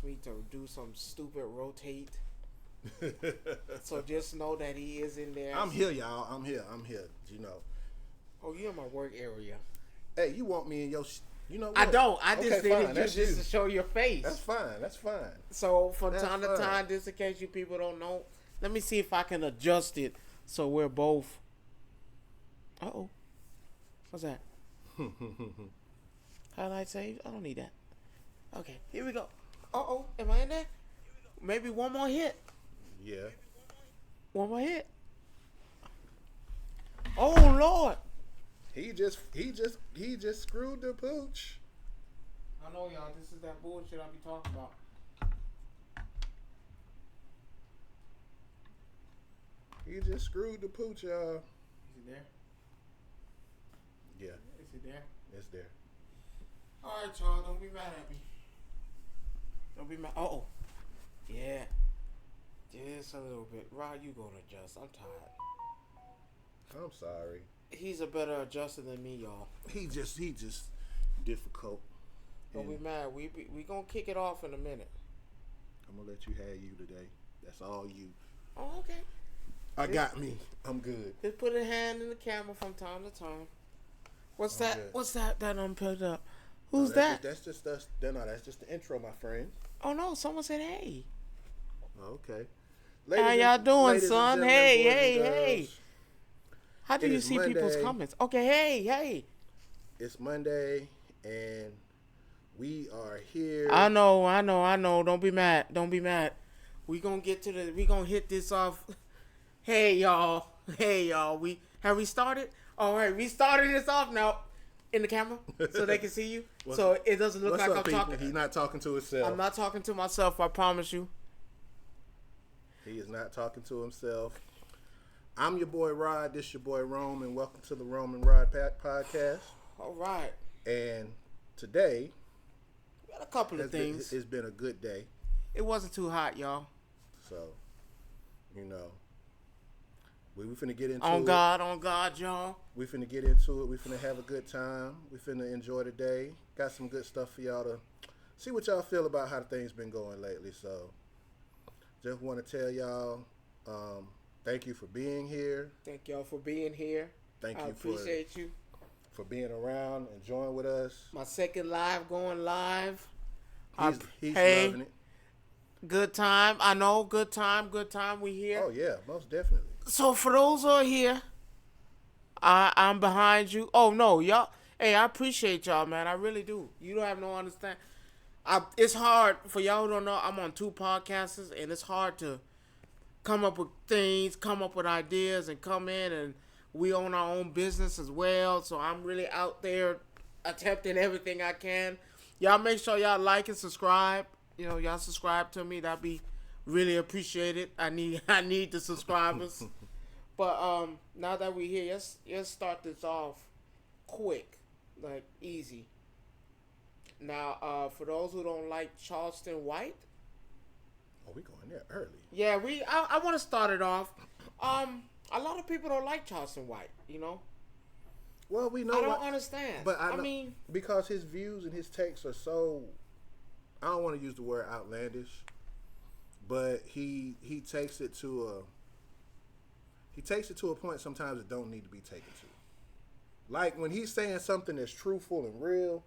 wants me to do some stupid rotate. So just know that he is in there. I'm here, y'all. I'm here. You know. Oh, you're in my work area. Hey, you want me in your? You know what? I don't. I just okay, did fine. it That's just you. to show your face. That's fine. That's fine. So from That's time to fine. time, just in case you people don't know, let me see if I can adjust it so we're both. Uh-oh. What's that? Highlight save? I don't need that. Okay, here we go. Uh-oh. Am I in there? Maybe one more hit. Yeah. One more hit. Oh, Lord. He just screwed the pooch. I know, y'all. This is that bullshit I be talking about. He just screwed the pooch, y'all. Is it there? Yeah. Is it there? It's there. All right, y'all. Don't be mad at me. Don't be mad. Oh. Yeah. Just a little bit. Rod, you gonna adjust. I'm tired. I'm sorry. He's a better adjuster than me, y'all. He just difficult. Don't be mad. We gonna kick it off in a minute. I'm gonna let you have you today. That's all you. Oh, okay. I got me. I'm good. Just put a hand in the camera from time to time. What's that? Good. What's that I'm picked up? Who's No, that? that's just us. No, that's just the intro, my friend. Oh no, someone said hey. Okay. How y'all doing, ladies and son? gentlemen, Hey, boys hey, and hey. girls, How do It you is see people's Monday. comments? Okay, hey, hey. It's Monday, and we are here. I know. Don't be mad. We gonna hit this off. Hey y'all. We started? All right, we started this off now in the camera so they can see you. So it doesn't look What's like up, I'm people? talking. He's not talking to himself. I'm not talking to myself. I promise you. He is not talking to himself. I'm your boy Rod. This your boy Rome, and welcome to the Rome and Rod podcast. All right. And today, We got a couple of things. It's been a good day. It wasn't too hot, y'all. So, you know, we finna get into On it. God, y'all. We finna get into it. We finna have a good time. We finna enjoy the day. Got some good stuff for y'all to see what y'all feel about how things been going lately. So, just want to tell y'all, thank you for being here. Thank y'all for being here. Thank I you appreciate you. for being around and join with us. My second live going live. He's hey. loving it. Good time. I know. Good time. We here. Oh yeah, most definitely. So for those who are here, I'm behind you. Oh no, y'all. Hey, I appreciate y'all, man. I really do. You don't have no understand. It's hard for y'all who don't know. I'm on 2 podcasts, and it's hard to come up with things, come up with ideas, and come in. And we own our own business as well. So I'm really out there attempting everything I can. Y'all make sure y'all like and subscribe. You know, y'all subscribe to me. That'd be really appreciated. I need the subscribers. But now that we're here, let's start this off quick, like easy. Now, for those who don't like Charleston White, Oh, we going there early. yeah, I want to start it off. A lot of people don't like Charleston White. You know, Well, we know. I don't understand. But I mean, because his views and his takes are so. I don't want to use the word outlandish, but he takes it to a point sometimes it don't need to be taken to. Like when he's saying something that's truthful and real,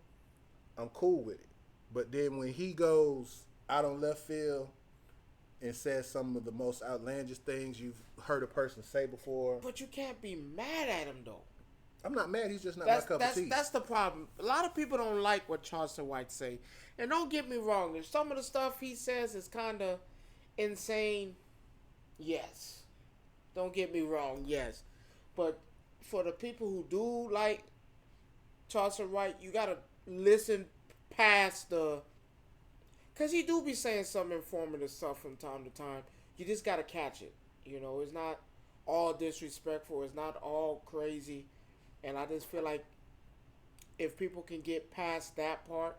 I'm cool with it. But then when he goes out on left field and says some of the most outlandish things you've heard a person say before, but you can't be mad at him though. I'm not mad. He's just not my cup of tea. That's the problem. A lot of people don't like what Charleston White say. And don't get me wrong, if some of the stuff he says is kind of insane, yes. Don't get me wrong, yes. But for the people who do like Charleston White, you got to listen past the... Because he do be saying some informative stuff from time to time. You just got to catch it. You know, it's not all disrespectful. It's not all crazy. And I just feel like if people can get past that part,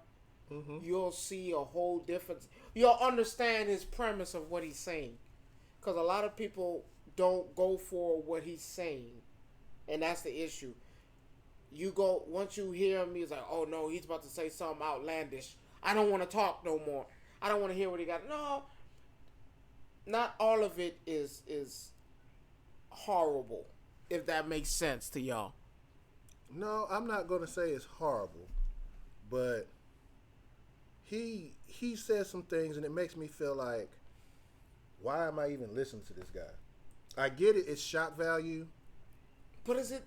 you'll see a whole difference. You'll understand his premise of what he's saying. Because a lot of people don't go for what he's saying. And that's the issue. You go, once you hear him, he's like, oh no, he's about to say something outlandish. I don't want to talk no more. I don't want to hear what he got. No, not all of it is horrible, if that makes sense to y'all. No, I'm not gonna say it's horrible, but he says some things and it makes me feel like, why am I even listening to this guy? I get it, it's shock value. But is it?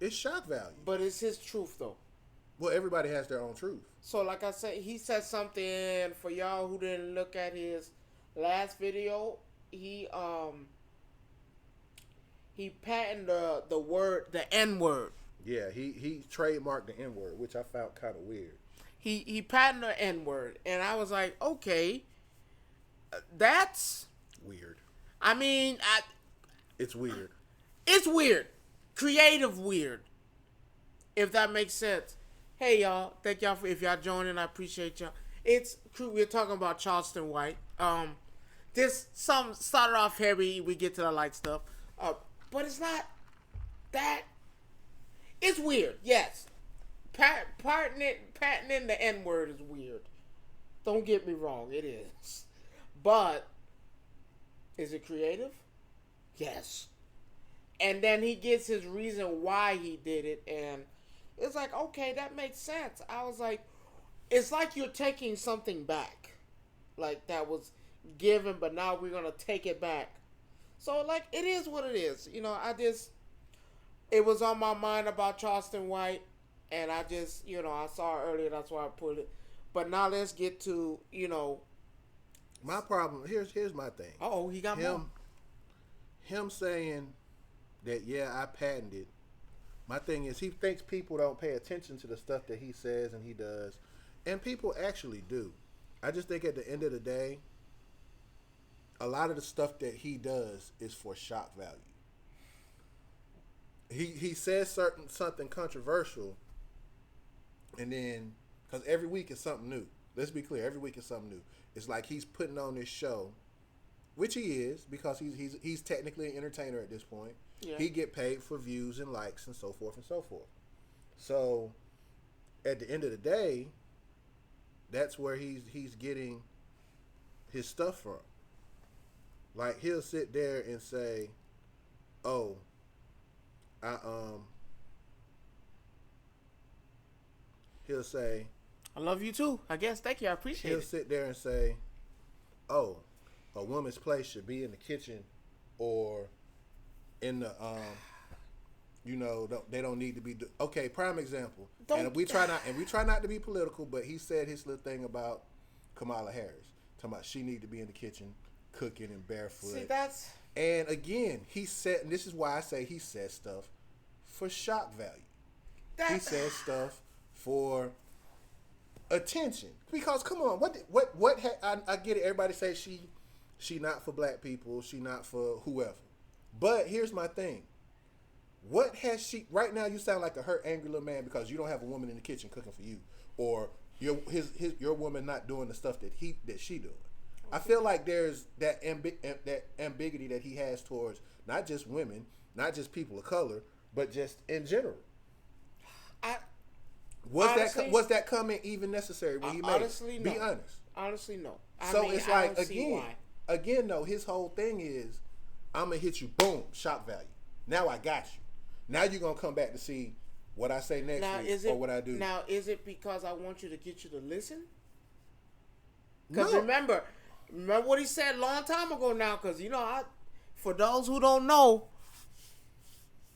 It's shock value. But it's his truth though. Well, everybody has their own truth. So like I said, he said something for y'all who didn't look at his last video. He patented the word, the N word. Yeah, he trademarked the N word, which I found kind of weird. He patented the N word, and I was like, okay, that's Weird. I mean, It's weird. it's weird, creative weird, if that makes sense. Hey y'all, thank y'all for if y'all joining. I appreciate y'all. It's we're talking about Charleston White. This some started off heavy. We get to the light stuff, but it's not that. It's weird. Yes, patenting the N word is weird. Don't get me wrong, it is. But is it creative? Yes. And then he gets his reason why he did it, and it's like, okay, that makes sense. I was like, it's like you're taking something back, like that was given, but now we're gonna take it back. So like, it is what it is. You know, it was on my mind about Charleston White, and I just, I saw it earlier, that's why I put it. But now let's get to, My problem here's my thing. oh, he got more. Him saying that, yeah, I patented. My thing is, he thinks people don't pay attention to the stuff that he says and he does, and people actually do. I just think at the end of the day, a lot of the stuff that he does is for shock value. He says something controversial, and then because every week is something new. Let's be clear, every week is something new. It's like he's putting on this show, which he is, because he's technically an entertainer at this point. Yeah. He get paid for views and likes and so forth and so forth. So at the end of the day, that's where he's getting his stuff from. Like, he'll sit there and say, "Oh, he'll say, I love you too. I guess. Thank you. I appreciate it." He'll sit there and say, "Oh, a woman's place should be in the kitchen, or in the they don't need to be." Okay, prime example. We try not to be political, but he said his little thing about Kamala Harris, talking about she need to be in the kitchen cooking and barefoot. See, that's. And again, he said, and this is why I say he says stuff for shock value. He says stuff for attention, because come on, I get it. Everybody say she not for black people, she not for whoever. But here's my thing: what has she? Right now, you sound like a hurt, angry little man because you don't have a woman in the kitchen cooking for you, or your woman not doing the stuff that she doing. I feel like there's that ambiguity that he has towards not just women, not just people of color, but just in general. Was that comment even necessary when he made honestly, it? No. Be honest. Honestly, no. It's like, again, though, his whole thing is, I'm gonna hit you, boom, shock value. Now I got you. Now you're gonna come back to see what I say next week or what I do. Now, is it because I want you to get you to listen? Because remember what he said a long time ago now, because, for those who don't know,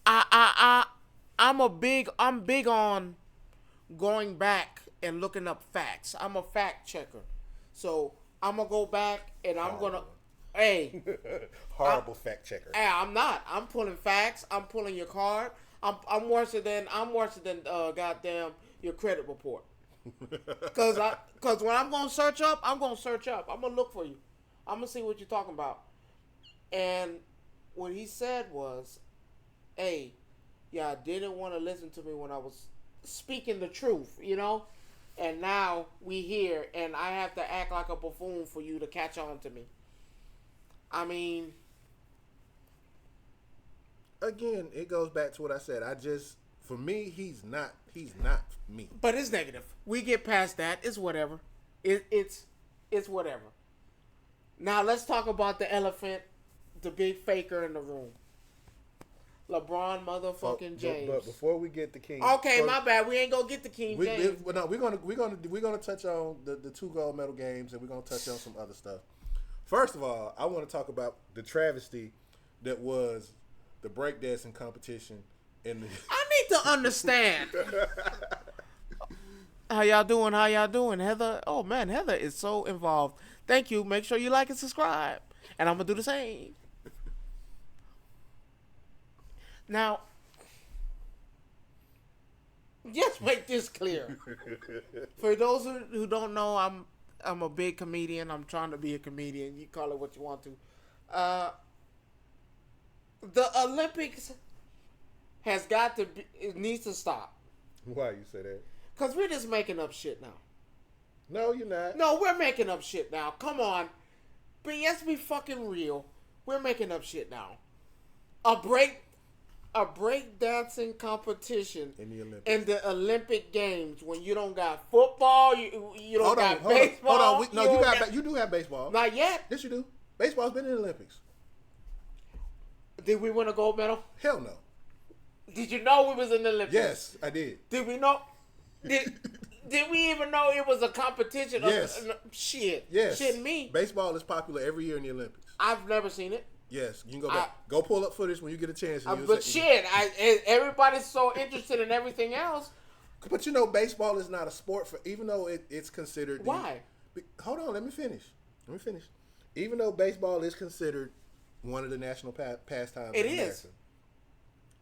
I'm big on going back and looking up facts. I'm a fact checker. So I'm going to go back and I'm going to, hey. Horrible fact checker. Hey, I'm not. I'm pulling facts. I'm pulling your card. I'm worse than goddamn your credit report. Cause when I'm gonna search up. I'm gonna look for you. I'm gonna see what you're talking about. And what he said was, "Hey, yeah, I didn't want to listen to me when I was speaking the truth, And now we here, and I have to act like a buffoon for you to catch on to me." I mean, again, it goes back to what I said. For me, he's not me. But it's negative. We get past that. It's whatever. It's It's whatever. Now let's talk about the elephant, the big faker in the room. LeBron motherfucking James. But before we get the King, okay, my bad. We ain't gonna get the King James. No, we're gonna touch on the 2 gold medal games, and we're gonna touch on some other stuff. First of all, I want to talk about the travesty that was the breakdancing competition in the. I need to understand. How y'all doing? How y'all doing, Heather? Oh man, Heather is so involved. Thank you. Make sure you like and subscribe, and I'm gonna do the same. Now, just make this clear. For those who don't know, I'm a big comedian. I'm trying to be a comedian. You call it what you want to. The Olympics has got to be, it needs to stop. Why you say that? Because we're just making up shit now. No, you're not. No, we're making up shit now. Come on. But let's be fucking real. We're making up shit now. A break dancing competition in the Olympic Games when you don't got football, you don't got baseball. Hold on. You do have baseball. Not yet. Yes, you do. Baseball's been in the Olympics. Did we win a gold medal? Hell no. Did you know we was in the Olympics? Yes, I did. Did we know? Did we even know it was a competition? Yes. Shit. Yes. Shit me. Baseball is popular every year in the Olympics. I've never seen it. Yes, you can go back. Go pull up footage when you get a chance. But everybody's so interested in everything else. But baseball is not a sport even though it's considered. Why? Hold on, let me finish. Even though baseball is considered one of the national pastimes. It is.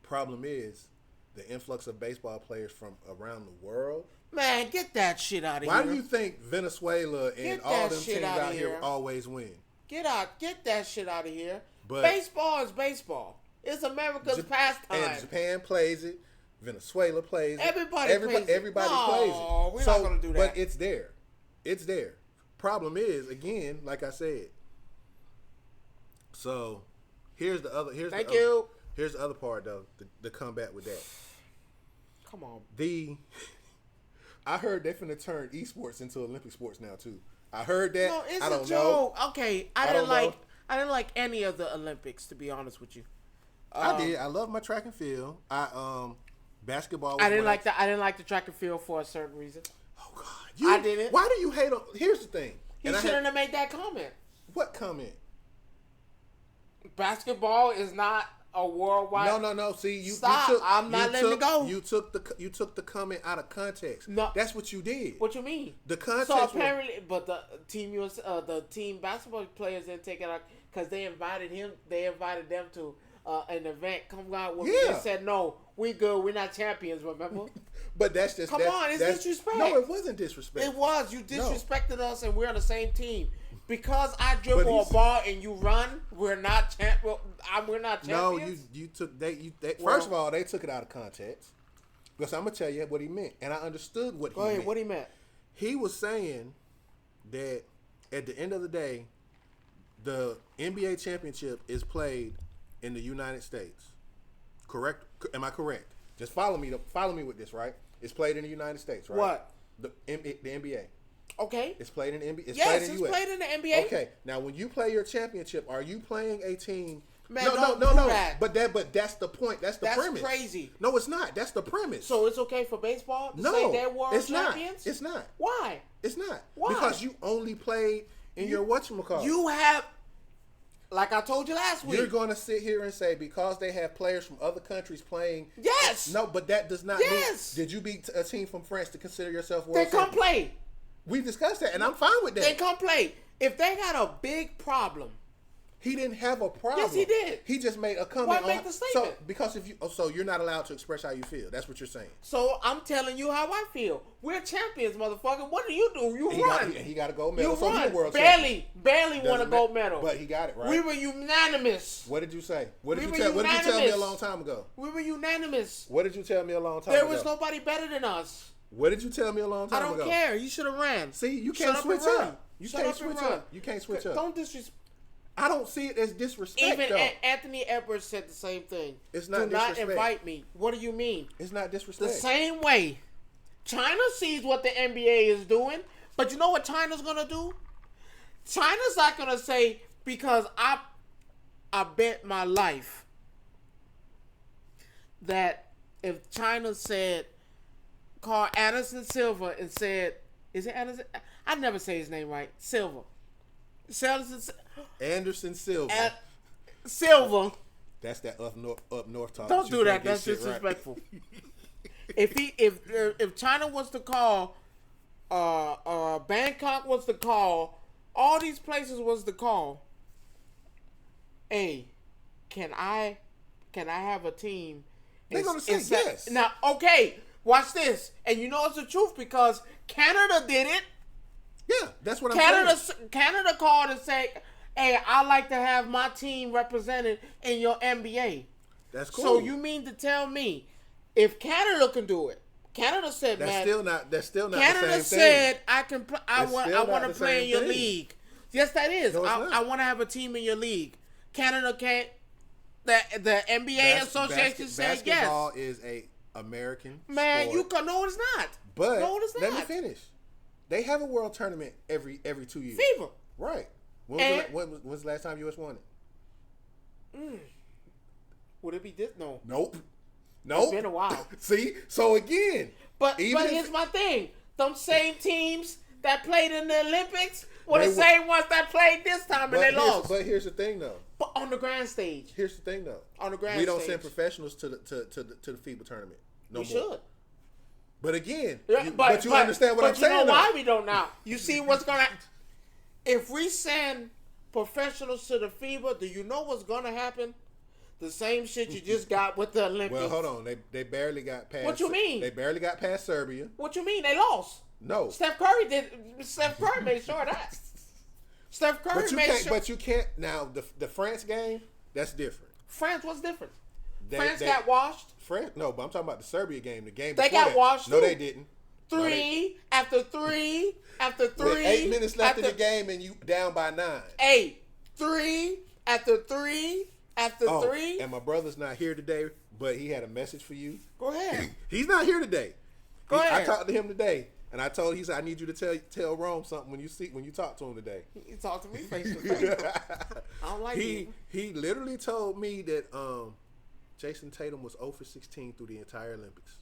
Problem is the influx of baseball players from around the world. Man, get that shit out of here. Why do you think Venezuela and all them teams out here always win? Get that shit out of here. But baseball is baseball. It's America's pastime. And Japan plays it. Venezuela plays it. Everybody plays it. Everybody plays it. We're not going to do that. But it's there. It's there. Problem is, again, like I said. So, here's the other. Here's the other part, though, to combat with that. Come on. I heard they're finna turn esports into Olympic sports now too. I heard that. No, it's I don't a joke. know. Okay, I didn't like any of the Olympics, to be honest with you. I did. I love my track and field. Basketball. I didn't like that. I didn't like the track and field for a certain reason. Oh God, I didn't. Why do you hate on? Here's the thing. He shouldn't have made that comment. What comment? Basketball is not a worldwide. No. See, you stop. I'm not letting it go. You took the comment out of context. No, that's what you did. What you mean? The context. So apparently, but the team basketball players didn't take it out because they invited him. They invited them to an event. Come out with me. They said no. We good. We're not champions. Remember? But that's just come on. It's disrespect. No, it wasn't disrespect. It was. You disrespected us, and we're on the same team. Because I dribble a ball and you run, we're not we're not champions. No, you took first of all, they took it out of context. Because I'm gonna tell you what he meant, and I understood what he meant. What he meant? He was saying that at the end of the day, the NBA championship is played in the United States. Correct? Am I correct? Just follow me with this, right? It's played in the United States, right? What? The NBA. Okay. It's played in the NBA. It's played in the NBA. Okay. Now, when you play your championship, are you playing a team? Man, no. That. But that's the point. That's the premise. That's crazy. No, it's not. That's the premise. So it's okay for baseball to say they're world champions? It's not. Why? It's not. Why? Because you only played in your whatchamacallit. You have, like I told you last week. You're going to sit here and say because they have players from other countries playing. Yes. No, but that does not mean. Did you beat a team from France to consider yourself world champion? They come play. We discussed that, and I'm fine with that. They come play. If they got a big problem. He didn't have a problem. Yes, he did. He just made a comment. Why make the statement? So you're not allowed to express how you feel. That's what you're saying. So I'm telling you how I feel. We're champions, motherfucker. What do? You run. He got a gold medal. You run. He's a world champion. Barely won a gold medal. But he got it, right? We were unanimous. What did you say? What did you tell me a long time ago? We were unanimous. What did you tell me a long time ago? There was nobody better than us. What did you tell me a long time ago? I don't care. You should have ran. See, you can't switch up. You can't switch up. You can't switch up. Don't disrespect. I don't see it as disrespect. Even Anthony Edwards said the same thing. It's not disrespect. Do not invite me. What do you mean? It's not disrespect. The same way China sees what the NBA is doing, but you know what China's gonna do? China's not gonna say because I bet my life that if China said call Anderson Silva and said, is it Anderson? I never say his name right. Silva. Anderson Silva. Silva. That's that up north talk. Don't do that. That's Right. disrespectful. If China was to call, Bangkok was to call, all these places was to call. Hey, can I have a team? They're gonna say yes. Now, okay, watch this, and you know it's the truth because Canada did it. Yeah, that's what I'm saying. Canada called and said, "Hey, I'd like to have my team represented in your NBA." That's cool. So you mean to tell me, if Canada can do it, Canada said, That's "Man, still not the Canada same said thing. I can. I That's want still to not the play in same your thing. league." Yes, that is. No, it's I not. want to have a team in your league. Canada can't. The NBA Association said yes. Basketball is a American Man, sport. you can. No, it's not. But no, it's not. let me finish. They have a world tournament every 2 years. FIBA. Right. When's the last time U.S. won it? Would it be this? No. Nope. It's been a while. See? So again. But here's my thing. Them same teams that played in the Olympics were the same ones that played this time and they lost. But here's the thing though. But on the grand stage. Here's the thing though. On the grand we don't stage. send professionals to the FIBA tournament. No We more. should. But again, But you understand what I'm saying. But you know though. why we don't now? You see what's gonna? If we send professionals to the FIBA, do you know what's gonna happen? The same shit you just got with the Olympics. Well, hold on. They barely got past. What you mean? They barely got past Serbia. What you mean? They lost. No. Steph Curry made sure of that. Steph Curry made sure. But you can't now. The France game, that's different. France was different. They got washed. No, but I'm talking about the Serbia game. The game They before got that. washed. No, too. they didn't. After three. With 8 minutes left in the game and you down by 9. 3 after 3 after 3. And my brother's not here today, but he had a message for you. Go ahead. He's not here today. Go ahead. I talked to him today, and I told him, he said, I need you to tell Rome something when you talk to him today. He talked to me face to face. I don't like you. He literally told me that Jason Tatum was 0 for 16 through the entire Olympics.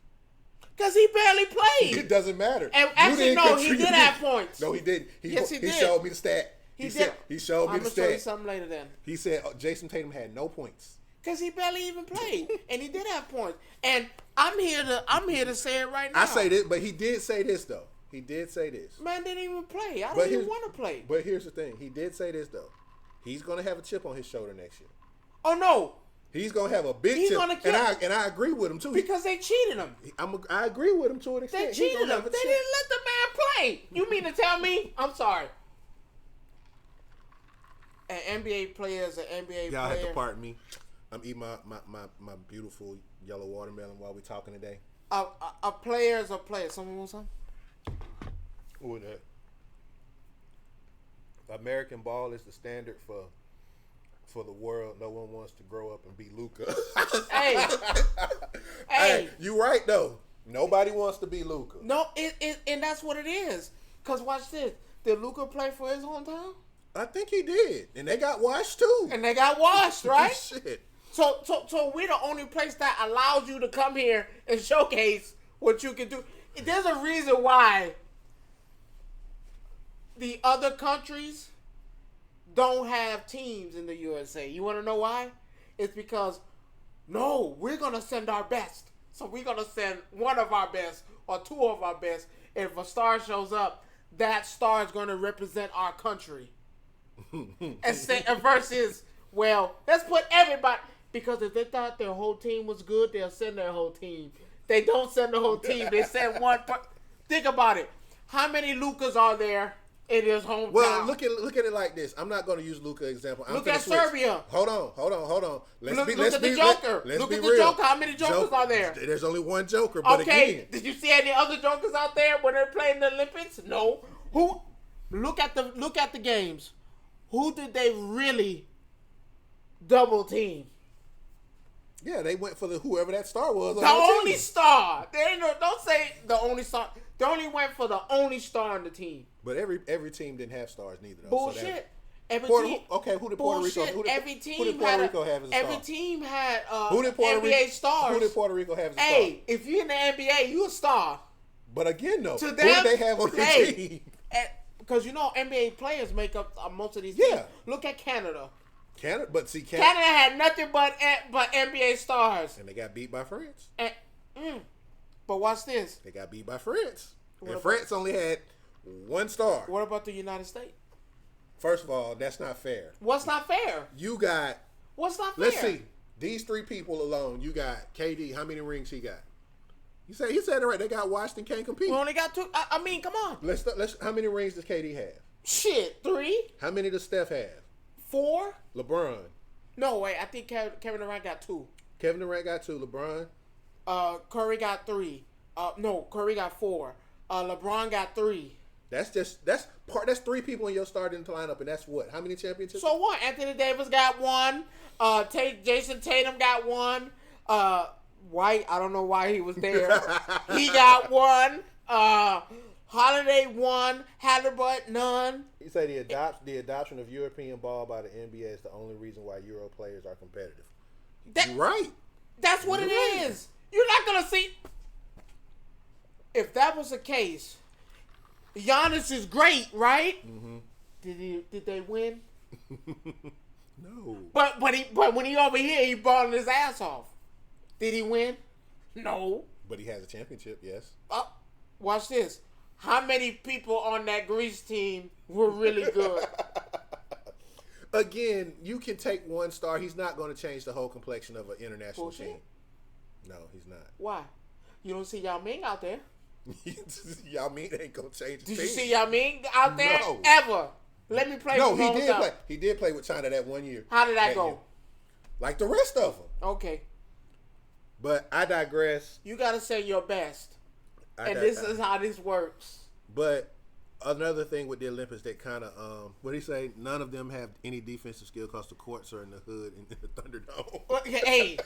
Because he barely played. It doesn't matter. And actually, no, he did have points. No, he didn't. Yes, he did. He showed me the stat. He showed me the stat. I'm going to show you something later then. He said Jason Tatum had no points. Because he barely even played. And he did have points. And I'm here to say it right now. I say this, but he did say this, though. He did say this. Man didn't even play. I don't even want to play. But here's the thing. He did say this, though. He's going to have a chip on his shoulder next year. Oh, no. He's going to have a big chip. And I agree with him, too. Because they cheated him. I agree with him to an extent. They cheated him. They didn't let the man play. You mean to tell me? I'm sorry. An NBA player is an NBA Y'all player. have to pardon me. I'm eating my beautiful yellow watermelon while we're talking today. A player is a player. Someone want something? What was that? American ball is the standard for the world. No one wants to grow up and be Luka. Hey, you right though. Nobody wants to be Luka. No, and that's what it is. Cause watch this. Did Luka play for his hometown? I think he did, and they got washed too. And they got washed, right? Shit. So we're the only place that allows you to come here and showcase what you can do. There's a reason why the other countries don't have teams in the USA. You want to know why? It's because, no, we're going to send our best. So we're going to send one of our best or two of our best. If a star shows up, that star is going to represent our country. And versus, well, let's put everybody. Because if they thought their whole team was good, they'll send their whole team. They don't send the whole team. They send one. Think about it. How many Lukas are there in his hometown? Well, look at it like this. I'm not going to use Luka example. Look at Serbia. Hold on. Look at the Joker. Look at the Joker. How many Jokers are there? There's only one Joker. But okay. Again, did you see any other Jokers out there when they're playing the Olympics? No. Who? Look at the games. Who did they really double team? Yeah, they went for whoever that star was. The only star. Don't say the only star. They only went for the only star on the team. But every team didn't have stars neither. Though. Bullshit. Every Puerto, team. okay, who did Puerto Bullshit. Rico? Every team who did Puerto had Rico have as a star? Every team had Who did Puerto NBA Rico, stars. Who did Puerto Rico have as a star? Hey, if you're in the NBA, you a star. But again, though, To who them, did they have on their team? Because you know NBA players make up most of these Yeah. teams. Look at Canada. Canada, but see, Canada had nothing but NBA stars. and they got beat by France. But watch this. They got beat by France. What And about- France only had one star. What about the United States? First of all, that's not fair. What's not fair? You got, What's not fair? let's see, these three people alone. You got KD. How many rings he got? He said it right. They got Washington can't compete. We only got two. I mean, come on. Let's. How many rings does KD have? Shit, 3, How many does Steph have? 4. LeBron. No, wait. I think Kevin Durant got 2. Kevin Durant got 2. LeBron. Curry got 3. No, Curry got 4. LeBron got 3. That's 3 people in your starting lineup, and that's what? How many championships? So what? Anthony Davis got 1. Jason Tatum got 1. White, I don't know why he was there. He got 1. Holiday 1. Halliburton none. He said the adoption of European ball by the NBA is the only reason why Euro players are competitive. You're right. That's what You're it right. is. You're not gonna see. If that was the case, Giannis is great, right? Mm-hmm. Did they win? No. But when he over here, he balling his ass off. Did he win? No. But he has a championship, yes. Watch this. How many people on that Greece team were really good? Again, you can take one star. He's not going to change the whole complexion of an international Bullshit. team. No, he's not. Why? You don't see Yao Ming out there. Y'all mean ain't going to change the Did team. you see Yao Ming out there? No. Ever? Let me play. No, for he Golden did State. play. He did play with China that 1 year. How did that go? year. Like the rest of them. Okay. But I digress. You got to say your best. And dig- this is how this works. But another thing with the Olympics that kind of, what do you say? None of them have any defensive skill because the courts are in the hood in the Thunderdome. Hey,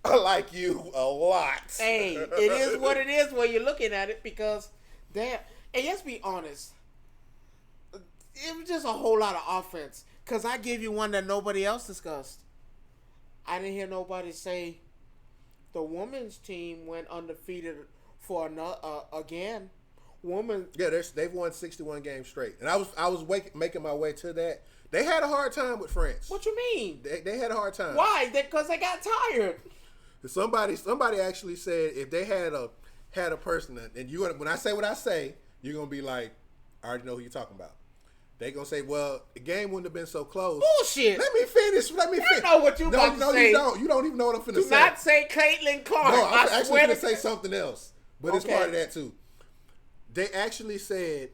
I like you a lot. hey, it is what it is when you're looking at it because, damn. And let's be honest. It was just a whole lot of offense. Because I give you one that nobody else discussed. I didn't hear nobody say the women's team went undefeated for another, again. Woman. Yeah, they've won 61 games straight, and I was making my way to that. They had a hard time with France. What you mean? They had a hard time. Why? Because they got tired. Somebody actually said if they had a person, and you when I say what I say, you're gonna be like, I already know who you're talking about. They gonna say, well, the game wouldn't have been so close. Bullshit. Let me finish. I know what you about to no, say. you don't. You don't even know what I'm finna Do say. not say Caitlin Clark. No, I'm I actually swear going to to say something else, but it's Okay. part of that too. They actually said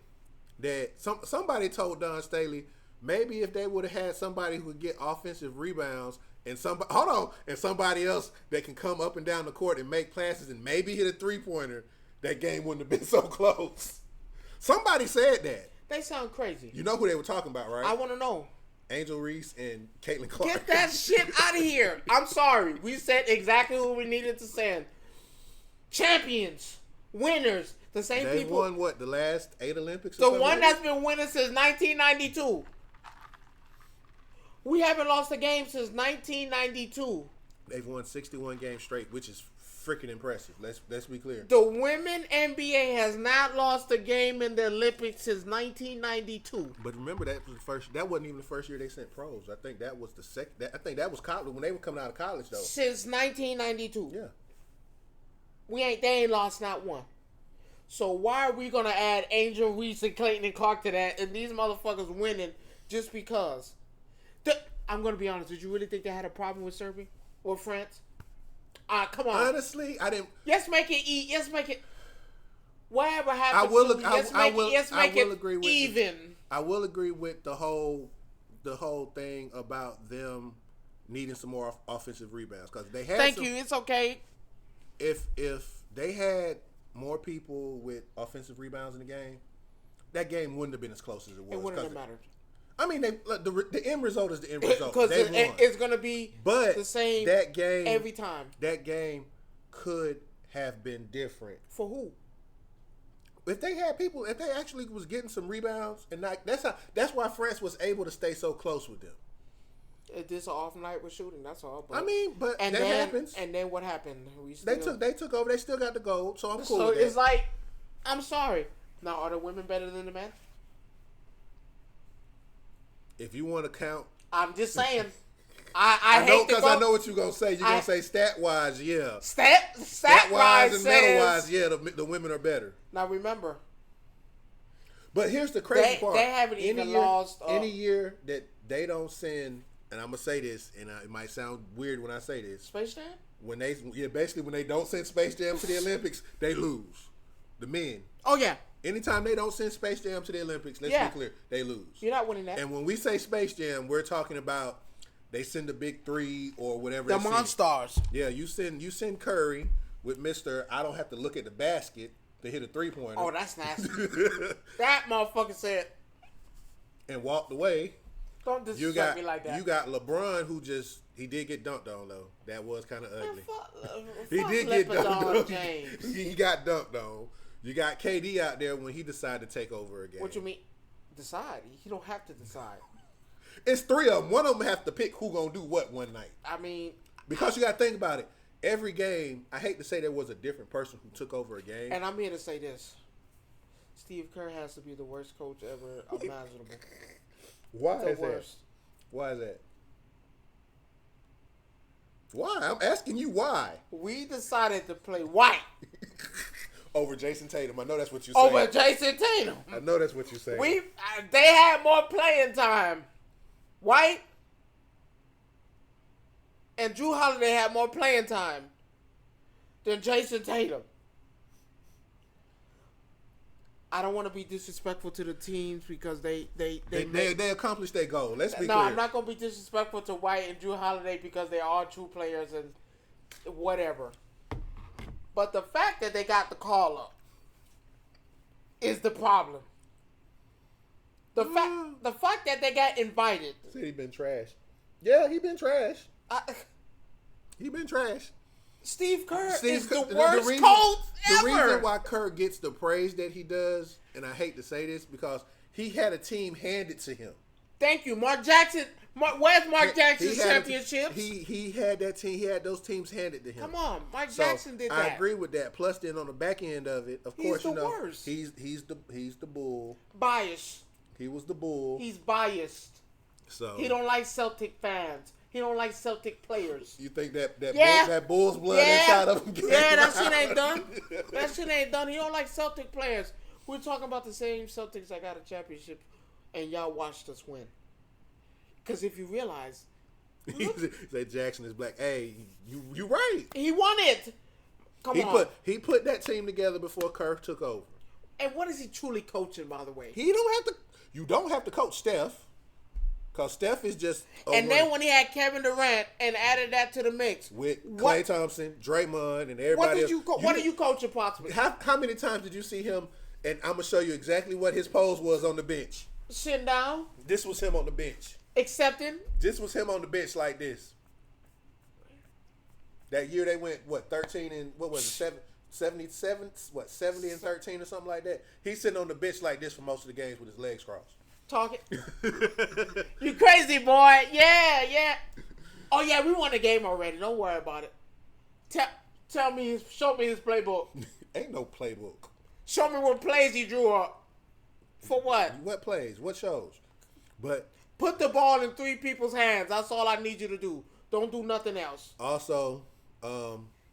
that somebody told Don Staley maybe if they would have had somebody who would get offensive rebounds and somebody else that can come up and down the court and make passes and maybe hit a 3-pointer, that game wouldn't have been so close. Somebody said that. They sound crazy. You know who they were talking about, right? I want to know. Angel Reese and Caitlin Clark. Get that shit out of here. I'm sorry. We said exactly who we needed to send. Champions, winners, the same They people. won what, the last 8 Olympics? The or something one like that's been winning since 1992. We haven't lost a game since 1992. They've won 61 games straight, which is freaking impressive. Let's be clear. The women NBA has not lost a game in the Olympics since 1992. But remember that was the first. That wasn't even the first year they sent pros. I think that was the second. I think that was college when they were coming out of college though. Since 1992. Yeah. They ain't lost not one. So why are we gonna add Angel Reese and Clayton and Clark to that and these motherfuckers winning just because? I'm gonna be honest. Did you really think they had a problem with Serbia or France? Come on. Honestly, I didn't. Let's make it Let's make it. Whatever happens, I will. let's I make will. it. Let's I make will it agree with even. I will agree with the whole thing about them needing some more offensive rebounds because they had. Thank you. It's okay. If they had more people with offensive rebounds in the game, that game wouldn't have been as close as it was. It wouldn't have mattered. I mean, the end result is the end result. Because They won. it's gonna be But the same that game every time. That game could have been different. For who? if they actually was getting some rebounds, and not, that's why France was able to stay so close with them. This off night with shooting. That's all. But, I mean, but that happens. And then what happened? They took over. They still got the gold, so I'm cool. So with that. it's like, I'm sorry. Now, are the women better than the men? If you want to count, I'm just saying. I know hate because I know what you're gonna say. You're gonna say stat wise, yeah. Stat wise says, and medal wise, yeah. The women are better. Now remember. But here's the crazy part. They haven't even lost any year that they don't send. And I'm gonna say this, and it might sound weird when I say this. Space Jam? Basically when they don't send Space Jam to the Olympics, they lose. The men. Oh yeah. Anytime they don't send Space Jam to the Olympics, let's be clear, they lose. You're not winning that. And when we say Space Jam, we're talking about they send the big three or whatever. The Monstars. Yeah, you send Curry with Mr. I don't have to look at the basket to hit a 3-pointer. Oh, that's nasty. That motherfucker said. And walked away. Don't disrespect me like that. You got LeBron who he did get dunked on though. That was kind of ugly. He did get dunked on. James. He got dunked on. You got KD out there when he decided to take over again. What you mean? Decide. You don't have to decide. It's 3 of them. One of them have to pick who gonna do what one night. I mean, because you got to think about it. Every game, I hate to say there was a different person who took over a game. And I'm here to say this: Steve Kerr has to be the worst coach ever imaginable. Why is that? Why is that? Why? I'm asking you why. We decided to play White. Over Jason Tatum. I know that's what you're saying. Over Jason Tatum. I know that's what you're saying. They had more playing time. White and Drew Holiday had more playing time than Jason Tatum. I don't want to be disrespectful to the teams because they accomplished their goal. Let's be clear. No, I'm not going to be disrespectful to White and Drew Holiday because they are true players and whatever. But the fact that they got the call up is the problem. The fact that they got invited. Said he been trash. Yeah, he been trash. He been trash. Steve Kerr is the worst coach ever. The reason why Kerr gets the praise that he does, and I hate to say this, because he had a team handed to him. Thank you, Mark Jackson. Where's Mark Jackson's championships? He had that team. He had those teams handed to him. Come on, Mike Jackson did that. I agree with that. Plus, then on the back end of it, of course, worst. he's the bull. Biased. He was the bull. He's biased. So he don't like Celtic fans. He don't like Celtic players. You think that Bull's blood inside of him? Yeah, that shit ain't done. That shit ain't done. He don't like Celtic players. We're talking about the same Celtics that got a championship, and y'all watched us win. Because if you realize, that Jackson is black. Hey, you right. He won it. He put that team together before Kerr took over. And what is he truly coaching, by the way? You don't have to coach Steph. Because Steph is just... And then when he had Kevin Durant and added that to the mix. With Klay Thompson, Draymond, and everybody else. What are you coaching possibly? How many times did you see him, and I'm going to show you exactly what his pose was on the bench. Sitting down. This was him on the bench. Accepting. This was him on the bench like this. That year they went, 13 and, what was it, 77, 70 and 13 or something like that. He's sitting on the bench like this for most of the games with his legs crossed. Talking. You crazy boy. Yeah. Oh yeah, we won the game already. Don't worry about it. Show me his playbook. Ain't no playbook. Show me what plays he drew up. For what? What plays? What shows? But put the ball in 3 people's hands. That's all I need you to do. Don't do nothing else. Also,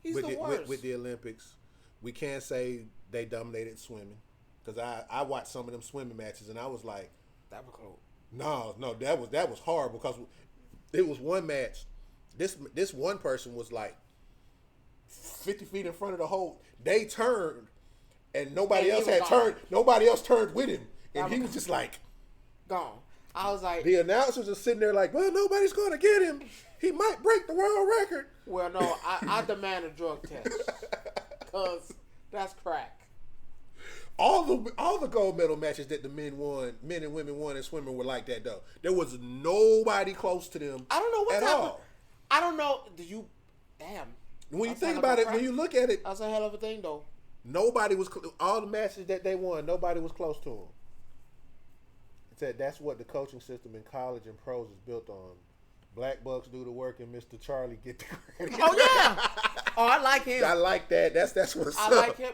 with the Olympics, we can't say they dominated swimming. Because I watched some of them swimming matches and I was like, that was close. No, that was horrible because it was one match. This one person was like 50 feet in front of the hole. They turned, and nobody else had turned. Nobody else turned with him, and he was just like gone. I was like, the announcers are sitting there like, well, nobody's going to get him. He might break the world record. Well, no, I demand a drug test because that's crack. All the gold medal matches that the men and women won in swimming were like that though. There was nobody close to them. I don't know what at all. I don't know. Damn. When you think about it, when you look at it, that's a hell of a thing though. Nobody was all the matches that they won. Nobody was close to them. It said that's what the coaching system in college and pros is built on. Black bucks do the work and Mr. Charlie get the credit. Oh yeah. Oh, I like him. I like that. That's what's up. I like him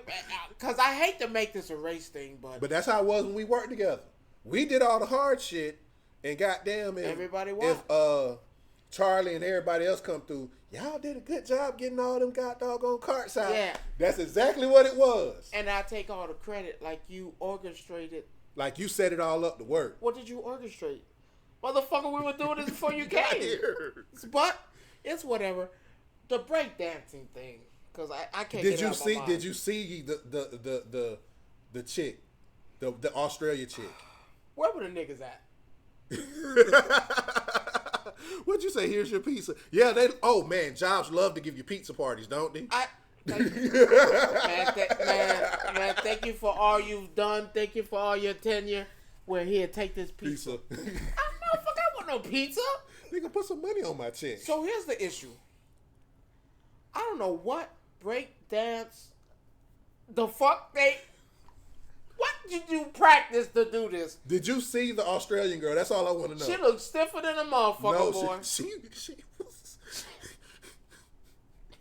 because I hate to make this a race thing, but that's how it was when we worked together. We did all the hard shit, and goddamn, everybody won. If Charlie and everybody else come through, y'all did a good job getting all them doggone carts out. Yeah, that's exactly what it was. And I take all the credit, like you orchestrated. Like you set it all up to work. What did you orchestrate? Motherfucker, we were doing this before you came. But it's whatever. The breakdancing thing, because I can't. Did you see? Did you see the chick, the Australia chick? Where were the niggas at? What'd you say? Here's your pizza. Yeah, they. Oh man, jobs love to give you pizza parties, don't they? Man, thank you for all you've done. Thank you for all your tenure. We're here. Take this pizza. I want no pizza. Nigga, put some money on my check. So here's the issue. I don't know what break dance the fuck they. What did you practice to do this? Did you see the Australian girl? That's all I want to know. She looks stiffer than a motherfucker, boy. She was.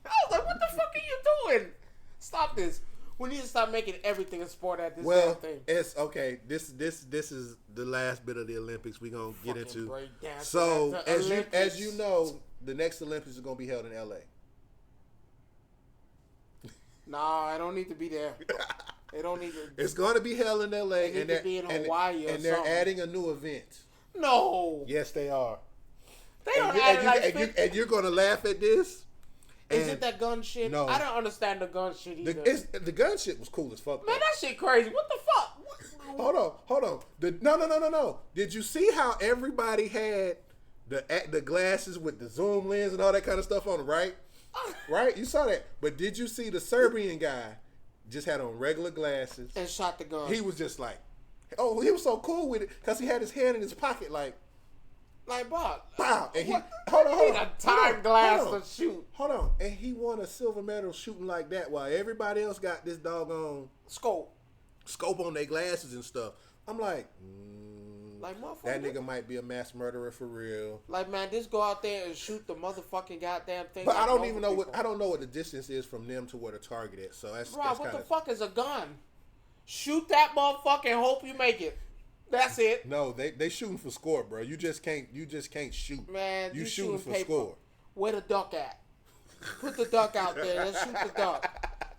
I was like, what the fuck are you doing? Stop this. We need to stop making everything a sport at this damn thing. It's okay. This is the last bit of the Olympics we're gonna get into. So as you know, the next Olympics is gonna be held in LA. Nah, I don't need to be there. They don't need to. It's going to be held in LA, and they're be in Hawaii and they're adding a new event. No. Yes, they are. They don't add and you're going to laugh at this. Is it that gun shit? No. I don't understand the gun shit either. The gun shit was cool as fuck. Man, that shit crazy. What the fuck? Hold on. No. Did you see how everybody had the glasses with the zoom lens and all that kind of stuff on, right? Right? You saw that. But did you see the Serbian guy just had on regular glasses and shot the gun? He was just like, oh, he was so cool with it because he had his hand in his pocket like Bob. Wow. And he hold on. A time glass to shoot. Hold on. And he won a silver medal shooting like that while everybody else got this doggone scope on their glasses and stuff. I'm like, motherfucker, that nigga might be a mass murderer for real. Like, man, just go out there and shoot the motherfucking goddamn thing. But I don't even know what the distance is from them to where the target is. So that's what the fuck is a gun? Shoot that motherfucker and hope you make it. That's it. No, they shooting for score, bro. You just can't shoot. Man, you shooting for paper. Score. Where the duck at? Put the duck out there. Let's shoot the duck.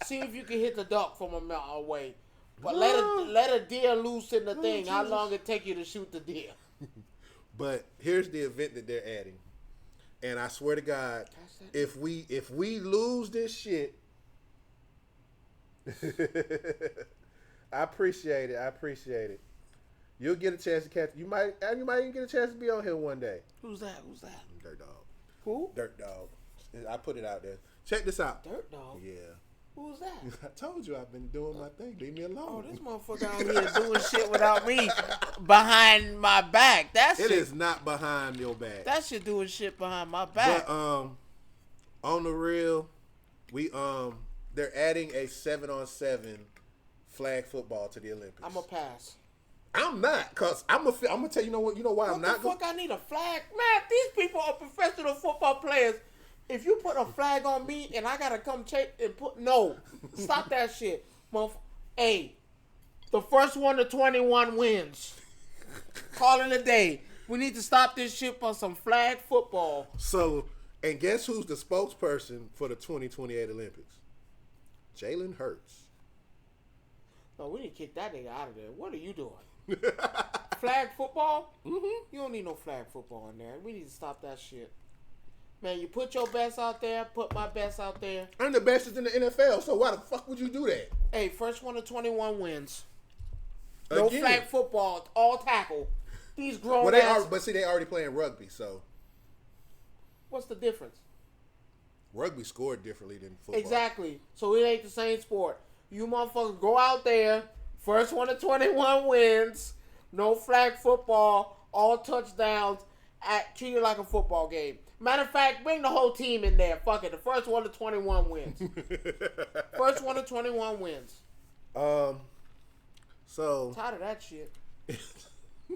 See if you can hit the duck from a mile away. But let a deer loose in the thing. How long it take you to shoot the deer? But here's the event that they're adding, and I swear to God, if we lose this shit, I appreciate it. You'll get a chance to catch. You might even get a chance to be on here one day. Who's that? Dirt Dog. Who? Dirt Dog. I put it out there. Check this out. Dirt Dog. Yeah. Who's that? I told you I've been doing my thing. Leave me alone. Oh, this motherfucker out here doing shit without me behind my back. It is not behind your back. That shit doing shit behind my back. But on the real, they're adding a 7-on-7 flag football to the Olympics. I'm gonna pass. I'm not, cause I'm gonna tell you why I'm not. What the fuck? I need a flag, man. These people are professional football players. If you put a flag on me and I gotta come check and stop that shit, Hey, the first 1 to 21 wins. Call it a day. We need to stop this shit for some flag football. So, and guess who's the spokesperson for the 2028 Olympics? Jalen Hurts. No, we need to kick that nigga out of there. What are you doing? Flag football? Mm-hmm. You don't need no flag football in there. We need to stop that shit. Man, you put your best out there, put my best out there. I'm the best in the NFL, so why the fuck would you do that? Hey, first 1 to 21 wins. No flag football, all tackle. These grown they already playing rugby, so. What's the difference? Rugby scored differently than football. Exactly. So it ain't the same sport. You motherfuckers go out there, first 1 to 21 wins, no flag football, all touchdowns, treat it like a football game. Matter of fact, bring the whole team in there. Fuck it. The first 1 to 21 wins. First 1 to 21 wins. So Tired of that shit.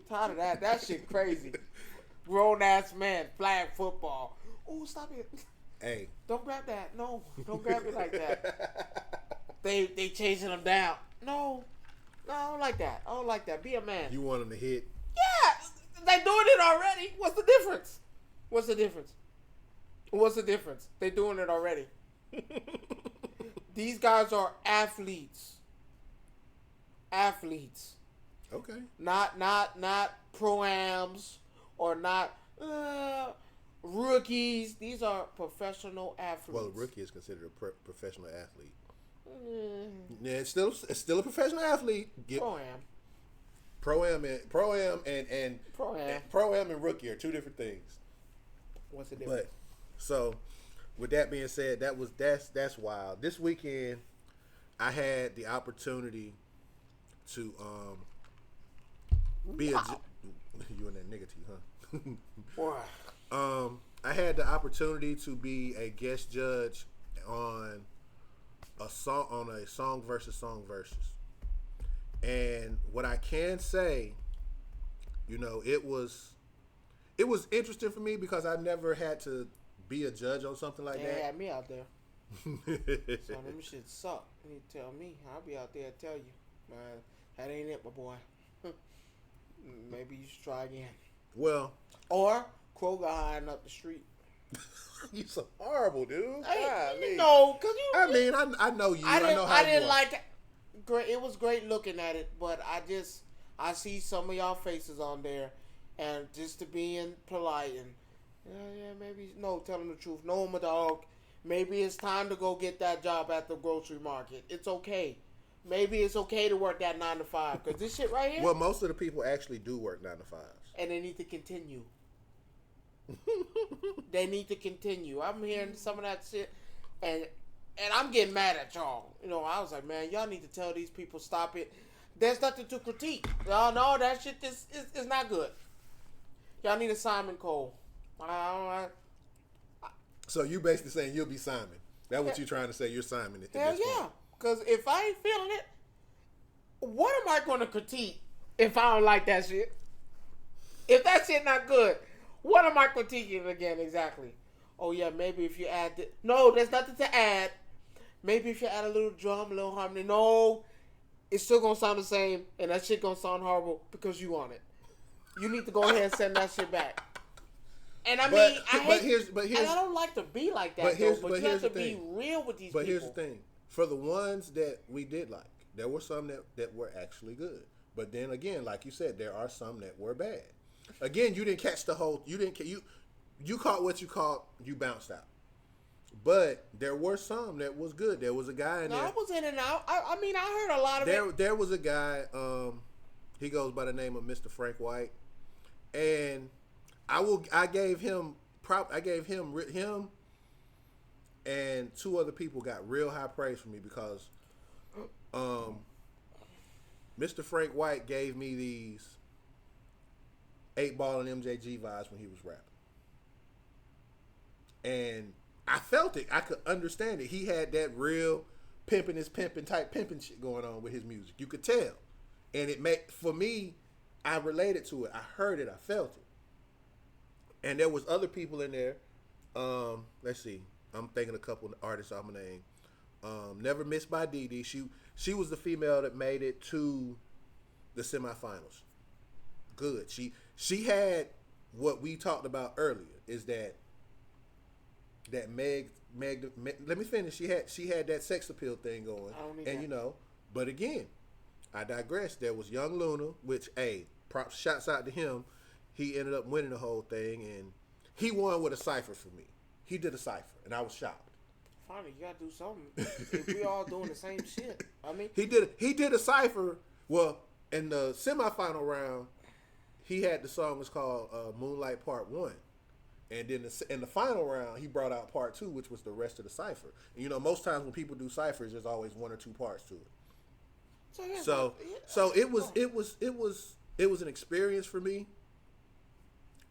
Tired of that. That shit crazy. Grown ass man, flag football. Oh, stop it. hey, Don't grab that. No, don't grab it like that. They chasing him down. No, I don't like that. I don't like that. Be a man. you want him to hit? Yeah, they doing it already. What's the difference? What's the difference? What's the difference? They doing it already. These guys are athletes. Athletes. Okay. Not pro-ams or not rookies. These are professional athletes. Well, a rookie is considered a professional athlete. Yeah, it's still a professional athlete. Pro-am. Pro-am and Pro-am. Pro-am and rookie are two different things. What's the difference? But so, with that being said, that's wild. This weekend, I had the opportunity to be Wow. you and that nigga T, huh? Boy. I had the opportunity to be a guest judge on a song versus, and what I can say, it was interesting for me because I never had to be a judge on something like They that. had me out there. So them shit suck. You tell me. I'll be out there and tell you. Man, that ain't it, my boy. Maybe you should try again. Well, Or Kroger hiding up the street. you so horrible, dude. Hey, no, cause you. I mean, I know you. I know how I you didn't are. like it. Great. It was great looking at it, but I see some of y'all faces on there, and just to being polite and maybe no, tell them the truth. No, my dog. Maybe it's time to go get that job at the grocery market. It's okay. Maybe it's okay to work that 9 to 5 because this shit right here. Well, most of the people actually do work 9 to 5s. And they need to continue. They need to continue. I'm hearing some of that shit, and I'm getting mad at y'all. I was like, man, y'all need to tell these people stop it. There's nothing to critique. No, that shit is not good. Y'all need a Simon Cole. So you basically saying you'll be Simon. That's what you're trying to say. You're Simon at Hell this yeah. point. Because if I ain't feeling it, what am I going to critique if I don't like that shit? If that shit not good, what am I critiquing again exactly? Oh yeah, maybe if you add no, there's nothing to add. Maybe if you add a little drum, a little harmony. No, it's still gonna sound the same, and that shit gonna sound horrible because you want it. You need to go ahead and send that shit back. And I mean, and I don't like to be like that. But you have to be real with these people. But here's the thing: for the ones that we did like, there were some that were actually good. But then again, like you said, there are some that were bad. Again, you didn't catch the whole. You caught what you caught. You bounced out. But there were some that was good. There was a guy in there. I was in and out. I mean, I heard a lot of it. There was a guy. He goes by the name of Mr. Frank White, and I gave him him and two other people got real high praise from me because Mr. Frank White gave me these 8-Ball and MJG vibes when he was rapping. And I felt it. I could understand it. He had that real pimping type pimping shit going on with his music. You could tell. And for me, I related to it. I heard it. I felt it. And there was other people in there. Let's see. I'm thinking a couple of artists I'm gonna name. Never Missed by Dee Dee. She was the female that made it to the semifinals. Good. She had what we talked about earlier. Is that Meg? Let me finish. She had that sex appeal thing going, and But again, I digress. There was Young Luna, which shouts out to him. He ended up winning the whole thing, and he won with a cipher for me. He did a cipher, and I was shocked. Finally, you gotta do something. If we all doing the same shit, I mean, he did a cipher. Well, in the semifinal round, he had the song was called Moonlight Part 1. And then in the final round, he brought out Part 2, which was the rest of the cipher. And most times when people do ciphers, there's always one or two parts to it. So it was an experience for me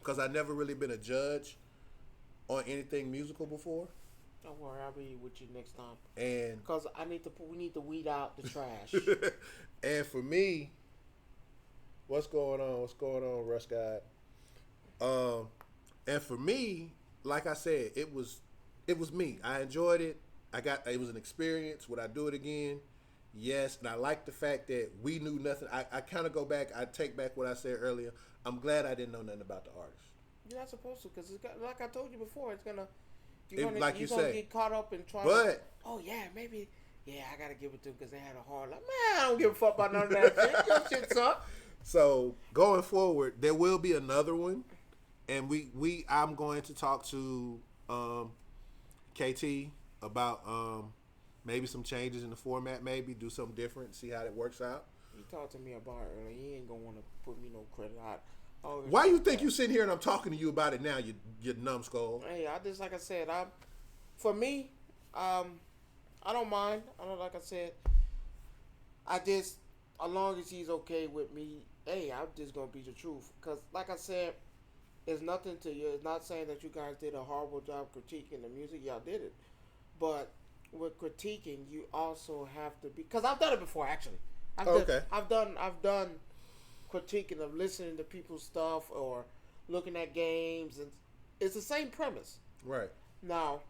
because I never really been a judge on anything musical before. Don't worry, I'll be with you next time. And Cause we need to weed out the trash. and for me, what's going on? What's going on, Russ God? And for me, like I said, it was me. I enjoyed it. It was an experience. Would I do it again? Yes. And I like the fact that we knew nothing. I kind of go back. I take back what I said earlier. I'm glad I didn't know nothing about the artist. You're not supposed to, cause like I told you before, it's gonna Like you you're gonna say. get caught up in trying. But Oh yeah, maybe. Yeah, I gotta give it to them because they had a hard life. Man, I don't give a fuck about none of that shit. Your shit suck. so going forward, there will be another one, and I'm going to talk to KT about maybe some changes in the format, maybe do something different, see how that works out. He talked to me about it earlier. He ain't gonna want to put me no credit. Why you think you sitting here and I'm talking to you about it now? You numbskull. Hey, I just like I said, for me, I don't mind. I don't like I said. I just, as long as he's okay with me, hey, I'm just gonna be the truth. Cause like I said, it's nothing to you. It's not saying that you guys did a horrible job critiquing the music. Y'all did it, but with critiquing, you also have to be. Cause I've done it before, actually. Okay. I've done critiquing of listening to people's stuff or looking at games, and it's the same premise. Right. Now,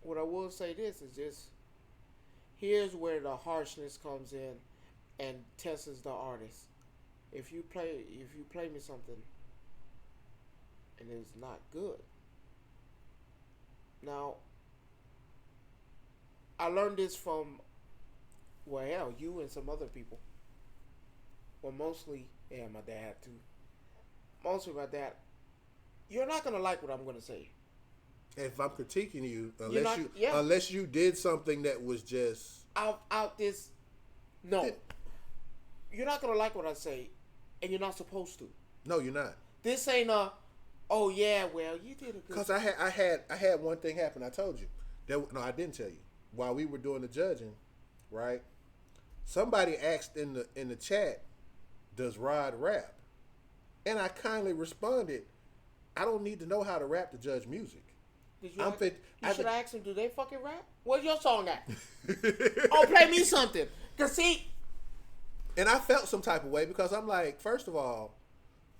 what I will say this is just here's where the harshness comes in and tests the artist. If you play me something and it's not good. Now, I learned this from you and some other people. Well, mostly, my dad too. Mostly my dad. You're not gonna like what I'm gonna say. If I'm critiquing you, Yeah. unless you did something that was just out this. No, you're not gonna like what I say, and you're not supposed to. No, you're not. This ain't a. Oh yeah, well you did a good. Because I had one thing happen. I told you. No, I didn't tell you. While we were doing the judging, right? Somebody asked in the chat, "Does Rod rap?" And I kindly responded, "I don't need to know how to rap to judge music." You should ask them, do they fucking rap? Where's your song at? Oh, play me something. Cause see, and I felt some type of way because I'm like, first of all,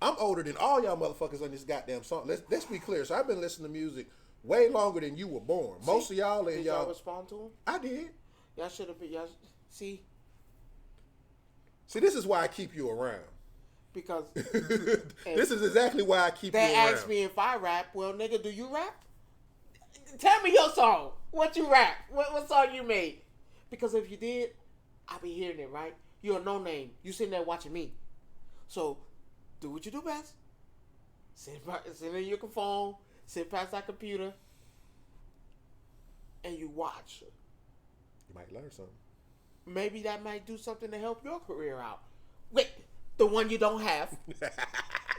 I'm older than all y'all motherfuckers on this goddamn song. Let's be clear. So I've been listening to music way longer than you were born. Most of y'all and did y'all respond to him? I did. Y'all should have been. Y'all see, this is why I keep you around. because This is exactly why I keep you they around. asked me if I rap. Well, nigga, do you rap? Tell me your song. What you rap? What song you made? Because if you did, I'll be hearing it, right? You're a no name. You sitting there watching me. So, do what you do best. Sit in your phone. Sit past that computer. And you watch. You might learn something. Maybe that might do something to help your career out. Wait, the one you don't have.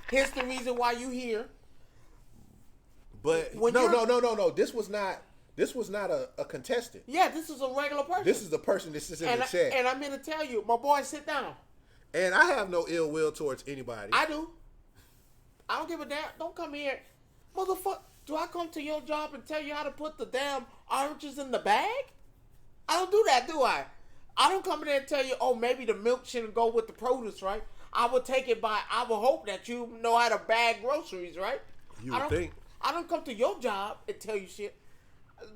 Here's the reason why you here. But no. This was not a contestant. Yeah, this is a regular person. This is the person that sits in the chat. And I'm here to tell you, my boy, sit down. And I have no ill will towards anybody. I do. I don't give a damn. Don't come here. Motherfucker, do I come to your job and tell you how to put the damn oranges in the bag? I don't do that, do I? I don't come in there and tell you, oh, maybe the milk shouldn't go with the produce, right? I would hope that you know how to bag groceries, right? You would think. I don't come to your job and tell you shit.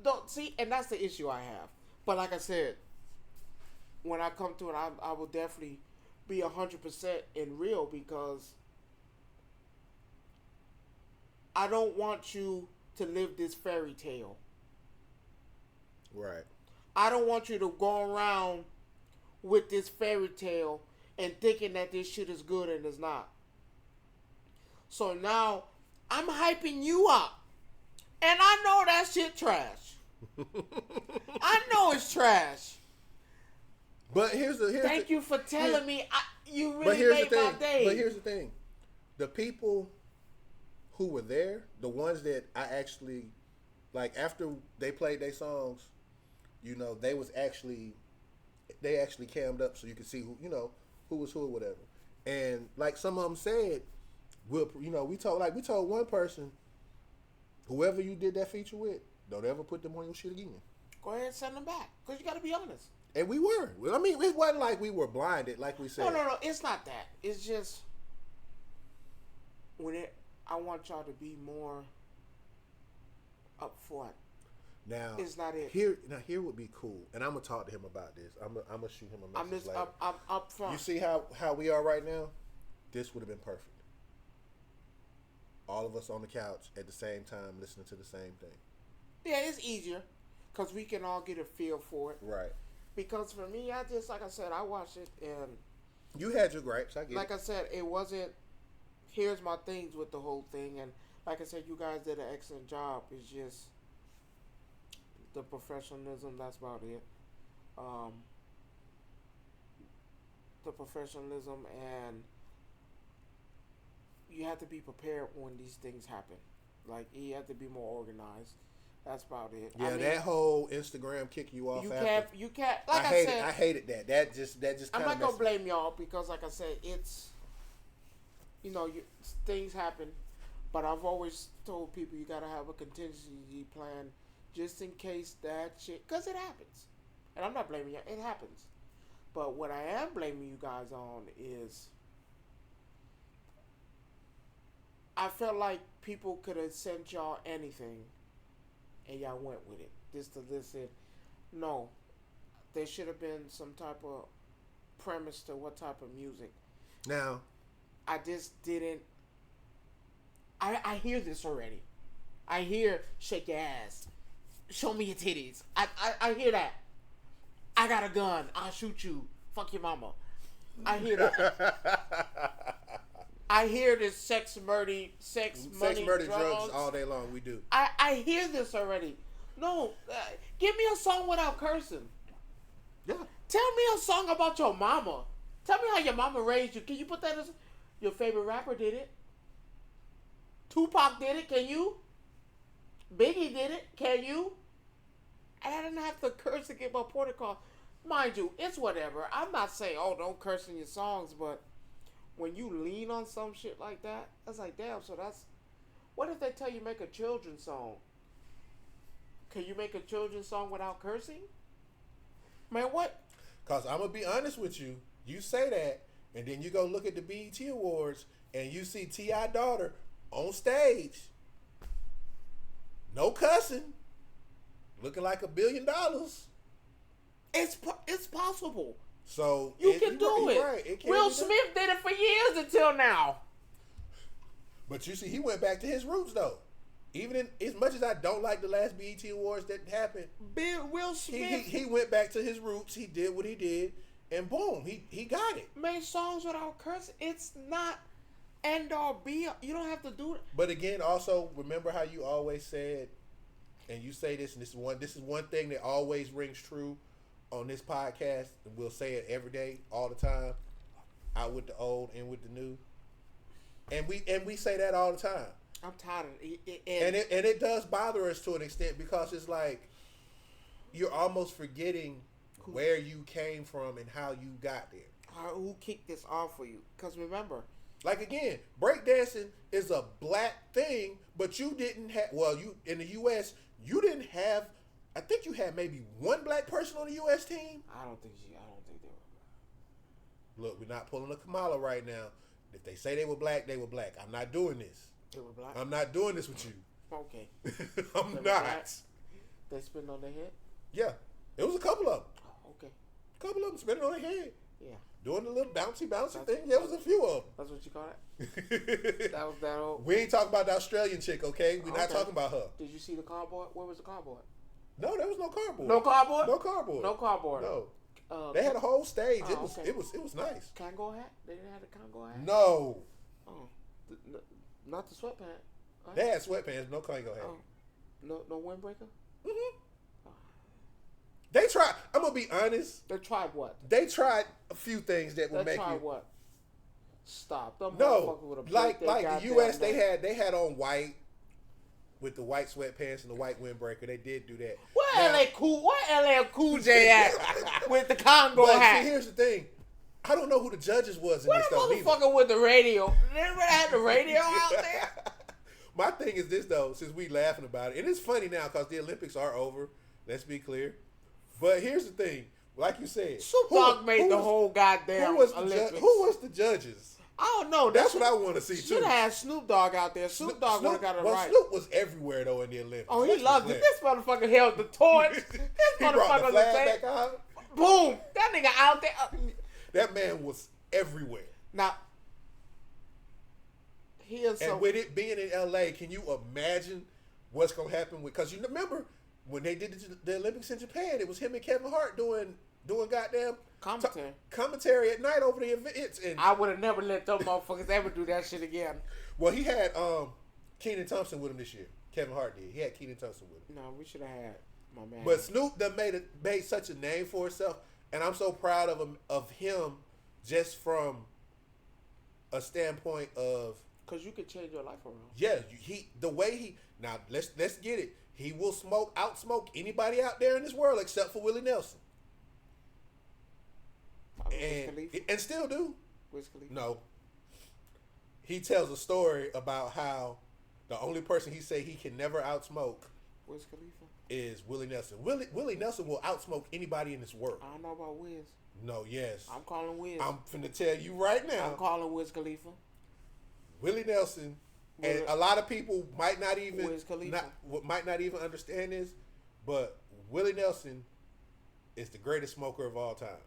Don't see, and that's the issue I have. But like I said, when I come to it, I will definitely be 100% in real because I don't want you to live this fairy tale. Right. I don't want you to go around with this fairy tale and thinking that this shit is good and it's not. So now I'm hyping you up. And I know that shit trash. I know it's trash. But Thank you for telling me. You really but here's made the thing. my day. But here's the thing. The people who were there, the ones that I actually, like after they played their songs, you know, they actually cammed up so you could see who was who or whatever. And like some of them said, we told one person, whoever you did that feature with, Don't ever put them on your shit again. Go ahead and send them back. Because you got to be honest. And we were. I mean, it wasn't like we were blinded, like we said. No. It's not that. It's just I want y'all to be more upfront. Now, it's not it. Here would be cool, and I'm gonna talk to him about this. I'm gonna shoot him a message later. I'm upfront. You see how we are right now? This would have been perfect. All of us on the couch at the same time, listening to the same thing. Yeah, it's easier because we can all get a feel for it. Right. Because for me, like I said, I watched it and you had your gripes. I get like I said, it wasn't. Here's my things with the whole thing, and like I said, you guys did an excellent job. It's just the professionalism. That's about it. The professionalism, and you have to be prepared when these things happen. Like you have to be more organized. That's about it. Yeah, I mean, that whole Instagram kick you off. You can't. Like I said, I hated that. That just. I'm not gonna blame y'all because, like I said, it's. Things happen, but I've always told people you gotta have a contingency plan just in case that shit, because it happens. And I'm not blaming you, it happens. But what I am blaming you guys on is I felt like people could have sent y'all anything and y'all went with it just to listen. No, there should have been some type of premise to what type of music. Now, I just didn't. I hear this already. I hear shake your ass, show me your titties. I hear that. I got a gun. I'll shoot you. Fuck your mama. I hear that. I hear this sex, money, drugs all day long. We do. I hear this already. No, give me a song without cursing. Yeah. Tell me a song about your mama. Tell me how your mama raised you. Can you put that as your favorite rapper did it? Tupac did it. Can you? Biggie did it. Can you? And I didn't have to curse to get my point across. Mind you, it's whatever. I'm not saying, don't curse in your songs, but when you lean on some shit like that, that's like, damn, so that's... What if they tell you make a children's song? Can you make a children's song without cursing? Man, what? Because I'm going to be honest with you. You say that, and then you go look at the BET Awards, and you see T.I. daughter on stage. No cussing. Looking like $1 billion. It's possible. So you can do it. Right. Will Smith did it for years until now. But you see, he went back to his roots though. Even as much as I don't like the last BET Awards that happened, Will Smith he went back to his roots. He did what he did, and boom, he got it. Made songs without cursing. It's not end all be all. You don't have to do it. But again, also remember how you always said, and you say this, and this is one thing that always rings true on this podcast, and we'll say it every day, all the time. Out with the old, in with the new, and we say that all the time. I'm tired of it. And it does bother us to an extent because it's like you're almost forgetting where you came from and how you got there. Who kicked this off for you? Because remember, like again, breakdancing is a black thing, but you didn't have. Well, you in the U.S. you didn't have. I think you had maybe one black person on the U.S. team. I don't think they were. Look, we're not pulling a Kamala right now. If they say they were black, they were black. I'm not doing this. They were black? I'm not doing this with you. Okay. I'm not. Black? They spin on their head? Yeah. It was a couple of them. Oh, okay. A couple of them spinning on their head. Yeah. Doing the little bouncy thing. Yeah, it was a few of them. That's what you call it? That was that old. We ain't talking about the Australian chick, okay? We're not talking about her. Did you see the cardboard? Where was the cardboard? No, there was no cardboard. No cardboard? No cardboard. No cardboard. No. They had a whole stage. Oh, It was nice. Kango hat? They didn't have the Kango hat? No. Oh. Not the sweatpants. Right? They had sweatpants, no Kango hat. Oh. No windbreaker? Mm-hmm. They tried. I'm gonna be honest. They tried what? They tried a few things that would make you. They tried what? Stop. No, like the U.S. They had on white with the white sweatpants and the white windbreaker. They did do that. Where LL Cool J at with the Congo hat? See, here's the thing. I don't know who the judges was in this though. What motherfucker with the radio? Did anybody have the radio out there? my thing is this though, since we laughing about it, and it's funny now because the Olympics are over. Let's be clear. But here's the thing, like you said, Snoop Dogg made the whole goddamn Olympics. Who was the judges? I don't know. That's what I want to see too. Should have had Snoop Dogg out there. Snoop Dogg would have got it right. Snoop was everywhere though in the Olympics. Oh, he loved it. This motherfucker held the torch. This he brought motherfucker the was flag back out. Boom! That nigga out there. That man was everywhere. Now, and with it being in LA, can you imagine what's gonna happen? Because you remember when they did the Olympics in Japan, it was him and Kevin Hart doing goddamn commentary at night over the events. And I would have never let them motherfuckers ever do that shit again. Well, he had Kenan Thompson with him this year. Kevin Hart did. He had Kenan Thompson with him. No, we should have had my man. But Snoop done made such a name for himself, and I'm so proud of him just from a standpoint of, because you could change your life around. Yeah, now let's get it. He will outsmoke anybody out there in this world except for Willie Nelson. And still do. Wiz Khalifa? No. He tells a story about how the only person he say he can never outsmoke Wiz Khalifa is Willie Nelson. Willie Nelson will outsmoke anybody in this world. I don't know about Wiz. No, yes. I'm calling Wiz. I'm finna tell you right now. I'm calling Wiz Khalifa. Willie Nelson, and a lot of people might not even understand this, but Willie Nelson is the greatest smoker of all time.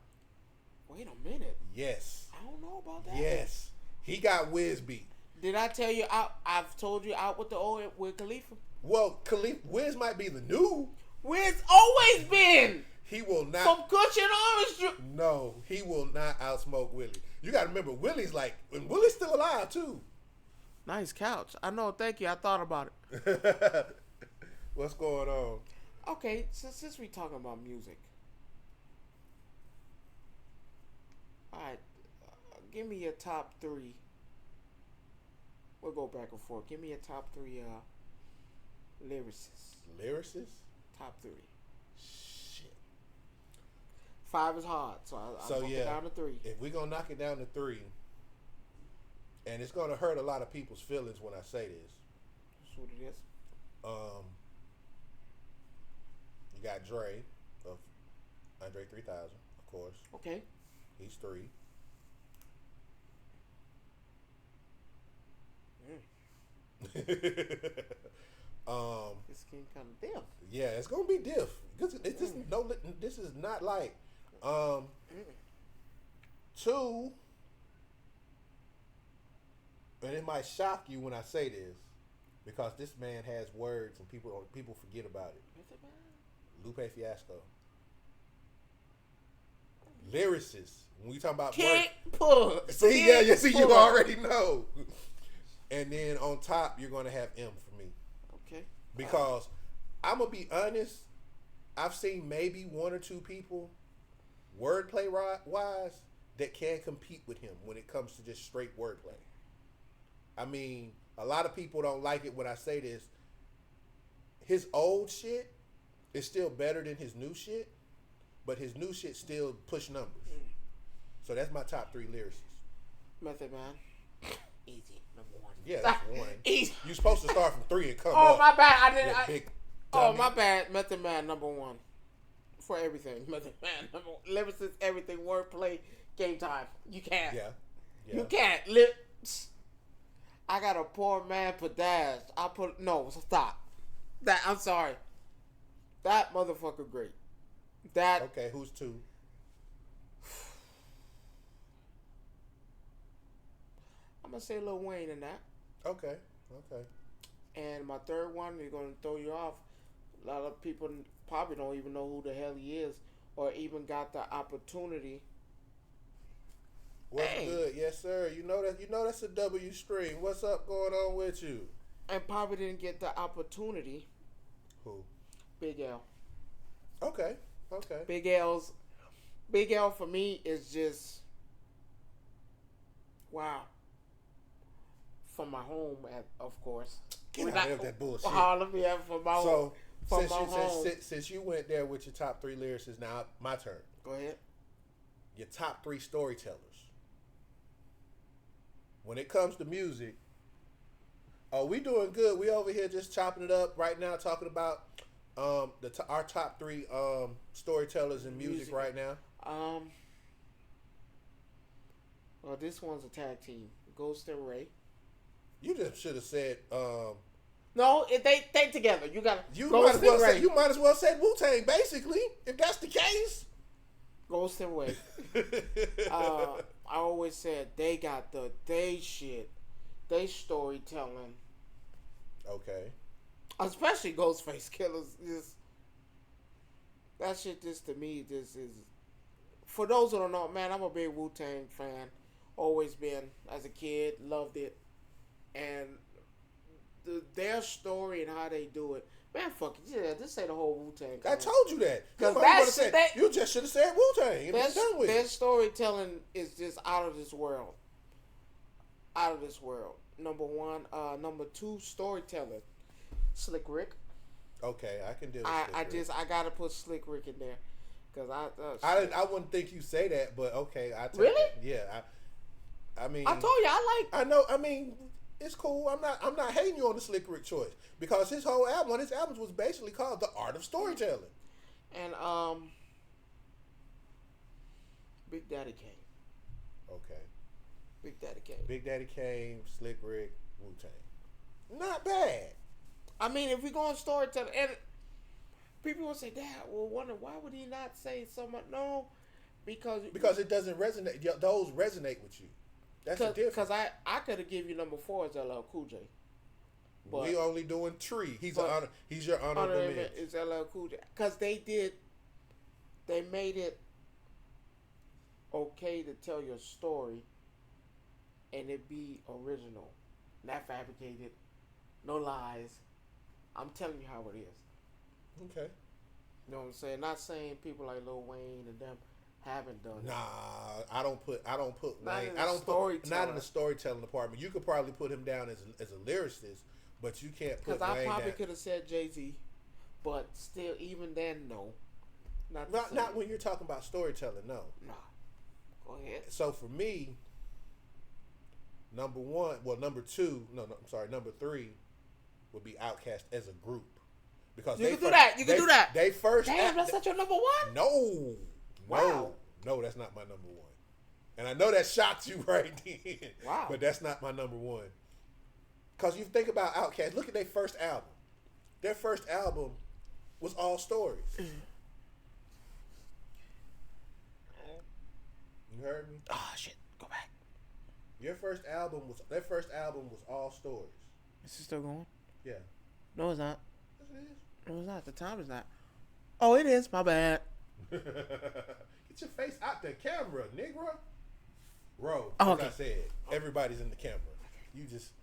Wait a minute. Yes. I don't know about that. Yes. He got Wiz beat. Did I tell you I've told you out with the old with Khalifa? Well, Wiz might be the new. Wiz always been. He will not. From Kush and Orange Juice. No, he will not outsmoke Willie. You got to remember, Willie's and Willie's still alive too. Nice couch. I know. Thank you. I thought about it. What's going on? Okay, since we talking about music, all right, give me your top three. We'll go back and forth. Give me your top three lyricists. Lyricists? Top three. Shit. 5 is hard, so I'll knock it down to 3. If we're gonna knock it down to 3. And it's gonna hurt a lot of people's feelings when I say this. That's what it is. You got Dre of Andre 3000, of course. Okay. He's 3. This game kind of diff. Yeah, it's gonna be diff. This is not like 2. And it might shock you when I say this, because this man has words and people forget about it. Lupe Fiasco. Lyricist. When we talk about Can't put. See, you already know. And then on top, you're gonna have M for me. Okay. Because I'm gonna be honest, I've seen maybe 1 or 2 people, wordplay wise, that can compete with him when it comes to just straight wordplay. I mean, a lot of people don't like it when I say this. His old shit is still better than his new shit, but his new shit still push numbers. So that's my top 3 lyricists. Method Man. Easy. Number 1. Yeah, that's 1. Easy. You're supposed to start from 3 and come up. Oh, my bad. I didn't. My Dummy. bad. Method Man, number 1. For everything. Method Man, number 1. Lyricists, everything. Wordplay, game time. You can't. Yeah. You can't. I got a poor man pedaz. Stop. I'm sorry. That motherfucker great. Okay, who's 2? I'm gonna say Lil Wayne in that. Okay. And my third one is gonna throw you off. A lot of people probably don't even know who the hell he is, or even got the opportunity. What's good? Yes, sir. You know that's a W stream. What's up going on with you? And probably didn't get the opportunity. Who? Big L. Okay. Big L for me is just wow. From my home, of course. Get out of that bullshit. Harlem, yeah, from my home. Since you went there with your top 3 lyricists, now my turn. Go ahead. Your top 3 storytellers. When it comes to music, Oh, we doing good. We over here just chopping it up right now, talking about our top three storytellers in music right now. Well, this one's a tag team. Ghost and Ray. You just should have said. No, they together. You got You Ghost might as well and Ray. say, you might as well say Wu-Tang, basically, if that's the case. Ghost and Ray. I always said they got they shit. They storytelling. Okay. Especially Ghostface Killers. That shit just to me this is. For those who don't know, man, I'm a big Wu-Tang fan. Always been as a kid, loved it, and their story and how they do it. Man, fuck it. Yeah, this ain't the whole Wu-Tang. I told you that. You just should have said Wu-Tang and been done with their it. storytelling is just out of this world. Out of this world. Number one. Number two, storytelling. Slick Rick. Okay, I can deal with Slick Rick. I gotta put Slick Rick in there. Cause I wouldn't think you say that, but okay. Really? That. Yeah. I mean. I told you I like. I know. I mean, it's cool. I'm not hating you on the Slick Rick choice because his whole album, one of his albums was basically called The Art of Storytelling. And Big Daddy Kane. Okay. Big Daddy Kane. Big Daddy Kane, Slick Rick, Wu-Tang. Not bad. I mean, if we go on storytelling, and people will say, "Dad, well, wonder why would he not say so much?" No, because it doesn't resonate. Those resonate with you. That's the difference. Because I could have given you number 4 as LL Cool J. But we only doing 3. He's your honorable mention. Is LL Cool J because they made it okay to tell your story, and it be original, not fabricated, no lies. I'm telling you how it is. Okay. You know what I'm saying? Not saying people like Lil Wayne and them haven't done it. Nah, I don't put Wayne. Not in the storytelling department. You could probably put him down as a lyricist, but you can't put Wayne. Because I Wayne probably down. could have said Jay-Z, but still, even then, no. Not when you're talking about storytelling. No. Nah. Go ahead. So for me, number 3 would be Outkast as a group. Because you can do that. They first. Damn, that's not your number 1? No. Wow. No, that's not my number 1. And I know that shocked you right then. Wow. But that's not my number 1. Because you think about Outkast, look at their first album. Their first album was all stories. You heard me? Oh shit! Go back. Their first album was all stories. Is it still going? Yeah. No, it's not. Yes, it is. No, it's not. The time is not. Oh, it is. My bad. Get your face out the camera, nigga. Bro, Oh, as okay. I said, everybody's in the camera. You just,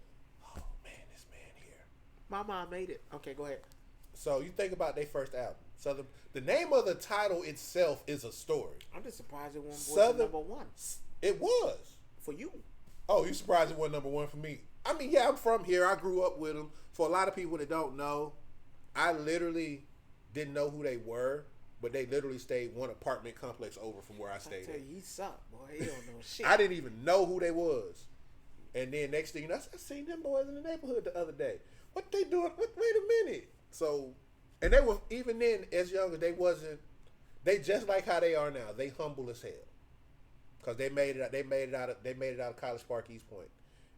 oh man, this man here. My mom made it. Okay, go ahead. So you think about their first album. So the name of the title itself is a story. I'm just surprised it wasn't number 1 It was. for you. Oh, you surprised it wasn't number 1 for me? I mean, yeah, I'm from here. I grew up with them. For a lot of people that don't know, I literally didn't know who they were, but they literally stayed one apartment complex over from where I stayed. I tell you, he sucked, boy. He don't know shit. I didn't even know who they was. And then next thing you know, I seen them boys in the neighborhood the other day. What they doing? Wait a minute. So, and they were, even then, as young as they just like how they are now. They humble as hell. Cause they made it out of College Park, East Point.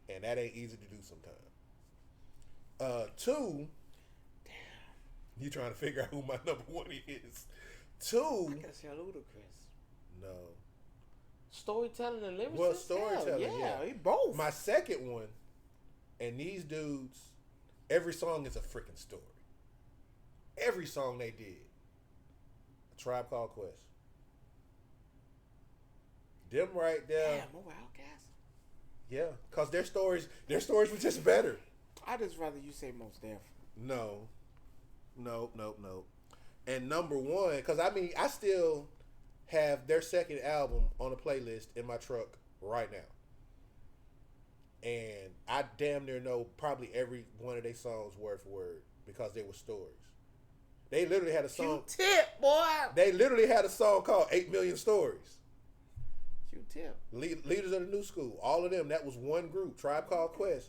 And that ain't easy to do sometimes. 2, you trying to figure out who my number 1 is. 2, I gotta say Ludacris. no. Storytelling and lyrics. Well, storytelling, yeah. He both. My second one, and these dudes, every song is a freaking story. Every song they did. A Tribe Called Quest. Them right there. Damn, over Outkast. Yeah, cause their stories were just better. I just rather you say Mos Def. No. And number 1, cause I mean, I still have their second album on a playlist in my truck right now. And I damn near know probably every one of their songs word for word because they were stories. They literally had a song. Q-Tip, boy. They literally had a song called 8 Million Stories. Q-Tip. Leaders of the New School. All of them. That was one group. Tribe Called Quest.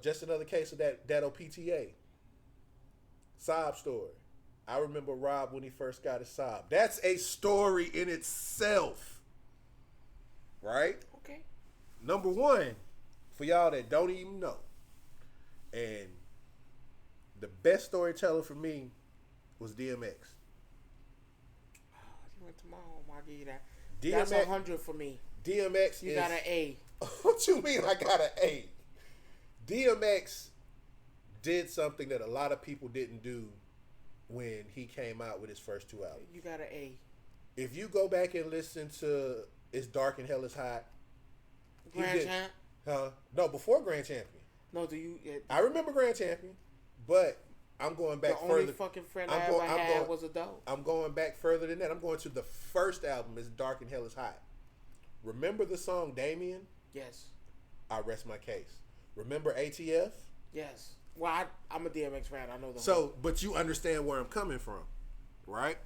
Just another case of that OPTA. Sob story. I remember Rob when he first got his sob. That's a story in itself. Right? Okay. Number one, for y'all that don't even know, and the best storyteller for me was DMX. You went to my home. I'll give you that. DMX, That's 100 for me. DMX You is, got an A. What you mean I got an A? DMX did something that a lot of people didn't do when he came out with his first two albums. You got an A. If you go back and listen to It's Dark and Hell is Hot. Grand Champ? No, before Grand Champion. No, do you? I remember Grand Champion, but I'm going back the further. only fucking friend I ever had was a dog. I'm going back further than that. I'm going to the first album, It's Dark and Hell is Hot. Remember the song Damien? Yes. I rest my case. Remember ATF? Yes. Well, I'm a DMX fan. I know that. So, but you understand where I'm coming from, right?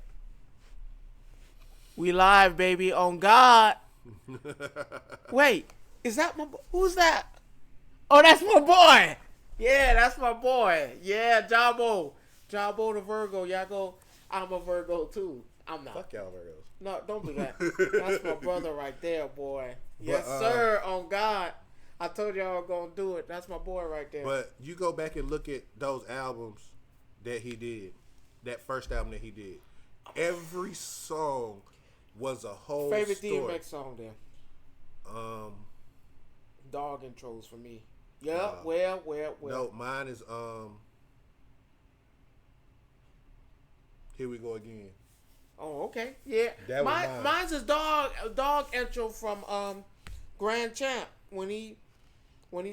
We live, baby, on God. Wait, is that my? Who's that? Oh, that's my boy. Yeah, that's my boy. Yeah, Jabo. Jabo the Virgo. Y'all go. I'm a Virgo too. I'm not. Fuck y'all Virgos. No, don't do that. That's my brother right there, boy. Yes, But, sir. On God. I told y'all gonna do it. That's my boy right there. But you go back and look at those albums that he did. That first album that he did. Every song was a whole favorite story. DMX song then? Dog intros for me. Yeah, well. No, mine is Here We Go Again. Oh, okay. Yeah. That was mine. Mine's is dog intro from Grand Champ when he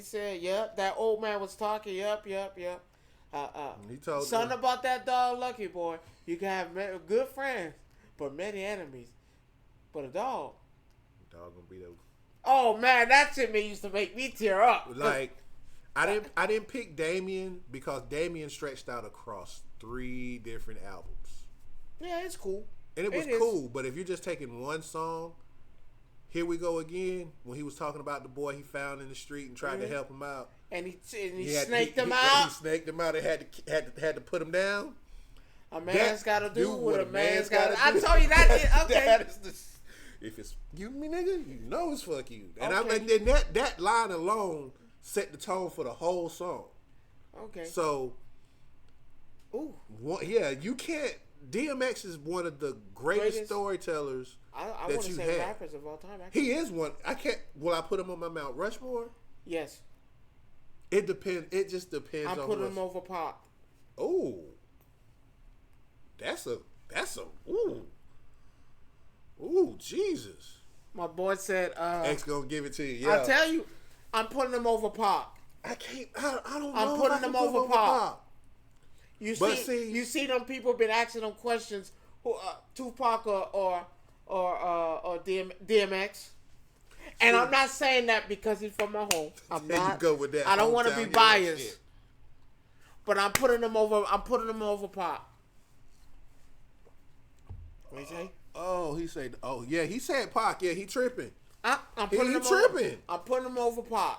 said, "Yep, that old man was talking. Yep." He told something them, about that dog, Lucky Boy. You can have good friends, but many enemies. But a dog. dog gonna be there. Oh man, that shit used to make me tear up. Like, I didn't pick Damien because Damien stretched out across 3 different albums. Yeah, it's cool. And it was cool, but if you're just taking one song, Here We Go Again, when he was talking about the boy he found in the street and tried to help him out. And he snaked him out. He snaked him out and had to put him down. A man's got to do what a man's got to do. I told you that. Okay. That is the, if it's you me, nigga, you know it's fuck you. And Okay. then that line alone set the tone for the whole song. Okay. So, you can't. DMX is one of the greatest storytellers I that want to you say have. rappers of all time. Actually. He is one. I can't. Will I put him on my Mount Rushmore? Yes. It depends. It just depends. I'm on putting him over Pac. Oh, that's a ooh Jesus. My boy said. X gonna give it to you. Yeah. I tell you, I'm putting him over Pac. I can't. I don't know. I'm putting him over Pac. You But you see them people been asking them questions, who Tupac or DMX, and I'm not saying that because he's from my home. I'm There not. you go with that. I don't want to Hometown be hero biased, shit. but I'm putting him over. I'm putting him over Pac. What you say? Oh, he said. Oh, yeah, he said Pac. Yeah, he tripping. I'm putting him tripping. Over, I'm putting him over Pac.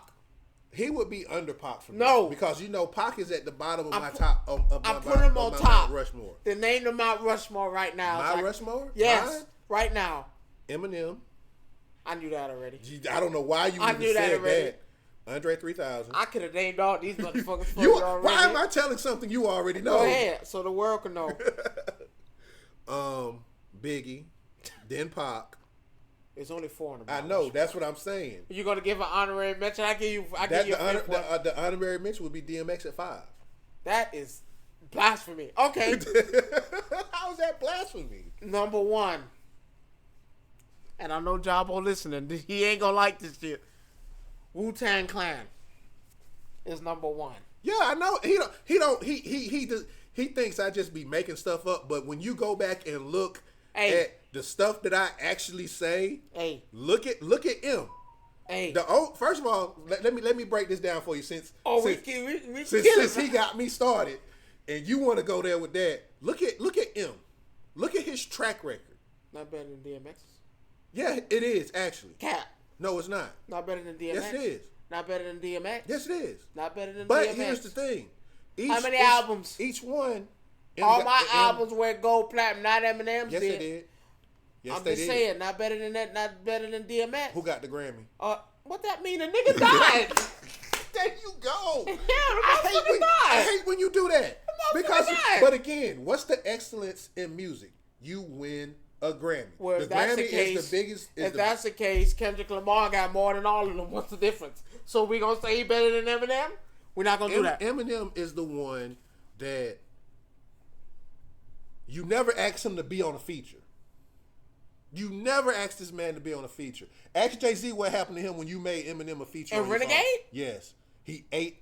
He would be under Pac for me. No. Because Pac is at the bottom of I'm my pu- top. I'm putting him on top. Mount Rushmore. The name of Mount Rushmore right now. Mount Rushmore? Yes, Mine? right now. Eminem. I knew that already. I don't know why you even knew that said already. that. Andre 3000. I could have named all these motherfuckers for you already. Why am I telling something you already know? Go ahead, so the world can know. Biggie, then Pac. There's only 4 in the I know. That's what I'm saying. You're gonna give an honorary mention? I give you a fifth one. The honorary mention would be DMX at 5. That is blasphemy. Okay, How is that blasphemy? number 1. And I know Jabo listening. He ain't gonna like this shit. Wu-Tang Clan is number 1. Yeah, I know. He thinks I just be making stuff up, but when you go back and look at the stuff that I actually say, look at him. First of all, let me break this down for you since he got me started, and you want to go there with that. Look at him. Look at his track record. Not better than DMX. Yeah, it is actually. Cap. No, it's not. Not better than DMX. Yes, it is. Not better than DMX. Yes, it is. Not better than But DMX. here's the thing. How many albums? Each one. All my albums went gold platinum. Not Eminem's. Yes, they did. Yes, I'm they just did. saying, not better than that. Not better than DMX. Who got the Grammy? What that mean? A nigga died. There you go. Yeah, I hate when you do that. Because, died. but again, what's the excellence in music? You win a Grammy. Well, the if that's Grammy the case, is the biggest. If that's the case, Kendrick Lamar got more than all of them. What's the difference? So we gonna say he better than Eminem? We're not gonna do that. Eminem is the one that you never ask him to be on a feature. You never asked this man to be on a feature. Ask Jay-Z what happened to him when you made Eminem a feature. And on your Renegade? song. Yes, he ate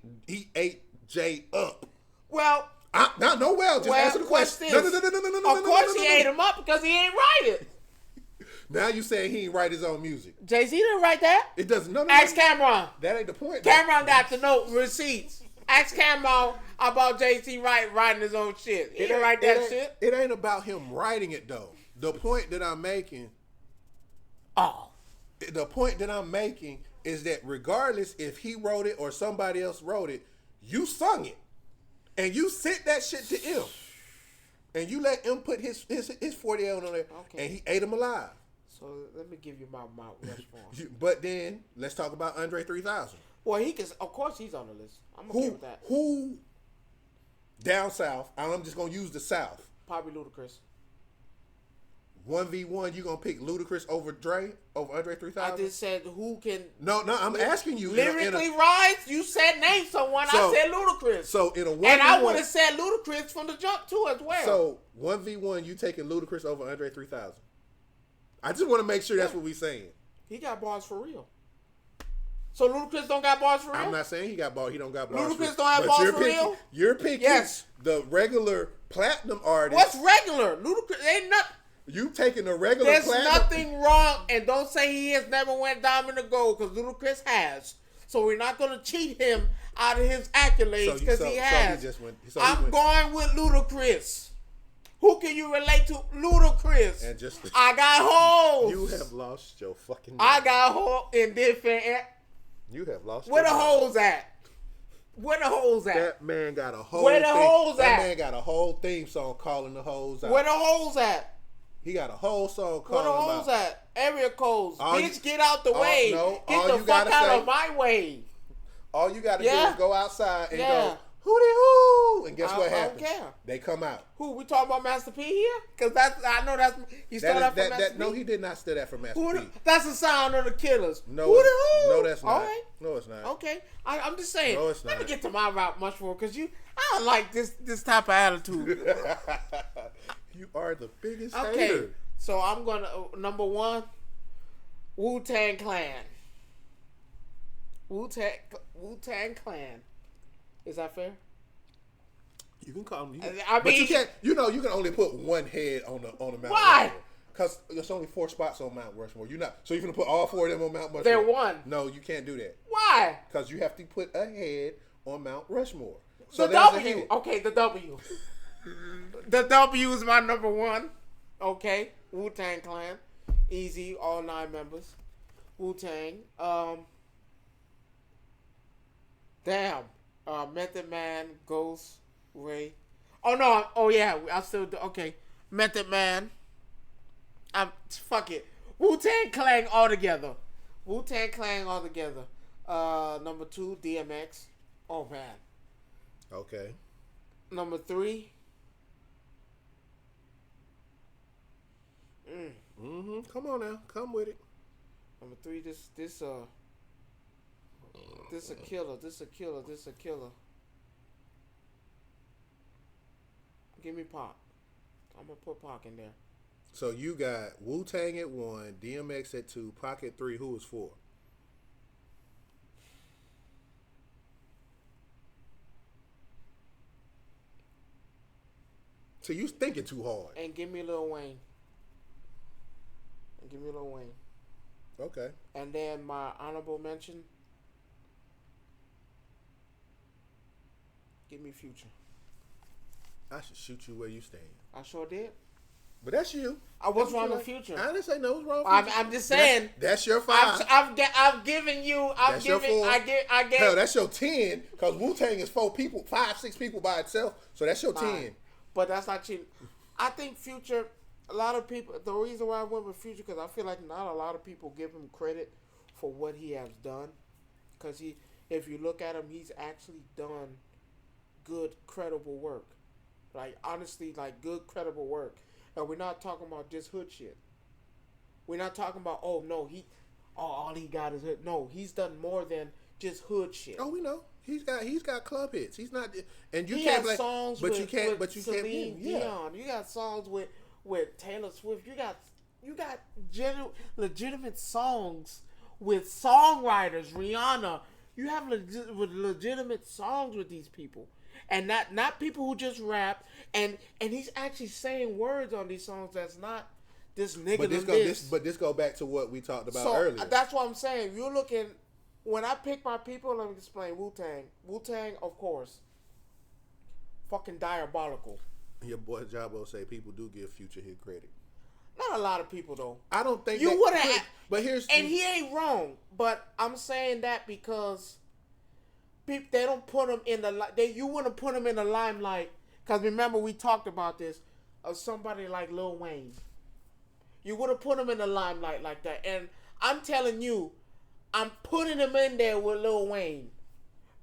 Jay up. Well, Just answer the question. No. Of course he ate him up because he ain't write it. Now you saying he ain't write his own music. Jay-Z didn't write that. It doesn't. No. Ask Cameron. That ain't the point. Cameron got the note receipts. Ask Cameron about Jay-Z writing his own shit. He didn't write that shit. It ain't about him writing it though. The point that I'm making. The point that I'm making is that regardless if he wrote it or somebody else wrote it, you sung it, and you sent that shit to him, and you let him put his 40 on there, and he ate him alive. So let me give you my Mount Rushmore. But then let's talk about Andre 3000. Well, of course he's on the list. I'm okay with that. Who down south? I'm just gonna use the South. Probably Ludacris. 1v1, you gonna pick Ludacris over Andre 3000? I just said who can. No, I'm asking you. Lyrically rise. You said name someone. I said Ludacris. So in a 1v1, and I would have said Ludacris from the jump too as well. So 1v1, you taking Ludacris over Andre 3000? I just want to make sure that's what we saying. He got bars for real. So Ludacris don't got bars for real? I'm not saying he got bars. He don't got bars. Ludacris don't have bars for real? You're picking the regular platinum artist. What's regular? Ludacris ain't nothing. You taking the regular There's platinum. nothing wrong, and don't say he has never went diamond or gold because Ludacris has. So we're not going to cheat him out of his accolades because he has. I'm going with Ludacris. Who can you relate to? Ludacris. And just I got hoes. You have lost your fucking mind. I got hoes in different. You have lost. Where the hoes at? Where the hoes at? That man got a whole. Where the hoes at? That man got a whole theme song calling the hoes out. Where the hoes at? He got a whole song calling them out. Where the hoes at? Area codes. Bitch, get out the way. Get the fuck out of my way. All you got to do is go outside and go, hootie hoo. And guess what happens? I don't care. They come out. Who, we talking about Master P here? Because I know he stole that from Master P. No, he did not steal that from Master P. That's the sound of the Killers. No, hootie hoo. No, that's not. All right. No, it's not. Okay. I'm just saying. No, it's not. Let me get to my route much more because I don't like this type of attitude. You are the biggest hater. Okay. So I'm going to, number one, Wu-Tang Clan. Wu-Tang Clan. Is that fair? You can call them. I mean, but you can't. You can only put one head on the Mount. Why? Because there's only 4 spots on Mount Rushmore. You're not. So you're gonna put all 4 of them on Mount Rushmore. They're one. No, you can't do that. Why? Because you have to put a head on Mount Rushmore. So the W. Okay, the W. The W is my number one. Okay, Wu-Tang Clan. Easy, all 9 members. Wu-Tang. Damn. Method Man, Ghost, Ray. Oh, no. Oh, yeah. I still do. Okay. Method Man. Fuck it. Wu-Tang Clan all together. Wu-Tang Clan all together. Number 2, DMX. Oh, man. Okay. Number 3. Come on now. Come with it. Number 3, this a killer. This a killer. Give me Pac. I'm gonna put Pac in there. So you got Wu-Tang at 1, DMX at 2, Pac at 3. Who was 4? So you thinking too hard. And give me Lil Wayne. Okay. And then my honorable mention. Give me Future. I should shoot you where you stand. I sure did. But that's you. What's That's wrong what with you like. Future? I didn't say no. What's wrong with I'm, Future? I'm just saying. That's your 5. I've given you. That's your 4. I get. Hell, that's your 10. Because Wu-Tang is 4 people, 5, 6 people by itself. So that's your 10. But that's not cheating. I think Future. A lot of people. The reason why I went with Future because I feel like not a lot of people give him credit for what he has done. Because if you look at him, he's actually done good, credible work. Like honestly, like good, credible work. And we're not talking about just hood shit. We're not talking about all he got is hood. No, he's done more than just hood shit. Oh, we know. He's got club hits. He's not, and you he can't has like, songs but with, you can't, with but you Celine can't. Yeah. Dion. You got songs with Taylor Swift. You got legitimate songs with songwriters. Rihanna. You have legitimate songs with these people, and not people who just rap. And he's actually saying words on these songs that's not this nigga. But this go back to what we talked about so earlier. that's what I'm saying. You're looking. When I pick my people, let me explain. Wu-Tang. Wu-Tang, of course. Fucking diabolical. Your boy Jabo say people do give Future his credit. Not a lot of people though. I don't think you would have. But here's and he ain't wrong. But I'm saying that because people they don't put him in the you wouldn't put him in the limelight. Because remember we talked about this of somebody like Lil Wayne. You would have put him in the limelight like that. And I'm telling you, I'm putting him in there with Lil Wayne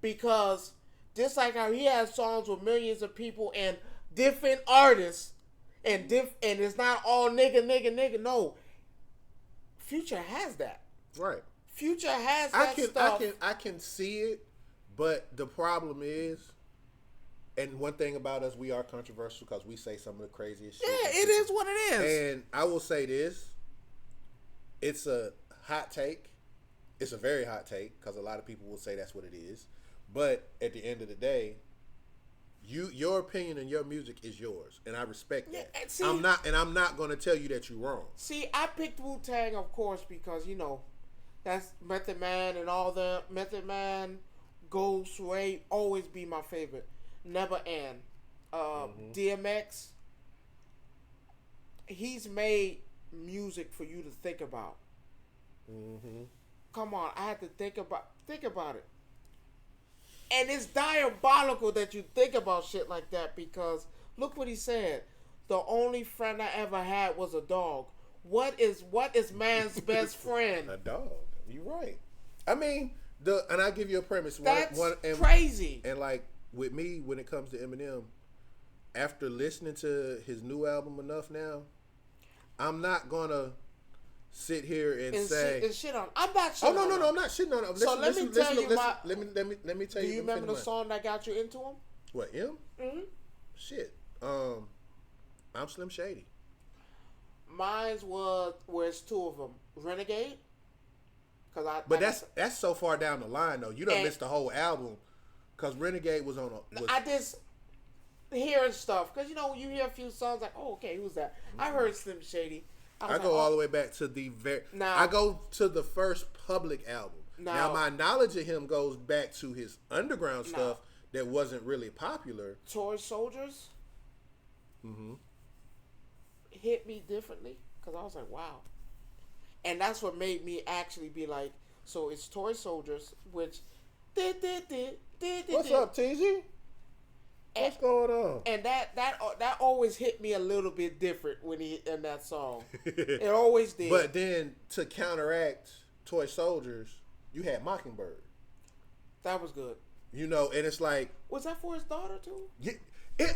because just like how he has songs with millions of people and different artists and it's not all nigga. No, Future has that. right. Future has that stuff. I can see it, but the problem is, and one thing about us, we are controversial because we say some of the craziest shit. Yeah, it is what it is. And I will say this: it's a hot take. It's a very hot take because a lot of people will say that's what it is. But at the end of the day, your opinion and your music is yours, and I respect that. And see, I'm not going to tell you that you're wrong. See, I picked Wu-Tang, of course, because that's Method Man and all the Method Man, Ghost Ray always be my favorite. Never End. DMX. He's made music for you to think about. Mm-hmm. Come on, I had to think about it. And it's diabolical that you think about shit like that because look what he said. The only friend I ever had was a dog. What is man's best friend? A dog. You're right. I mean, and I give you a premise. That's crazy. And like with me, when it comes to Eminem, after listening to his new album enough now, I'm not gonna sit here and say shit on. I'm not shitting. Oh no, I'm not shitting on him. So let me tell you let me tell you. Do you remember the song that got you into him? What, M? Mm-hmm. Shit. I'm Slim Shady. Mine's was where's two of them. Renegade. But that's so far down the line though. You don't miss the whole album because Renegade was on a. I just hearing stuff because you hear a few songs like okay who's that? I heard Slim Shady. I go all the way back to the I go to the first public album. Now my knowledge of him goes back to his underground stuff that wasn't really popular. Toy Soldiers. Mm-hmm. Hit me differently because I was like, wow, and that's what made me actually be like, so it's Toy Soldiers, which What's up, TG? What's going on? And that always hit me a little bit different when he in that song. It always did. But then to counteract Toy Soldiers, you had Mockingbird. That was good. And it's like, was that for his daughter too? Yeah,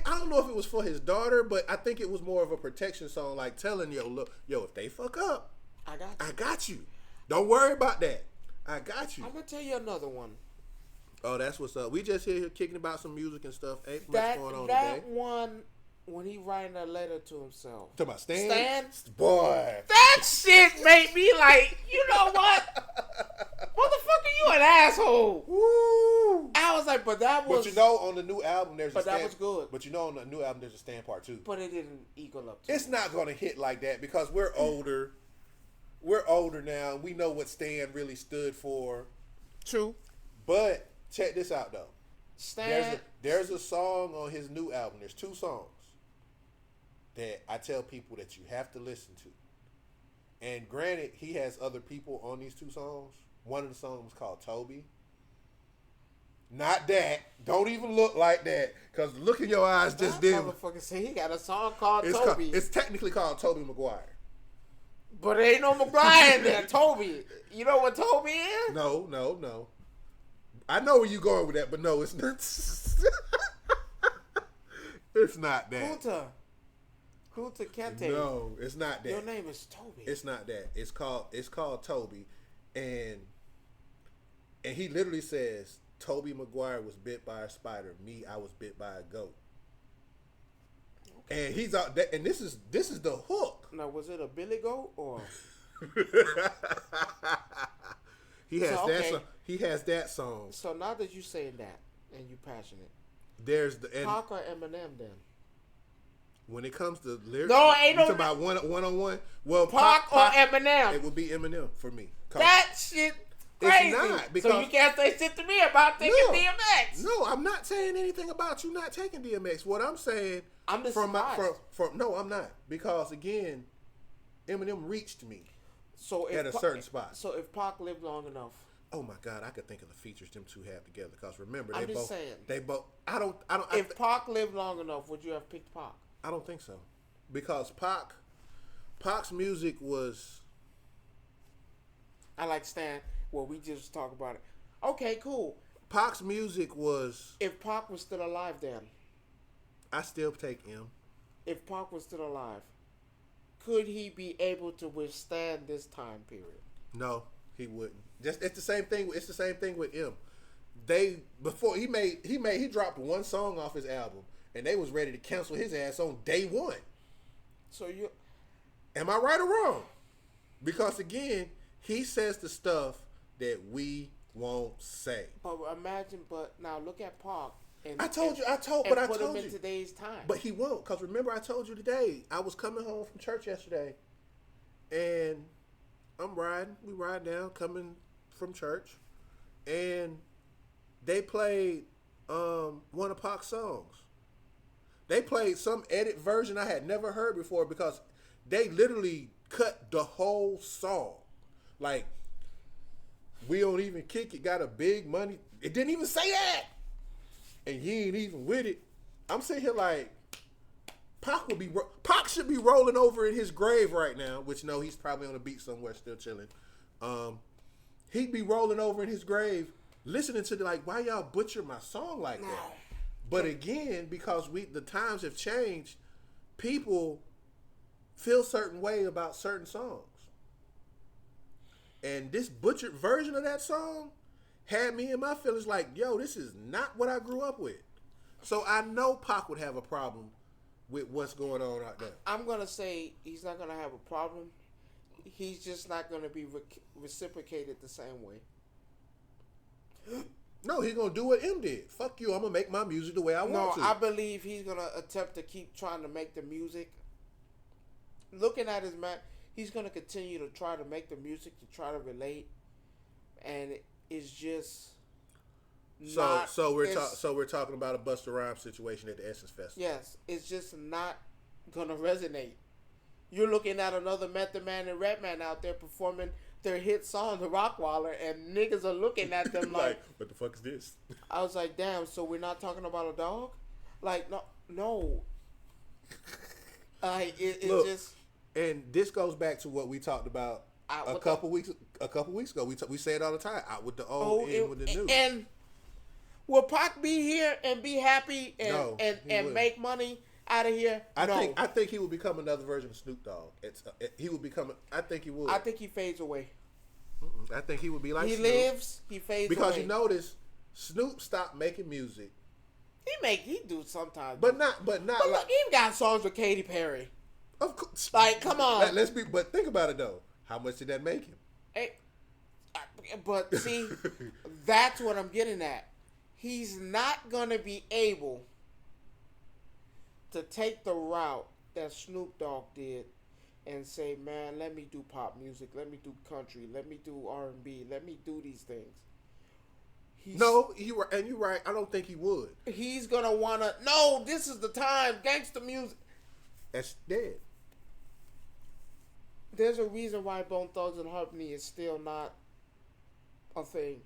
I don't know if it was for his daughter, but I think it was more of a protection song, like telling look, if they fuck up, I got you. Don't worry about that. I got you. I'm gonna tell you another one. Oh, that's what's up. We just here kicking about some music and stuff. Ain't much going on that today. One, when he writing a letter to himself. Talking about Stan? Boy. That shit made me like, you know what? Motherfucker, you an asshole. Woo. I was like, but that was... But on the new album, there's that was good. But on the new album, there's a Stan Part 2. But it didn't equal up to It's not going to hit like that because we're older. We're older now. We know what Stan really stood for. True. But... check this out though. Stan. There's a song on his new album. There's 2 songs. that I tell people that you have to listen to. And granted, he has other people on these two songs. One of the songs was called Toby. Not that. Don't even look like that. Because the look in your eyes just That did. motherfucker say he got a song called It's, Toby. it's technically called Toby Maguire. But there ain't no McBride in there. Toby. You know what Toby is? No. I know where you going with that, but no, it's not. It's not that. Kunta Kinte. No, it's not that. Your name is Toby. It's not that. It's called Toby, and he literally says Toby Maguire was bit by a spider. Me, I was bit by a goat. Okay. And he's out there, and this is the hook. Now, was it a Billy Goat or? He has that song. So now that you saying that and you passionate, there's the Pac or Eminem then? When it comes to lyrics, no, ain't no. You talking about one on one. Well, Pac or Eminem? It would be Eminem for me. That shit crazy. It's not, because so you can't say shit to me about taking DMX. No, I'm not saying anything about you not taking DMX. What I'm saying, I'm just no, I'm not, because again, Eminem reached me. So at a certain spot. So if Pac lived long enough. Oh my God, I could think of the features them two have together. Because remember, I'm they just both. saying. They both. I don't. If Pac lived long enough, would you have picked Pac? I don't think so, because Pac's music was. I like Stan. Well, we just talk about it. Okay, cool. Pac's music was. If Pac was still alive, then. I still take M. If Pac was still alive, could he be able to withstand this time period? No, he wouldn't. It's the same thing. It's the same thing with M. Before he dropped one song off his album, and they was ready to cancel his ass on day one. So you, am I right or wrong? Because again, he says the stuff that we won't say. But imagine. But now look at Pac. I told you. Put him in today's time. But he won't, because remember I told you today. I was coming home from church yesterday, and we ride down, coming from church, and they played one of Pac's songs. They played some edit version I had never heard before, because they literally cut the whole song. Like, we don't even kick it, got a big money. It didn't even say that. And he ain't even with it. I'm sitting here like, Pac should be rolling over in his grave right now, which no, he's probably on a beach somewhere still chilling. He'd be rolling over in his grave, listening to why y'all butcher my song like that? But again, because the times have changed, people feel certain way about certain songs. And this butchered version of that song had me in my feelings like, yo, this is not what I grew up with. So I know Pac would have a problem with what's going on out there. I'm going to say he's not going to have a problem. He's just not going to be reciprocated the same way. No, he's going to do what M did. Fuck you, I'm going to make my music the way I want to. No, I believe he's going to attempt to keep trying to make the music. Looking at his man, he's going to continue to try to make the music to try to relate. And it's just so we're talking about a Busta Rhymes situation at the Essence Festival. Yes, it's just not gonna resonate. You're looking at another Method Man and Redman out there performing their hit song, The Rockwaller, and niggas are looking at them like, what the fuck is this? I was like, damn, so we're not talking about a dog? Like, no. Look, just. And this goes back to what we talked about a couple weeks ago. We say it all the time. Out with the old, in with the new. And will Pac be here and be happy and make money out of here? I think he would become another version of Snoop Dogg. He would become. I think he would. I think he fades away. I think he would be like he Snoop. lives. He fades because away. You notice Snoop stopped making music. He do sometimes, but not. But look, he got songs with Katy Perry. Of course. Like, come on. But think about it though. How much did that make him? But see, that's what I'm getting at. He's not gonna be able to take the route that Snoop Dogg did and say, "Man, let me do pop music, let me do country, let me do R&B, let me do these things." You're right. I don't think he would. He's gonna wanna. No, this is the time. Gangsta music. That's dead. There's a reason why Bone Thugs and Harmony is still not a thing.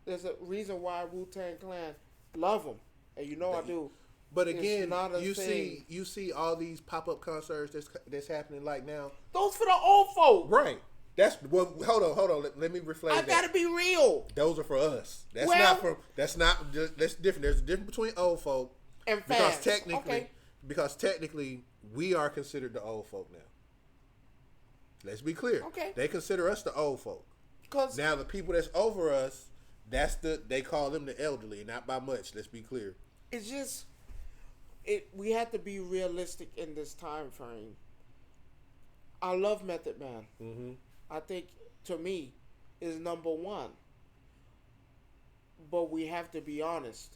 There's a reason why Wu-Tang Clan love them, and you know I do. But It's again, not a you thing. see all these pop-up concerts that's happening like now. Those for the old folk. Right. That's well. Hold on. Let me rephrase I that. gotta be real. Those are for us. That's Well- not for. That's not. That's different. There's a difference between old folk And fans. because technically we are considered the old folk now. Let's be clear. Okay. They consider us the old folk. Because Now the people that's over us, they call them the elderly, not by much. Let's be clear. it's just we have to be realistic in this time frame. I love Method Man. Mm-hmm. I think to me is number one. But we have to be honest.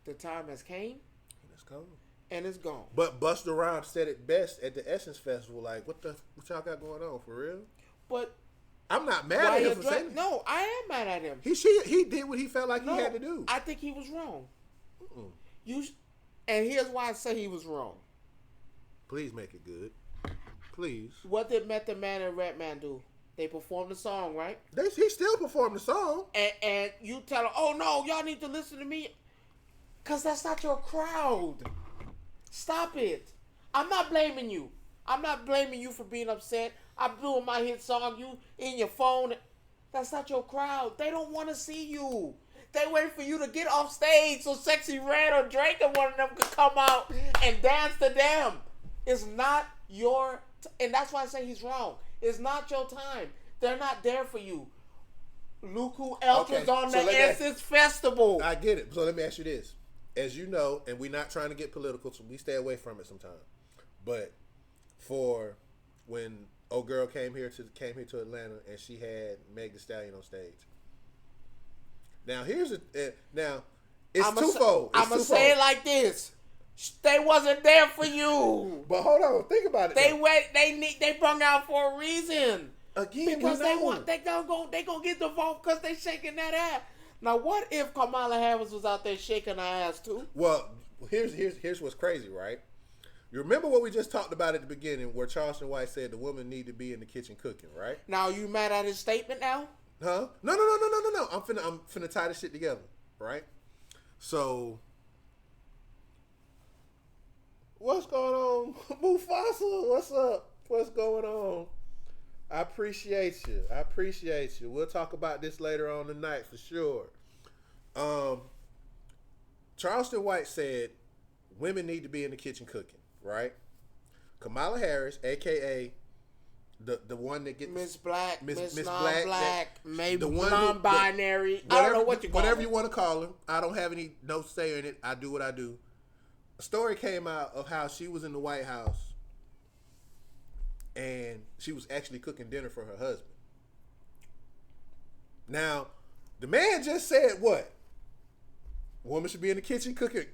The time has came Let's go. and it's gone. But Busta Rhymes said it best at the Essence Festival. Like, what y'all got going on for real? But I'm not mad why at him you for dra- saying it. No, I am mad at him. He did what he felt like No, he had to do. I think he was wrong. Mm-mm. And here's why I say he was wrong. Please make it good. Please. What did Method Man and Redman do? They performed the song, right? He still performed the song. And you tell them, oh no, y'all need to listen to me. Because that's not your crowd. Stop it. I'm not blaming you. I'm not blaming you for being upset. I'm doing my hit song. You in your phone. That's not your crowd. They don't want to see you. They waiting for you to get off stage so Sexy Red or Drake or one of them could come out and dance to them. It's not your... and that's why I say he's wrong. It's not your time. They're not there for you. Look who else Okay, was on so the let me- Essence Festival. I get it. So let me ask you this. As you know, and we're not trying to get political, so we stay away from it sometimes. But for when old girl came here to Atlanta and she had Meg Thee Stallion on stage. Now here's now it's twofold. I'm gonna say it like this: they wasn't there for you. But hold on, think about it. They though. went. They brung out for a reason. Again, Because we they know. want. They gonna get the vote because they shaking that ass. Now what if Kamala Harris was out there shaking her ass too? Well, here's what's crazy, right? You remember what we just talked about at the beginning, where Charleston White said the woman need to be in the kitchen cooking, right? Now you mad at his statement now? Huh? No. I'm finna tie this shit together, right? So, what's going on, Mufasa? What's up? What's going on? I appreciate you. We'll talk about this later on tonight for sure. Charleston White said women need to be in the kitchen cooking, right? Kamala Harris, aka the one that gets Miss Black, Miss Black, Non-Black, maybe the one who- non-binary. I don't know what you call whatever it. you want to call her. I don't have any no say in it. I do what I do. A story came out of how she was in the White House and she was actually cooking dinner for her husband. Now, the man just said what? Woman should be in the kitchen cooking,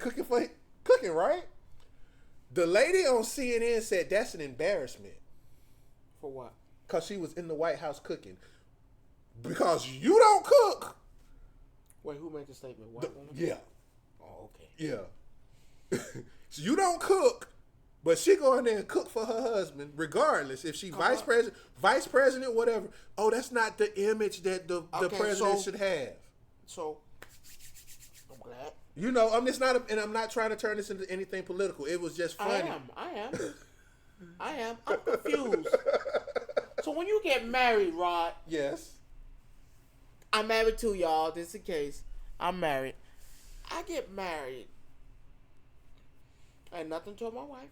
right? The lady on CNN said that's an embarrassment. For what? Because she was in the White House cooking. Because you don't cook. Wait, who made the statement? White woman? Yeah. Oh, okay. Yeah. So you don't cook, but she go in there and cook for her husband, regardless if she vice president, whatever. Oh, that's not the image that the Okay, president so- should have. So, I'm glad. You know, and I'm not trying to turn this into anything political. It was just funny. I am. I'm confused. So when you get married, Rod, Yes. I'm married too, y'all. Just in case, I'm married. I get married. I had nothing to my wife.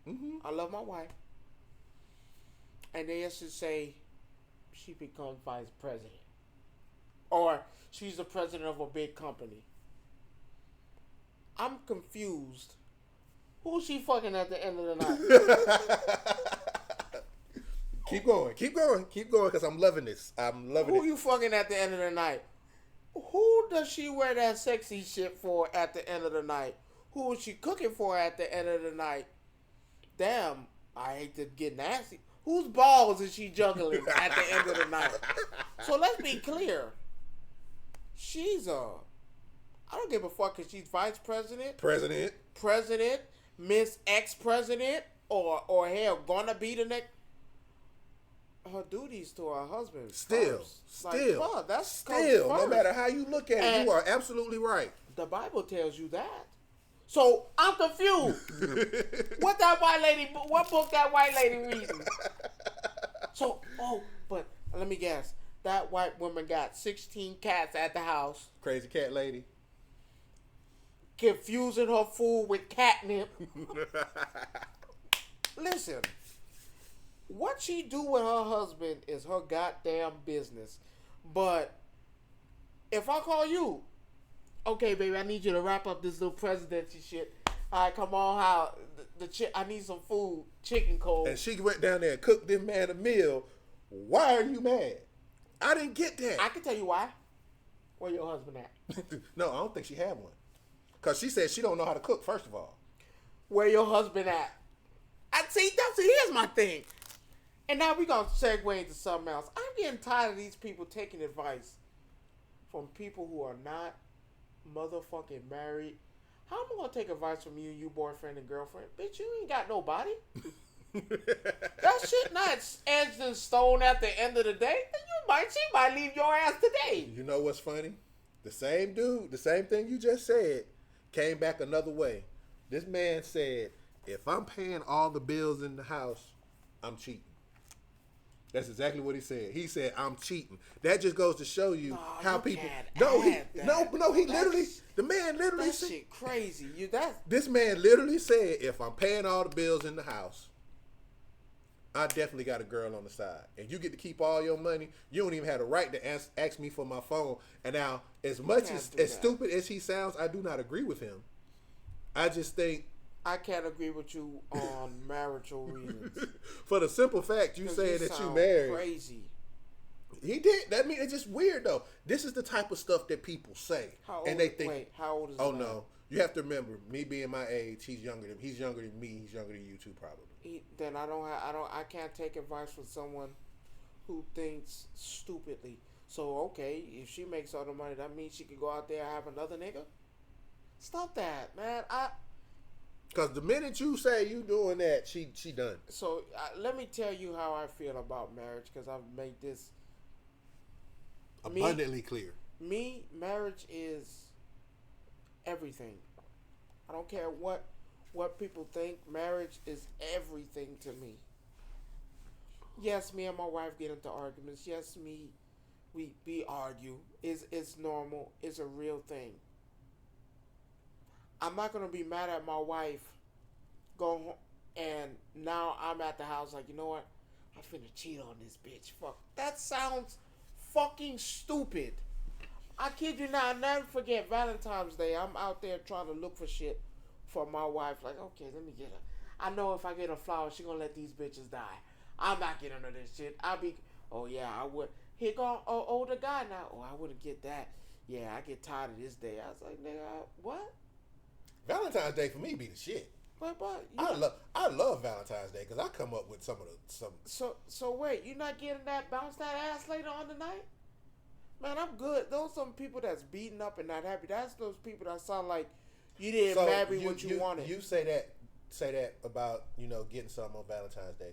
Mm-hmm. I love my wife. And they used to say she becomes vice president. Or she's the president of a big company. I'm confused. Who's she fucking at the end of the night? Keep going, because I'm loving this. I'm loving Who it. you fucking at the end of the night? Who does she wear that sexy shit for at the end of the night? Who is she cooking for at the end of the night? Damn, I hate to get nasty. Whose balls is she juggling at the end of the night? So let's be clear. I don't give a fuck if she's vice president, President. Miss Ex-President or hell gonna be the next. Her duties to her husband. Still, first. Like, fuck, that's still, no first. matter how you look at it, And you are absolutely right. the Bible tells you that. So I'm confused. What book that white lady reading? So, but let me guess. That white woman got 16 cats at the house, Crazy cat lady. confusing her food with catnip. Listen, what she do with her husband is her goddamn business. But if I call you, okay, baby, I need you to wrap up this little presidency shit. All right, come on, how I need some food, chicken cold. And she went down there and cooked this man a meal. Why are you mad? I didn't get that. I can tell you why. Where your husband at? No, I don't think she had one. Because she said she don't know how to cook, first of all. Where your husband at? Here's my thing. And now we gonna segue into something else. I'm getting tired of these people taking advice from people who are not motherfucking married. How am I gonna take advice from you boyfriend and girlfriend? Bitch, you ain't got nobody. That shit not edged in stone at the end of the day. She might leave your ass today. You know what's funny? The same dude, the same thing you just said, came back another way. This man said, if I'm paying all the bills in the house, I'm cheating. That's exactly what he said. He said, I'm cheating. That just goes to show you how people. No, he literally, the man literally That said. shit crazy. This man literally said, if I'm paying all the bills in the house, I definitely got a girl on the side. And you get to keep all your money. You don't even have the right to ask me for my phone. And now, as much as stupid as he sounds, I do not agree with him. I just think. I can't agree with you on marital reasons. For the simple fact you saying that you married. Crazy. He did. That mean it's just weird though. This is the type of stuff that people say. And they think. Wait, how old is Oh the man? no. You have to remember, me being my age, he's younger than me. He's younger than you too, probably. Then I can't take advice from someone who thinks stupidly. So okay, if she makes all the money, that means she could go out there and have another nigga. Stop that, man. Because the minute you say you doing that, she done. So let me tell you how I feel about marriage, because I've made this abundantly clear. Marriage is everything. I don't care what people think. Marriage is everything to me. Yes, me and my wife get into arguments. Yes, we argue. It's normal. It's a real thing. I'm not gonna be mad at my wife going home and now I'm at the house like, you know what? I'm finna cheat on this bitch. Fuck. That sounds fucking stupid. I kid you not. I'll never forget Valentine's Day. I'm out there trying to look for shit for my wife. Like, okay, let me get her. I know if I get a flower, she gonna let these bitches die. I'm not getting her this shit. Oh yeah, I would. Here go an older guy now. Oh, I wouldn't get that. Yeah, I get tired of this day. I was like, nigga, what? Valentine's Day for me be the shit. But I love Valentine's Day because I come up with some. So wait, you not getting that bounce that ass later on tonight? Man, I'm good. Those some people that's beaten up and not happy. That's those people that sound like you didn't marry what you wanted. You say that about getting something on Valentine's Day.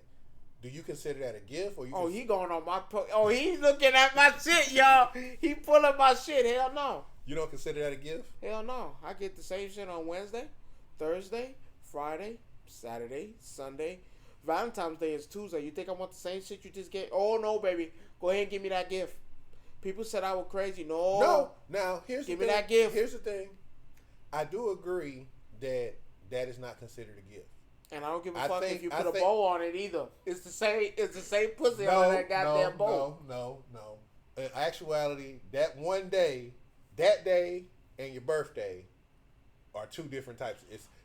Do you consider that a gift or you? He going on my. He looking at my shit, y'all. He pulling my shit. Hell no. You don't consider that a gift? Hell no. I get the same shit on Wednesday, Thursday, Friday, Saturday, Sunday. Valentine's Day is Tuesday. You think I want the same shit you just get? Oh no, baby. Go ahead and give me that gift. People said I was crazy. No. Now here's give the me thing. that gift. Here's the thing. I do agree that is not considered a gift. And I don't give a fuck if you put a bow on it either. It's the same pussy on that goddamn bow. No. In actuality, that one day, that day and your birthday are two different types.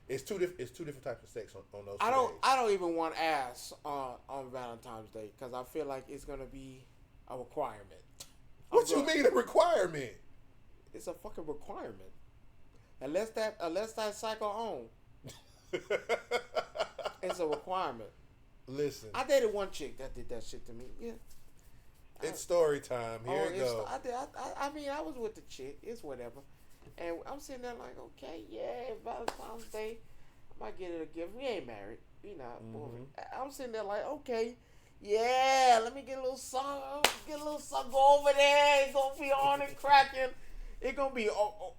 It's two different types of sex on those. I don't even want ass on Valentine's Day because I feel like it's gonna be a requirement. What you mean a requirement? It's a fucking requirement. Unless that cycle on. It's a requirement. Listen. I dated one chick that did that shit to me. Yeah. It's story time. Here it goes. I mean, I was with the chick. It's whatever. And I'm sitting there like, okay, yeah, Valentine's Day. might get it a gift. We ain't married. We not. Mm-hmm. I'm sitting there like, okay, yeah, let me get a little song. Get a little song. Go over there. It's gonna be on and cracking. It's gonna be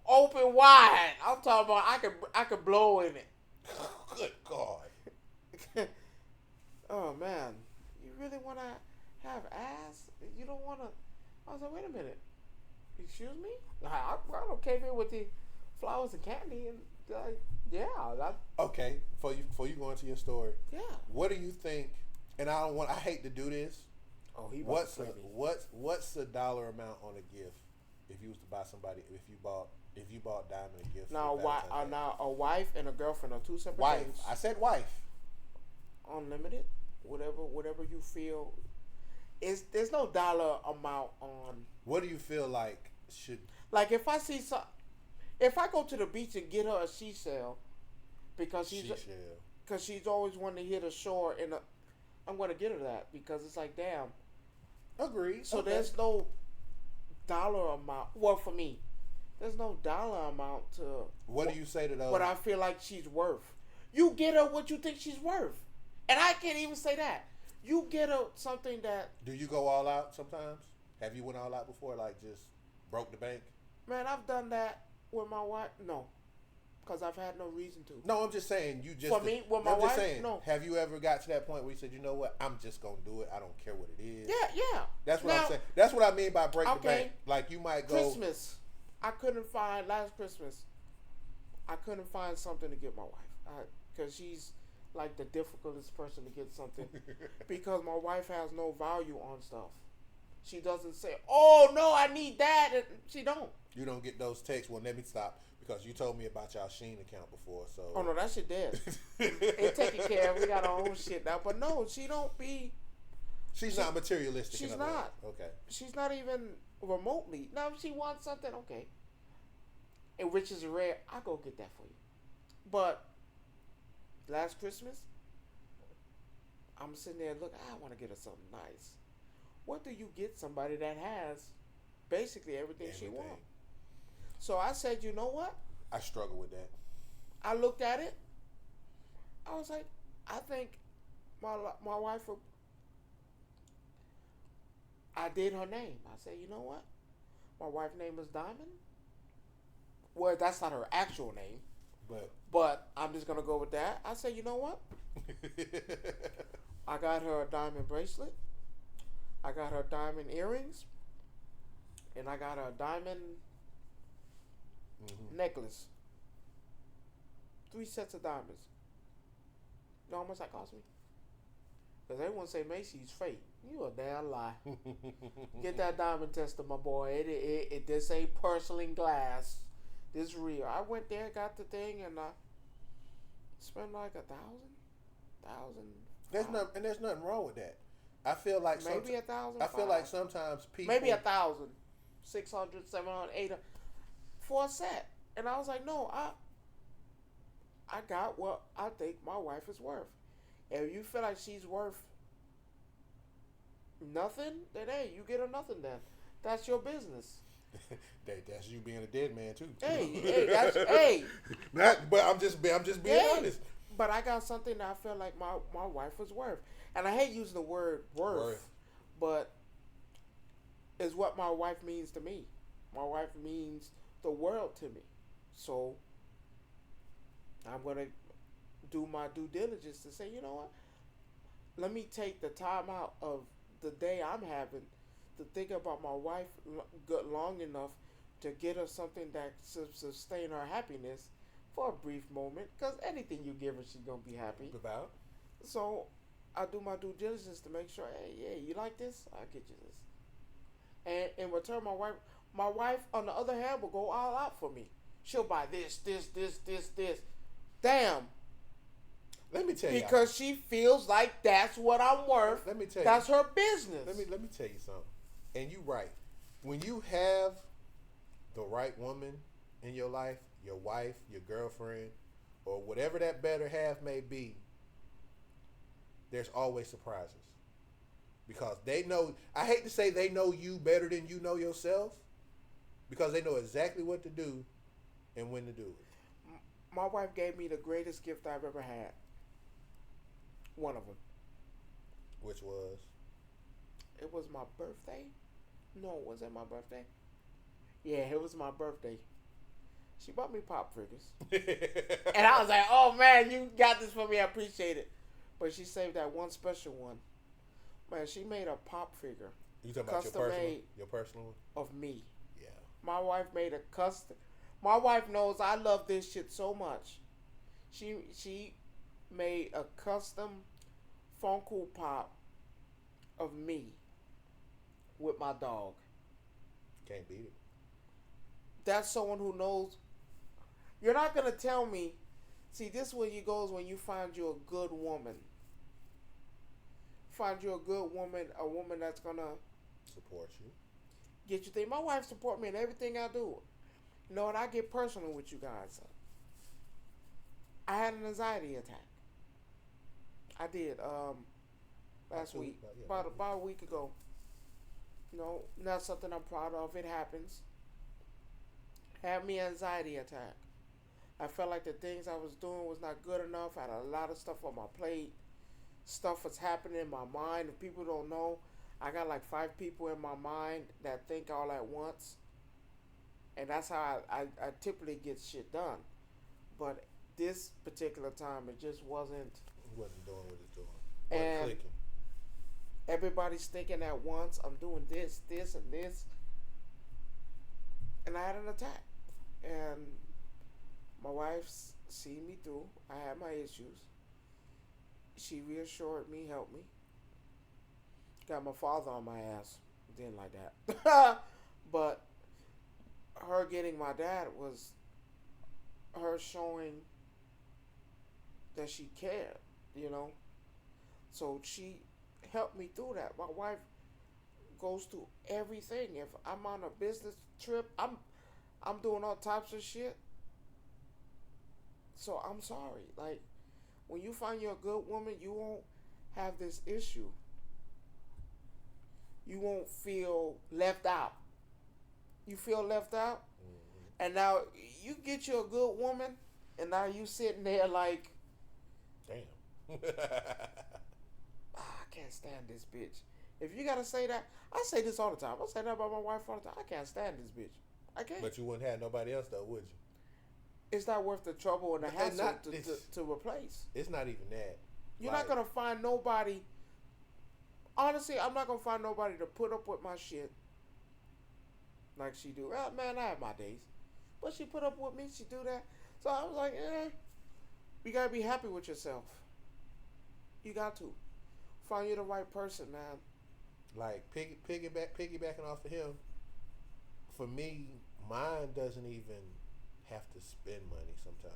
open wide. I'm talking about. I could blow in it. Good God. Oh man, you really want to have ass? You don't want to. I was like, wait a minute. Excuse me? I don't came in with the flowers and candy and yeah. Okay, before you go into your story, Yeah. what do you think? And I hate to do this. Oh, he What's was what's the dollar amount on a gift if you was to buy somebody if you bought Diamond a gift? Now, now a wife and a girlfriend are two separate wife. things. I said wife. Unlimited, whatever you feel. There's no dollar amount on. What do you feel like should? Like if I see some, if I go to the beach and get her a seashell, because she's always wanting to hit a shore I'm gonna get her that because it's like damn. Agreed. So okay. there's no dollar amount. Well, for me, there's no dollar amount to. What do you say to those? What I feel like she's worth. You get her what you think she's worth, and I can't even say that. You get her something that. Do you go all out sometimes? Have you went all out before, like just broke the bank? Man, I've done that with my wife. No, because I've had no reason to. No, I'm just saying you just. For me, with my I'm wife, just saying, no. Have you ever got to that point where you said, you know what, I'm just gonna do it. I don't care what it is. Yeah. That's what I'm saying. That's what I mean by break the Okay. bank. Like you might go. Christmas, I couldn't find last Christmas. I couldn't find something to get my wife because she's like the difficultest person to get something because my wife has no value on stuff. She doesn't say, "Oh no, I need that." And she don't. You don't get those texts. Well, let me stop because you told me about y'all Sheen account before. So. Oh no, that shit dead. It's taken care of. We got our own shit now. But no, she don't be. She's not materialistic. She's enough. not. Okay. She's not even remotely. Now, if she wants something, okay. And which is rare, I'll go get that for you. But last Christmas, I'm sitting there, look, I want to get her something nice. What do you get somebody that has basically everything she wants? So I said, you know what? I struggle with that. I looked at it. I was like, I think my wife would. I did her name. I said, you know what? My wife's name is Diamond. Well, that's not her actual name. But I'm just going to go with that. I said, you know what? I got her a diamond bracelet. I got her diamond earrings. And I got her a diamond necklace. 3 sets of diamonds. You know how much that cost me? Because everyone say Macy's fake. You a damn lie. Get that diamond tester, my boy. It this ain't porcelain glass. This real. I went there, got the thing, and I spent like $1,000. There's nothing wrong with that. I feel like maybe $1,000. I feel like sometimes people maybe 1,000, 600, 700, 800 for a set. And I was like, no, I got what I think my wife is worth. If you feel like she's worth nothing, then hey, you get her nothing then. That's your business. That's you being a dead man too. Hey. But I'm just being honest. But I got something that I feel like my wife was worth. And I hate using the word worth. But it's what my wife means to me. My wife means the world to me. So I'm going to do my due diligence to say, you know what? Let me take the time out of the day I'm having to think about my wife long enough to get her something that sustain her happiness for a brief moment. Because anything you give her, she's going to be happy. About? So I do my due diligence to make sure, hey, yeah, you like this? I'll get you this. And in return, my wife, on the other hand, will go all out for me. She'll buy this. Damn. Let me tell you. Because she feels like that's what I'm worth. Let me tell you. That's her business. Let me tell you something. And you right. When you have the right woman in your life, your wife, your girlfriend, or whatever that better half may be, there's always surprises. Because they know, I hate to say they know you better than you know yourself, because they know exactly what to do and when to do it. My wife gave me the greatest gift I've ever had. One of them. Which was? It was my birthday. No, was it my birthday? Yeah, it was my birthday. She bought me pop figures. And I was like, oh man, you got this for me. I appreciate it. But she saved that one special one. Man, she made a pop figure. You talking about Custom made your personal one? of me. Yeah. My wife made a custom. My wife knows I love this shit so much. She made a custom Funko Pop of me with my dog. Can't beat it. That's someone who knows. You're not gonna tell me. See, this is where you goes when you find you a good woman. Find you a good woman, a woman that's gonna support you, get you things. My wife support me in everything I do. You know, and I get personal with you guys. I had an anxiety attack. I did last week, about a week ago. You know, not something I'm proud of. It happens. Had me an anxiety attack. I felt like the things I was doing was not good enough. I had a lot of stuff on my plate. Stuff was happening in my mind. If people don't know, I got like 5 people in my mind that think all at once. And that's how I typically get shit done. But this particular time, it just wasn't. It wasn't doing what it's doing. And clicking. Everybody's thinking at once, I'm doing this, and this. And I had an attack. And my wife's seen me through. I had my issues. She reassured me, helped me. Got my father on my ass. Didn't like that. But her getting my dad was her showing that she cared, you know. So she helped me through that. My wife goes through everything. If I'm on a business trip, I'm doing all types of shit. So I'm sorry. Like, when you find you're a good woman, you won't have this issue. You won't feel left out. You feel left out? Mm-hmm. And now you get you a good woman, and now you sitting there like, damn. I can't stand this bitch. If you gotta say that, I say this all the time. I say that about my wife all the time. I can't stand this bitch. I can't. But you wouldn't have nobody else though, would you? It's not worth the trouble and the hassle to replace. It's not even that. You're not gonna find nobody. Honestly, I'm not gonna find nobody to put up with my shit like she do. Oh, man, I have my days, but she put up with me. She do that. So I was like, you gotta be happy with yourself. You got to find you the right person, man. Like piggybacking off of him. For me, mine doesn't even have to spend money sometimes.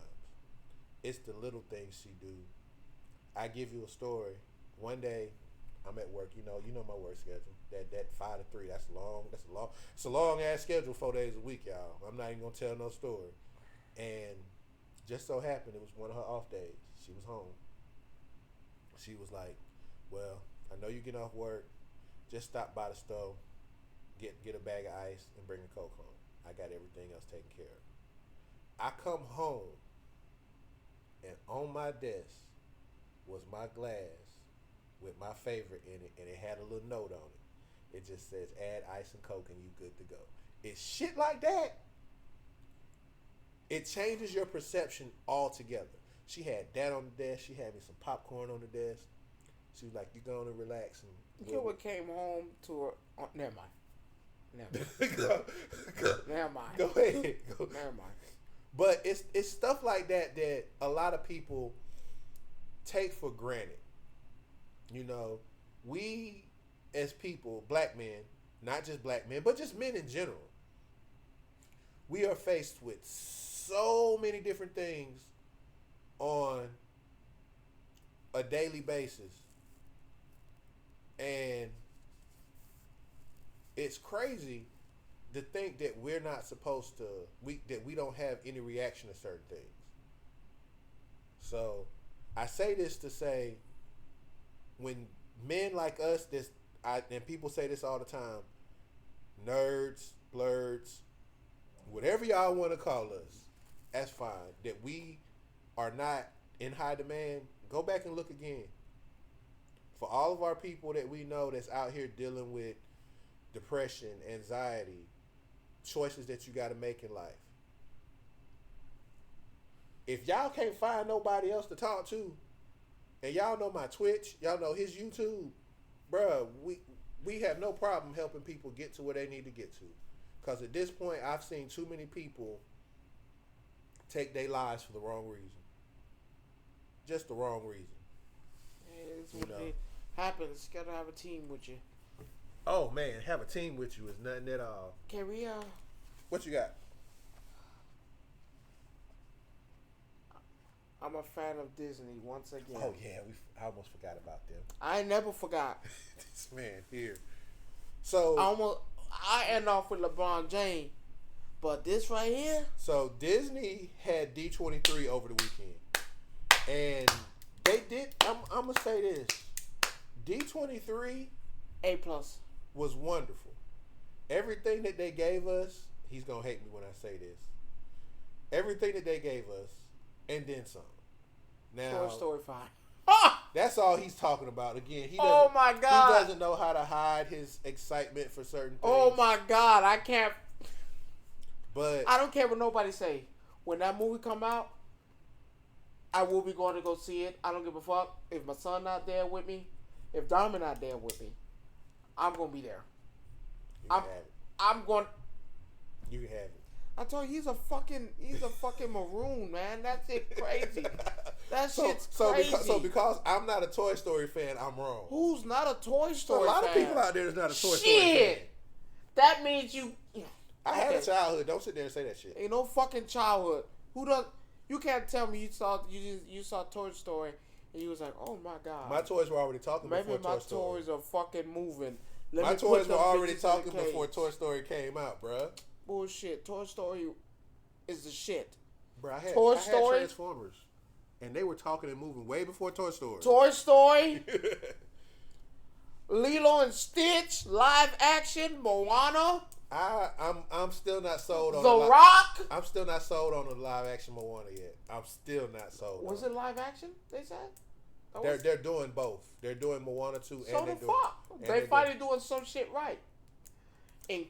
It's the little things she do. I give you a story. One day, I'm at work. You know my work schedule. That 5 to 3. That's long. It's a long ass schedule. 4 days a week, y'all. I'm not even gonna tell no story. And just so happened, it was one of her off days. She was home. She was like, "Well, I know you get off work. Just stop by the store, get a bag of ice, and bring a Coke home. I got everything else taken care of." I come home, and on my desk was my glass with my favorite in it, and it had a little note on it. It just says, "Add ice and Coke and you good to go." It's shit like that. It changes your perception altogether. She had that on the desk. She had me some popcorn on the desk. She was like, "You going to relax." And you know what came home to her? Oh, never mind. Never mind. Go ahead. Never mind. But it's stuff like that a lot of people take for granted. You know, we as people, black men, not just black men, but just men in general, we are faced with so many different things on a daily basis. And it's crazy to think that we're not supposed to, that we don't have any reaction to certain things. So I say this to say, when men like us, and people say this all the time, nerds, blurs, whatever y'all want to call us, that's fine. That we are not in high demand, go back and look again. For all of our people that we know that's out here dealing with depression, anxiety, choices that you got to make in life. If y'all can't find nobody else to talk to, and y'all know my Twitch, y'all know his YouTube, bruh, we have no problem helping people get to where they need to get to. Because at this point, I've seen too many people take their lives for the wrong reason. Just the wrong reason. It's what it happens. Gotta have a team with you. Oh man, have a team with you is nothing at all. Can we What you got? I'm a fan of Disney once again. Oh yeah, I almost forgot about them. I never forgot. This man here. So I end off with LeBron James, but this right here. So Disney had D23 over the weekend, and they did. I'm gonna say this: D23 A+ was wonderful. Everything that they gave us, he's gonna hate me when I say this. Everything that they gave us, and then some. Now, Toy Story 5. that's all he's talking about. Again, he doesn't. Oh my God! He doesn't know how to hide his excitement for certain things. Oh my God! I can't. But I don't care what nobody say. When that movie come out, I will be going to go see it. I don't give a fuck if my son not there with me, if Diamond not there with me. I'm gonna be there. you can have it. I'm going. You can have it. I told you he's a fucking maroon, man. That shit crazy. That shit's crazy. Because I'm not a Toy Story fan, I'm wrong. Who's not a Toy Story fan? A lot of people out there that's not a Toy Story Shit. fan. That means you. I had a childhood. Don't sit there and say that shit. Ain't no fucking childhood. Who does? You can't tell me you saw Toy Story and you was like, oh my God. My toys were already talking Maybe before my Toy Story. toys are fucking moving. My toys were already talking before Toy Story came out, bruh. Bullshit. Toy Story is the shit. Bruh, I had Story? Transformers. And they were talking and moving way before Toy Story. Toy Story, Lilo and Stitch, live action, Moana, I'm still not sold on The Rock. I'm still not sold on the live action Moana yet. I'm still not sold. Was it live action? They said They're doing both. They're doing Moana 2 so and the they're doing. fuck. They finally doing some shit right.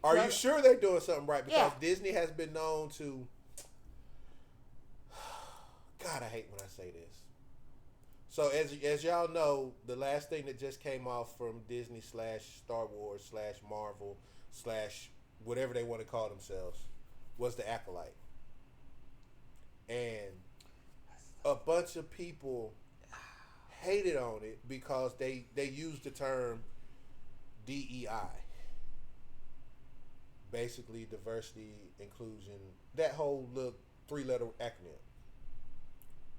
Are you sure they're doing something right? Because Yeah. Disney has been known to. God, I hate when I say this. So as y'all know, the last thing that just came off from Disney / Star Wars / Marvel / whatever they want to call themselves was the Acolyte, and a bunch of people hated on it because they used the term DEI, basically diversity, inclusion, that whole little 3-letter acronym.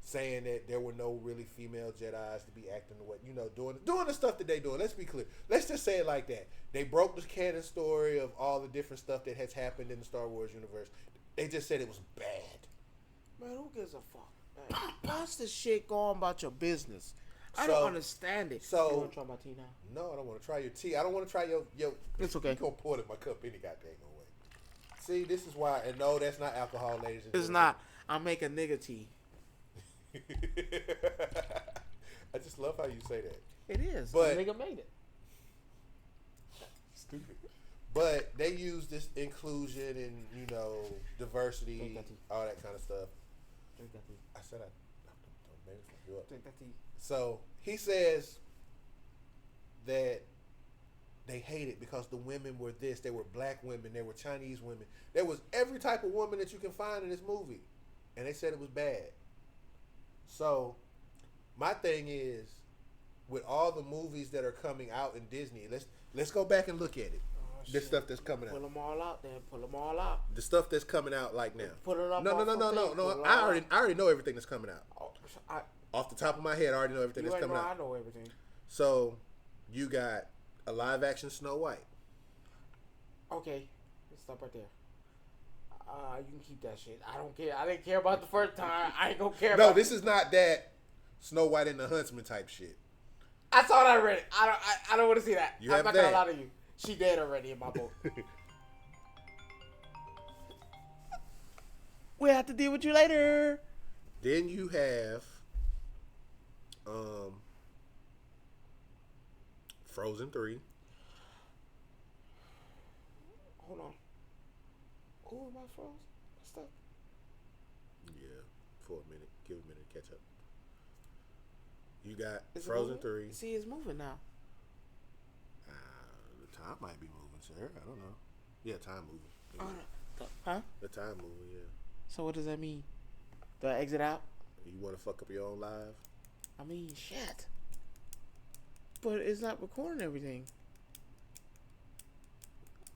Saying that there were no really female Jedis to be acting the way, doing the stuff that they doing. Let's be clear. Let's just say it like that. They broke the canon story of all the different stuff that has happened in the Star Wars universe. They just said it was bad. Man, who gives a fuck? Man, what's the shit going about your business? I don't understand it. So, you want to try my tea now? No, I don't want to try your tea. I don't want to try your. It's okay. You gonna pour it in my cup any goddamn way. See, this is why. And no, that's not alcohol, ladies and gentlemen. It's not. I make a nigga tea. I just love how you say that. It is. But the nigga made it. Stupid. But they use this inclusion and diversity, all that kind of stuff. Drink that tea. I said I made it fuck you up. Drink that tea. So he says that they hate it because the women were this. They were black women. They were Chinese women. There was every type of woman that you can find in this movie, and they said it was bad. So, my thing is, with all the movies that are coming out in Disney, let's go back and look at it. The stuff that's coming out. Pull them all out, then. Pull them all out. The stuff that's coming out like now. Put it up. No. I already know everything that's coming out. Off the top of my head, I already know everything that's coming out. I know everything. So, you got a live action Snow White. Okay, let's stop right there. You can keep that shit. I don't care. I didn't care about the first time. I ain't gonna care. No, this is not that Snow White and the Huntsman type shit. I saw that already. I don't want to see that. I'm not gonna lie to you. She dead already in my book. We have to deal with you later. Then you have Frozen 3. Hold on. Who am I froze? What's that? Yeah, for a minute. Give it a minute to catch up. You got Is it Frozen moving? 3. See, it's moving now. The time might be moving, sir. I don't know. Yeah, time moving. Huh? The time moving, yeah. So what does that mean? Do I exit out? You want to fuck up your own live? I mean, shit. But it's not recording everything.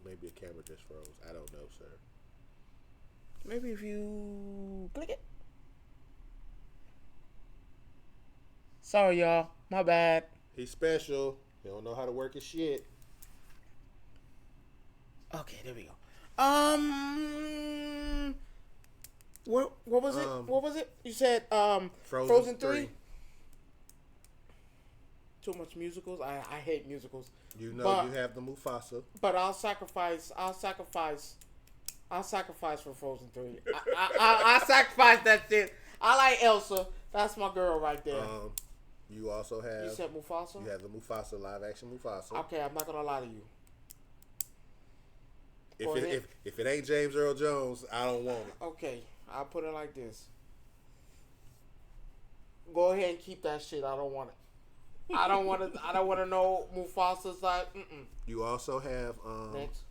Maybe the camera just froze. I don't know, sir. Maybe if you click it. Sorry, y'all. My bad. He's special. He don't know how to work his shit. Okay, there we go. What was it? What was it? You said Frozen 3? Too much musicals. I hate musicals. You know, but, you have the Mufasa. But I'll sacrifice for Frozen 3. I sacrifice that shit. I like Elsa. That's my girl right there. You also have. You said Mufasa? You have the Mufasa, live action Mufasa. Okay, I'm not gonna lie to you. If it ain't James Earl Jones, I don't want it. Okay, I'll put it like this. Go ahead and keep that shit. I don't want it. I don't want to know Mufasa's like. You also have Next.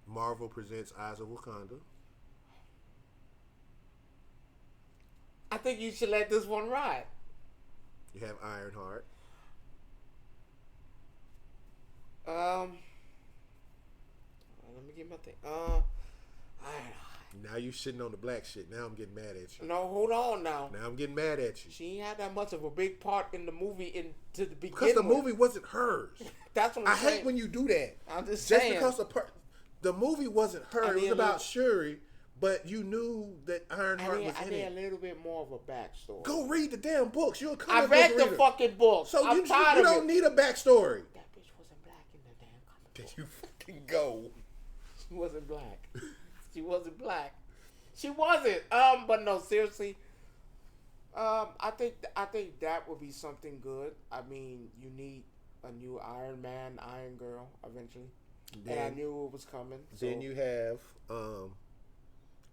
Marvel presents Eyes of Wakanda. I think you should let this one ride. You have Ironheart. Let me get my thing. Now you shitting on the black shit. Now I'm getting mad at you. No, hold on now. Now I'm getting mad at you. She ain't had that much of a big part in the movie to the beginning. Because the movie wasn't hers. That's what I'm saying. I hate when you do that. I'm just saying. Because the movie wasn't her. It was about Shuri, but you knew that Ironheart was in it. I need a little bit more of a backstory. Go read the damn books. You're a I comic read book the reader. fucking book. So I'm tired you of don't need a backstory. That bitch wasn't black in the damn comic book. Did you fucking go? She wasn't black. She wasn't black. She wasn't. But no, seriously. I think that would be something good. I mean, you need a new Iron Man, Iron Girl eventually. And I knew it was coming. So. Then you have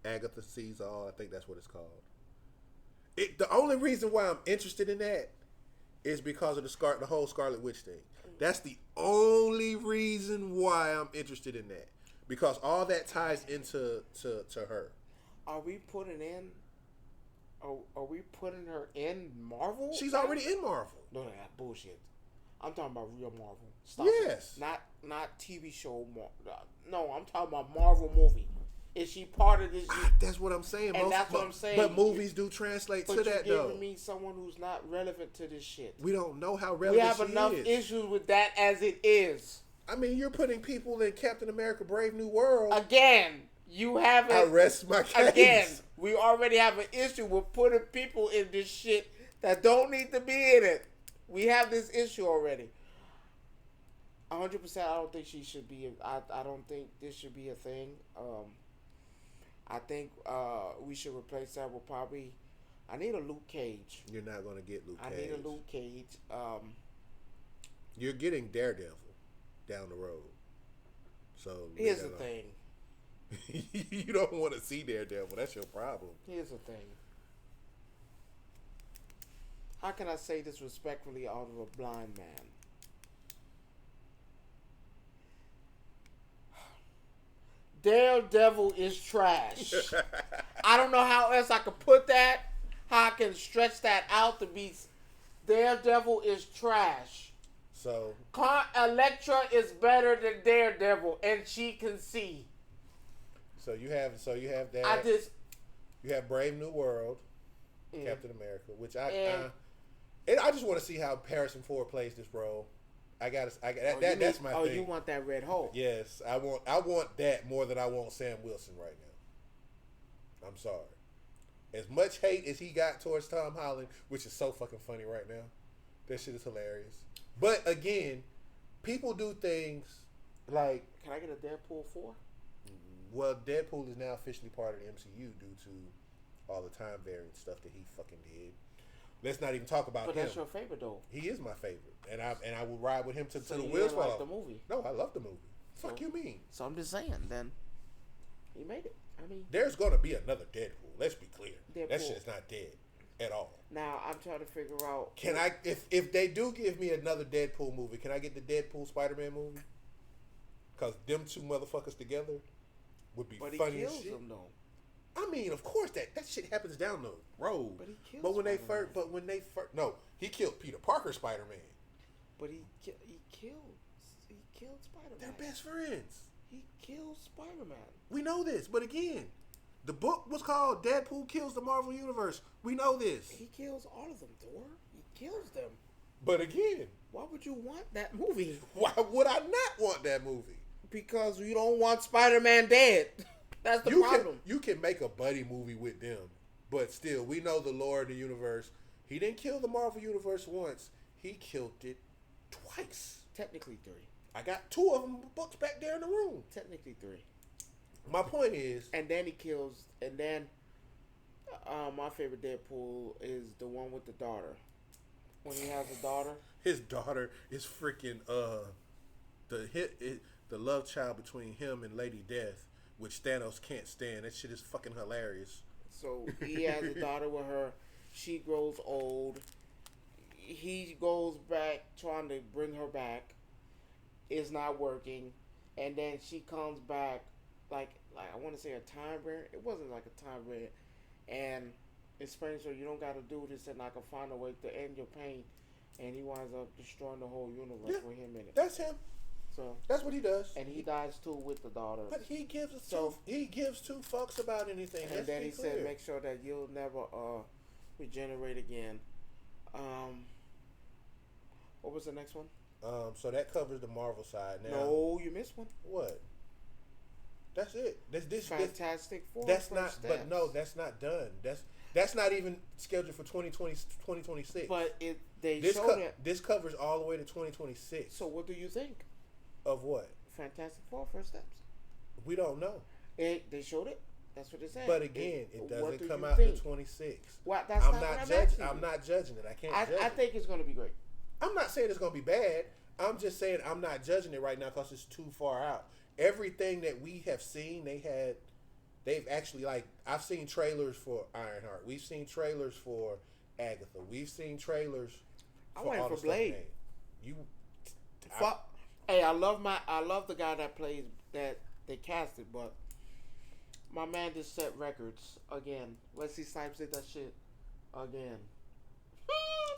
Agatha Sees All. I think that's what it's called. The only reason why I'm interested in that is because of the whole Scarlet Witch thing. That's the only reason why I'm interested in that. Because all that ties into to her. Are we putting her in Marvel? She's already in Marvel. No, that bullshit. I'm talking about real Marvel. Stop yes. It. Not TV show. No, I'm talking about Marvel movie. Is she part of this? That's what I'm saying. And that's what I'm saying. But movies do translate to that, though. But you're giving me someone who's not relevant to this shit. We don't know how relevant she is. We have enough issues with that as it is. I mean, you're putting people in Captain America: Brave New World. Again, you have I rest my case. Again, we already have an issue with putting people in this shit that don't need to be in it. We have this issue already. 100%. I don't think she should be. I don't think this should be a thing. I think we should replace that with probably. I need a Luke Cage. You're not going to get Luke Cage. I need a Luke Cage. You're getting Daredevil down the road. So here's the thing. You don't want to see Daredevil. That's your problem. Here's the thing. How can I say this respectfully out of a blind man? Daredevil is trash. I don't know how else I could put that. How I can stretch that out to be. Daredevil is trash. So Elektra is better than Daredevil, and she can see. So you have that. You have Brave New World, Captain America, which I just want to see how Harrison Ford plays this role. That's my thing. Oh, you want that Red Hulk? Yes, I want that more than I want Sam Wilson right now. I'm sorry. As much hate as he got towards Tom Holland, which is so fucking funny right now, that shit is hilarious. But again, people do things like. Can I get a Deadpool 4? Well, Deadpool is now officially part of the MCU due to all the time variant stuff that he fucking did. Let's not even talk about him. But that's your favorite though. He is my favorite, and I will ride with him to So the you wheels didn't fall like off. the movie? No, I love the movie. So- Fuck you mean? So I'm just saying. Then he made it. I mean, There's gonna be another Deadpool. Let's be clear. That Deadpool. shit's not dead at all. now I'm trying to figure out. Can I, if they do give me another Deadpool movie, can I get the Deadpool Spider-Man movie? Because them two motherfuckers together would be But he funny as kills shit. them though. I mean, of course that shit happens down the road. But he kills But when they Spider-Man. first, no, he killed Peter Parker Spider-Man. But he killed Spider-Man. They're best friends. He killed Spider-Man. We know this, but again, the book was called Deadpool Kills the Marvel Universe. We know this. He kills all of them, Thor. He kills them. But again, Why would you want that movie? why would I not want that movie? Because you don't want Spider-Man dead. That's the problem. You can make a buddy movie with them, but still, we know the lore of the universe. He didn't kill the Marvel Universe once. He killed it twice. Technically 3. I got 2 of them books back there in the room. Technically 3. My point is, And then he kills. And then my favorite Deadpool is the one with the daughter. When he has a daughter. his daughter is freaking the love child between him and Lady Death, which Thanos can't stand. That shit is fucking hilarious. So he has a daughter with her. She grows old. He goes back trying to bring her back. It's not working. And then she comes back like I want to say a time variant. It wasn't like a time variant. And explains to her, you don't got to do this and I can find a way to end your pain. And he winds up destroying the whole universe with him in it. That's him. So That's what he does. and he dies too with the daughter. But he gives So- he gives 2 fucks about anything. And Let's then be he clear. said, make sure that you'll never regenerate again. What was the next one? So that covers the Marvel side. Now, No, you missed one. what? That's it. This Fantastic Four. that's first not. steps. But no, that's not done. That's not even scheduled for 2026. But they this showed it. this covers all the way to 2026. So what do you think? Of what? Fantastic Four first steps. We don't know. They showed it. That's what they said. But again, it what doesn't do come you out think? to 26. Well, that's I'm not not what I'm judging. asking I'm you. not judging it. I can't judge I it. think it's going to be great. I'm not saying it's gonna be bad. I'm just saying I'm not judging it right now because it's too far out. Everything that we have seen, they've actually, like, I've seen trailers for Ironheart. We've seen trailers for Agatha. We've seen trailers I for waited all for the stuff Blade. named. You, Fuck. Hey, I love the guy that plays that they casted, but my man just set records again. Wesley Snipes did that shit again.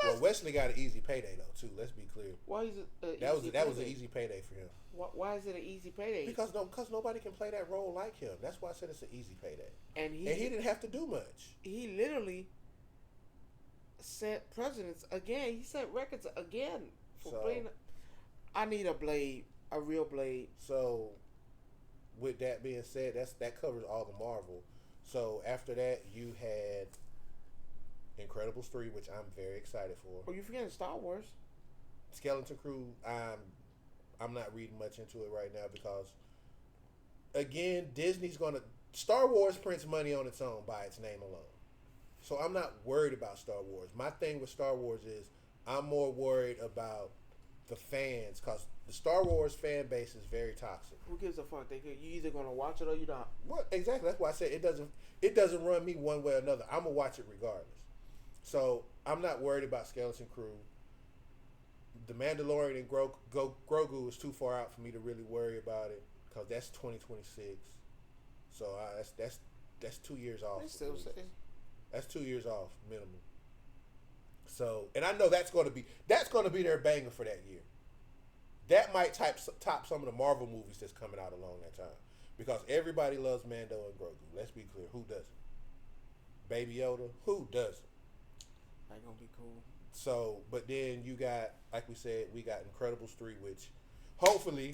well, Wesley got an easy payday though too. Let's be clear. Why is it? That was an easy payday for him Why is it an easy payday? because nobody can play that role like him. That's why I said it's an easy payday. and And he didn't have to do much. he literally set precedents again. He set records again for So- playing. I need a Blade, a real Blade. So, with that being said, that covers all the Marvel. So after that, you had Incredibles 3, which I'm very excited for. Oh, you forgetting Star Wars? Skeleton Crew, I'm not reading much into it right now because, again, Disney's gonna Star Wars prints money on its own by its name alone. So I'm not worried about Star Wars. My thing with Star Wars is I'm more worried about the fans because the Star Wars fan base is very toxic. Who gives a fuck? You either gonna watch it or you not. What exactly? That's why I said it doesn't run me one way or another. I'm gonna watch it regardless. So I'm not worried about Skeleton Crew. The Mandalorian and Grogu is too far out for me to really worry about it because that's 2026. So that's 2 years off. They still say That's 2 years off minimum. So, and I know that's going to be their banger for that year. That might top some of the Marvel movies that's coming out along that time because everybody loves Mando and Grogu. Let's be clear, who doesn't? Baby Yoda, who doesn't? that gonna be cool. So, but then you got, like we said, we got Incredibles 3, which hopefully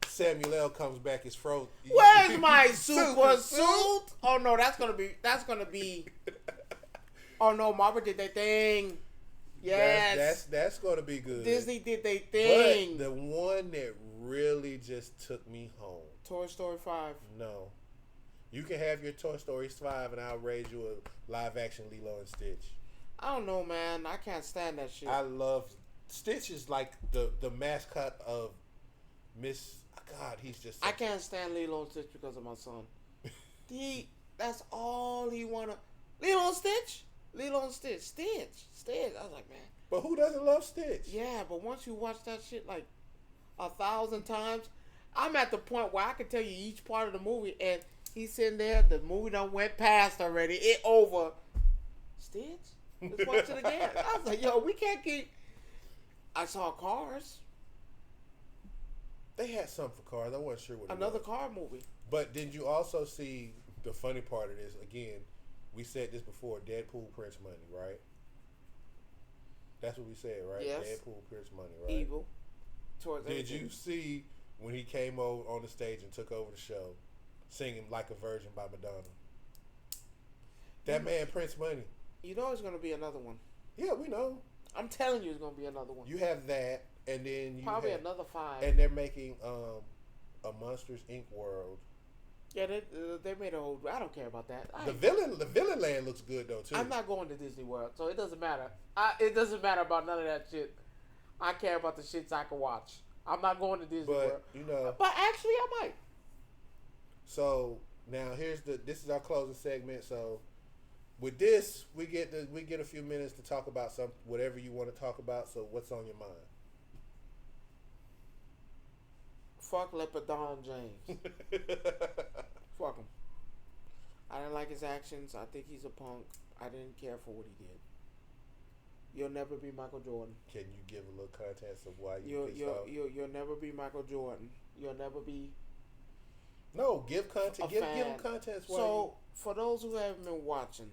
Samuel L. comes back as Frozen. Where's my super suit? Oh no, that's gonna be. Oh no, Marvel did their thing. Yes, That's going to be good. Disney did their thing. But the one that really just took me home. Toy Story 5. No. You can have your Toy Story 5, and I'll raise you a live action Lilo and Stitch. I don't know, man. I can't stand that shit. I love Stitch is like the mascot of Miss. God, he's just. I can't stand Lilo and Stitch because of my son. That's all he wanna. Lilo and Stitch. Lilo and Stitch. Stitch. I was like, man. But who doesn't love Stitch? Yeah, but once you watch that shit like 1,000 times, I'm at the point where I can tell you each part of the movie, and he's sitting there. The movie done went past already. It over. Stitch. Let's watch it again. I was like, yo, we can't keep. I saw Cars. They had something for Cars. I wasn't sure what. Another car movie. But did you also see the funny part of this? Again, we said this before. Deadpool prints money, right? That's what we said, right? Yes. Deadpool prints money, right? Evil. Towards Did everything. you see when he came over on the stage and took over the show, singing "Like a Virgin" by Madonna? That man prints money. You know it's gonna be another one. Yeah, we know. I'm telling you, it's gonna be another one. You have that, and then you Probably have, another 5. and they're making a Monsters Inc. world. Yeah, they made a whole. I don't care about that. The villain land looks good though too. I'm not going to Disney World, so it doesn't matter. It doesn't matter about none of that shit. I care about the shits I can watch. I'm not going to Disney World. But you know. But actually, I might. So now this is our closing segment. So with this, we get a few minutes to talk about whatever you want to talk about. So what's on your mind? Fuck Leopardon James. Fuck him. I didn't like his actions. I think he's a punk. I didn't care for what he did. You'll never be Michael Jordan. Can you give a little context of why you'll never be Michael Jordan. You'll never be. No, give context. Give him context. So for those who haven't been watching,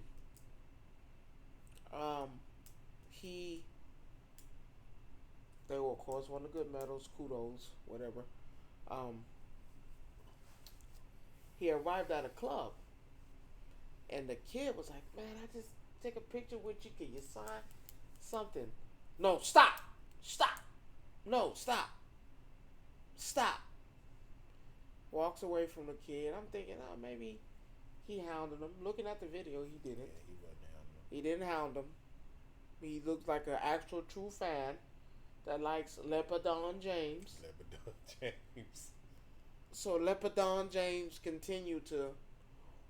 they will of course won the good medals, kudos, whatever. He arrived at a club, and the kid was like, "Man, I just take a picture with you. Can you sign something?" No, stop. No, stop. Walks away from the kid. I'm thinking, oh, maybe he hounded him. Looking at the video, he didn't. Yeah, he wasn't hounding him. He didn't hound him. He looked like an actual true fan that likes Leopardon James. Leopardon James. So Leopardon James continued to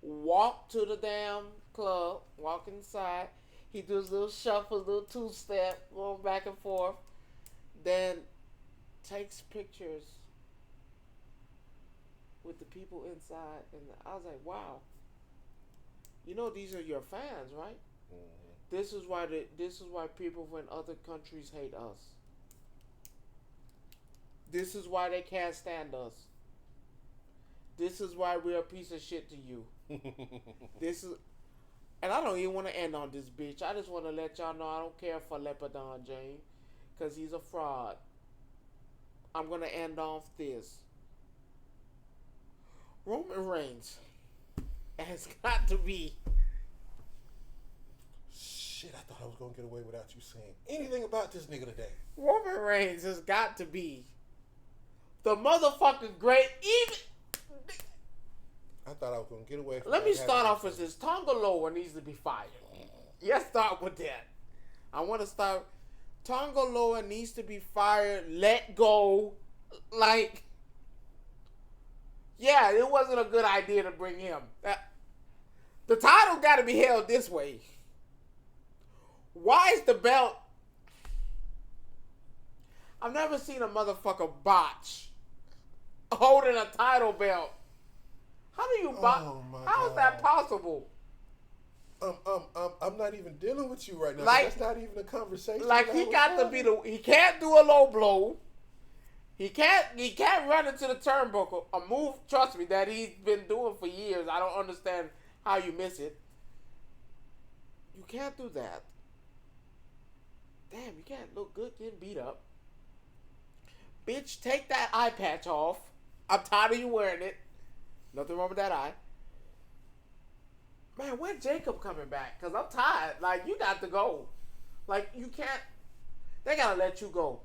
walk to the damn club, walk inside. He does a little shuffle, little two-step, going back and forth. Then takes pictures with the people inside. And I was like, wow. You know these are your fans, right? Mm-hmm. This is why people in other countries hate us. This is why they can't stand us. This is why we're a piece of shit to you. And I don't even want to end on this bitch. I just want to let y'all know I don't care for Leopardon James, because he's a fraud. I'm going to end off this. Roman Reigns has got to be... Shit, I thought I was going to get away without you saying anything about this nigga today. Roman Reigns has got to be the motherfucking great... I thought I was going to get away from Let me start off with this. Tonga Loa needs to be fired. Let's start with that. I want to start... Tonga Loa needs to be fired. Let go. Like... Yeah, it wasn't a good idea to bring him. The title got to be held this way. Why is the belt... I've never seen a motherfucker botch holding a title belt. How do you botch? Oh How is that possible? I'm not even dealing with you right now. Like, that's not even a conversation. Like he got to be he can't do a low blow. He can't run into the turnbuckle. A move, trust me, that he's been doing for years. I don't understand how you miss it. You can't do that. Damn, you can't look good getting beat up. Bitch, take that eye patch off. I'm tired of you wearing it. Nothing wrong with that eye. Man, when Jacob coming back? Because I'm tired. Like, you got to go. Like, you can't. They got to let you go.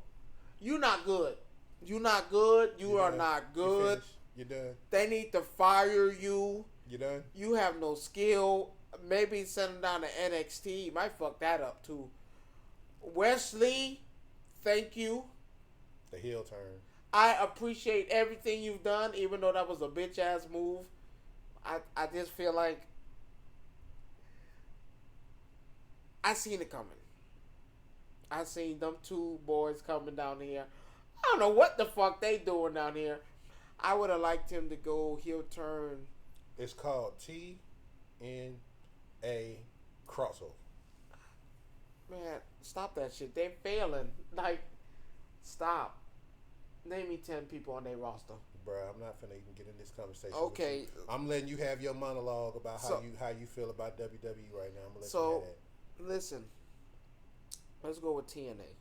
You not good. You not good. You are not good. You're done. They need to fire you. You done? You have no skill. Maybe send him down to NXT. You might fuck that up too. Wesley, thank you. The heel turn. I appreciate everything you've done, even though that was a bitch ass move. I just feel like I seen it coming. I seen them two boys coming down here. I don't know what the fuck they doing down here. I would have liked him to go heel turn. It's called TNA crossover. Man, stop that shit. They failing. Like, stop. Name me 10 people on their roster. Bruh, I'm not finna even get in this conversation. Okay. With you. I'm letting you have your monologue about how you feel about WWE right now. I'm gonna let you have that. Listen. Let's go with TNA.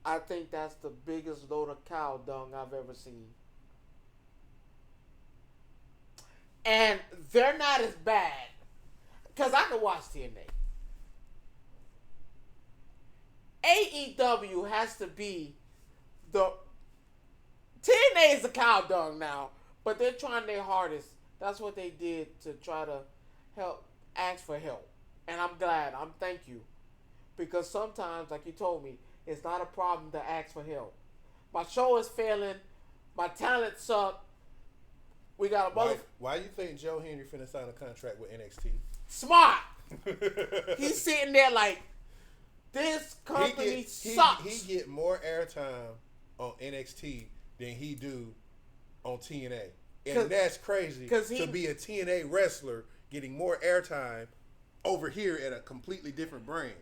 I think that's the biggest load of cow dung I've ever seen. And they're not as bad. Because I can watch TNA. AEW has to be the... TNA is the cow dung now. But they're trying their hardest. That's what they did to try to help, ask for help. And I'm glad. I'm thank you. Because sometimes, like you told me, it's not a problem to ask for help. My show is failing. My talent suck. We got a mother... Why you think Joe Henry finna sign a contract with NXT? Smart. He's sitting there like, this company sucks. He get more airtime on NXT than he do on TNA. And that's crazy to be a TNA wrestler getting more airtime over here at a completely different brand.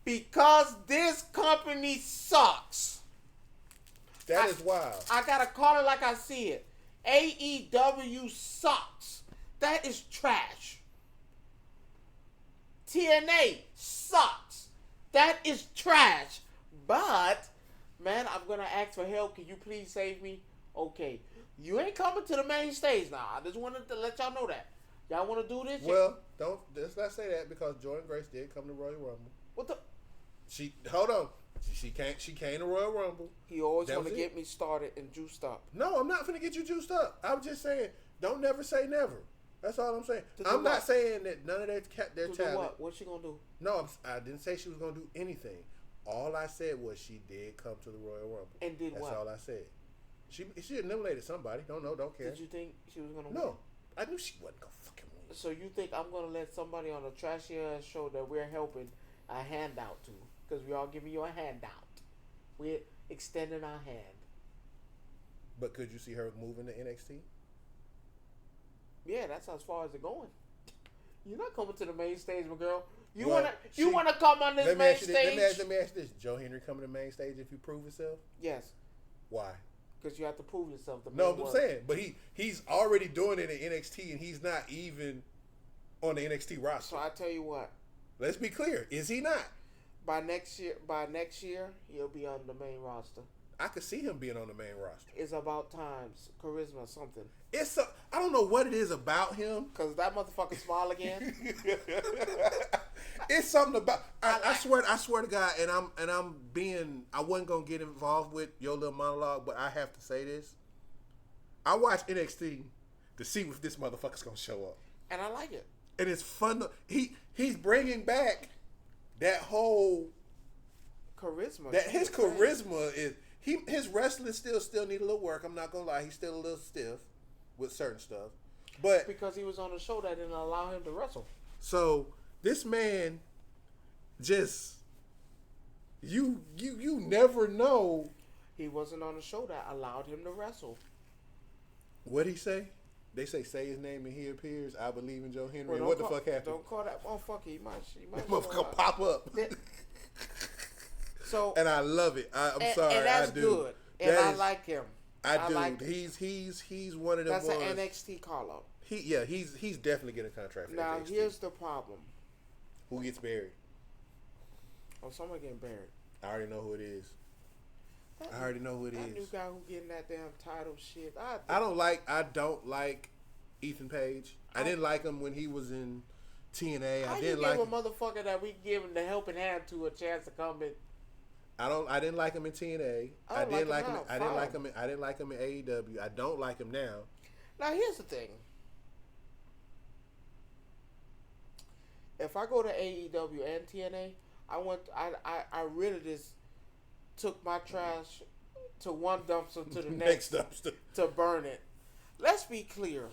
Because this company sucks. That is wild. I gotta call it like I see it. AEW sucks. That is trash. TNA sucks. That is trash. But, man, I'm gonna ask for help. Can you please save me? Okay. You ain't coming to the main stage now. I just wanted to let y'all know that. Y'all want to do this? Well, let's not say that because Jordan Grace did come to Royal Rumble. What the? Hold on. She came to Royal Rumble. He always want to get me started and juiced up. No, I'm not finna get you juiced up. I'm just saying, don't never say never. That's all I'm saying. I'm not saying that none of their talent. Do what? What's she gonna do? No, I didn't say she was gonna do anything. All I said was she did come to the Royal Rumble. And did what? That's all I said. She eliminated somebody. Don't care. Did you think she was gonna win? No, I knew she wasn't gonna fucking win. So you think I'm gonna let somebody on a trashy ass show that we're helping a handout to? Because we all giving you a handout. We're extending our hand. But could you see her moving to NXT? Yeah, that's as far as it's going. You're not coming to the main stage, my girl. You wanna come on this main stage? Let me ask you this: Joe Henry coming to the main stage if you prove yourself? Yes. Why? Because you have to prove yourself. No, I'm saying, but he's already doing it in NXT, and he's not even on the NXT roster. So I tell you what. Let's be clear: is he not? By next year, he'll be on the main roster. I could see him being on the main roster. It's about times, charisma, something. I don't know what it is about him. Cause that motherfucker smile again. It's something about. I swear to God, I wasn't gonna get involved with your little monologue, but I have to say this. I watch NXT to see if this motherfucker's gonna show up, and I like it. And it's fun. He's bringing back that whole charisma. That his charisma is his wrestling still need a little work. I'm not gonna lie, he's still a little stiff with certain stuff, but because he was on a show that didn't allow him to wrestle. So this man, just you never know. He wasn't on a show that allowed him to wrestle. What'd he say? They say his name and he appears. I believe in Joe Henry. Well, what the fuck happened? Don't call that motherfucker. He might motherfucker pop up. So and I love it. I'm sorry. And that's I do. good. And I like him. I do. Like he's one of them. That's an NXT call up. He's definitely getting a contract for now, NXT. here's the problem. Who gets buried? Oh, somebody getting buried. I already know who it is. That new guy who getting that damn title shit. I don't like Ethan Page. I didn't like him when he was in TNA. I didn't like a motherfucker that we giving the helping hand to a chance to come in. I didn't like him in TNA. I don't like him now. I didn't like him. I didn't like him in AEW. I don't like him now. Now here's the thing. If I go to AEW and TNA, I really just took my trash to one dumpster to the next dumpster to burn it. Let's be clear.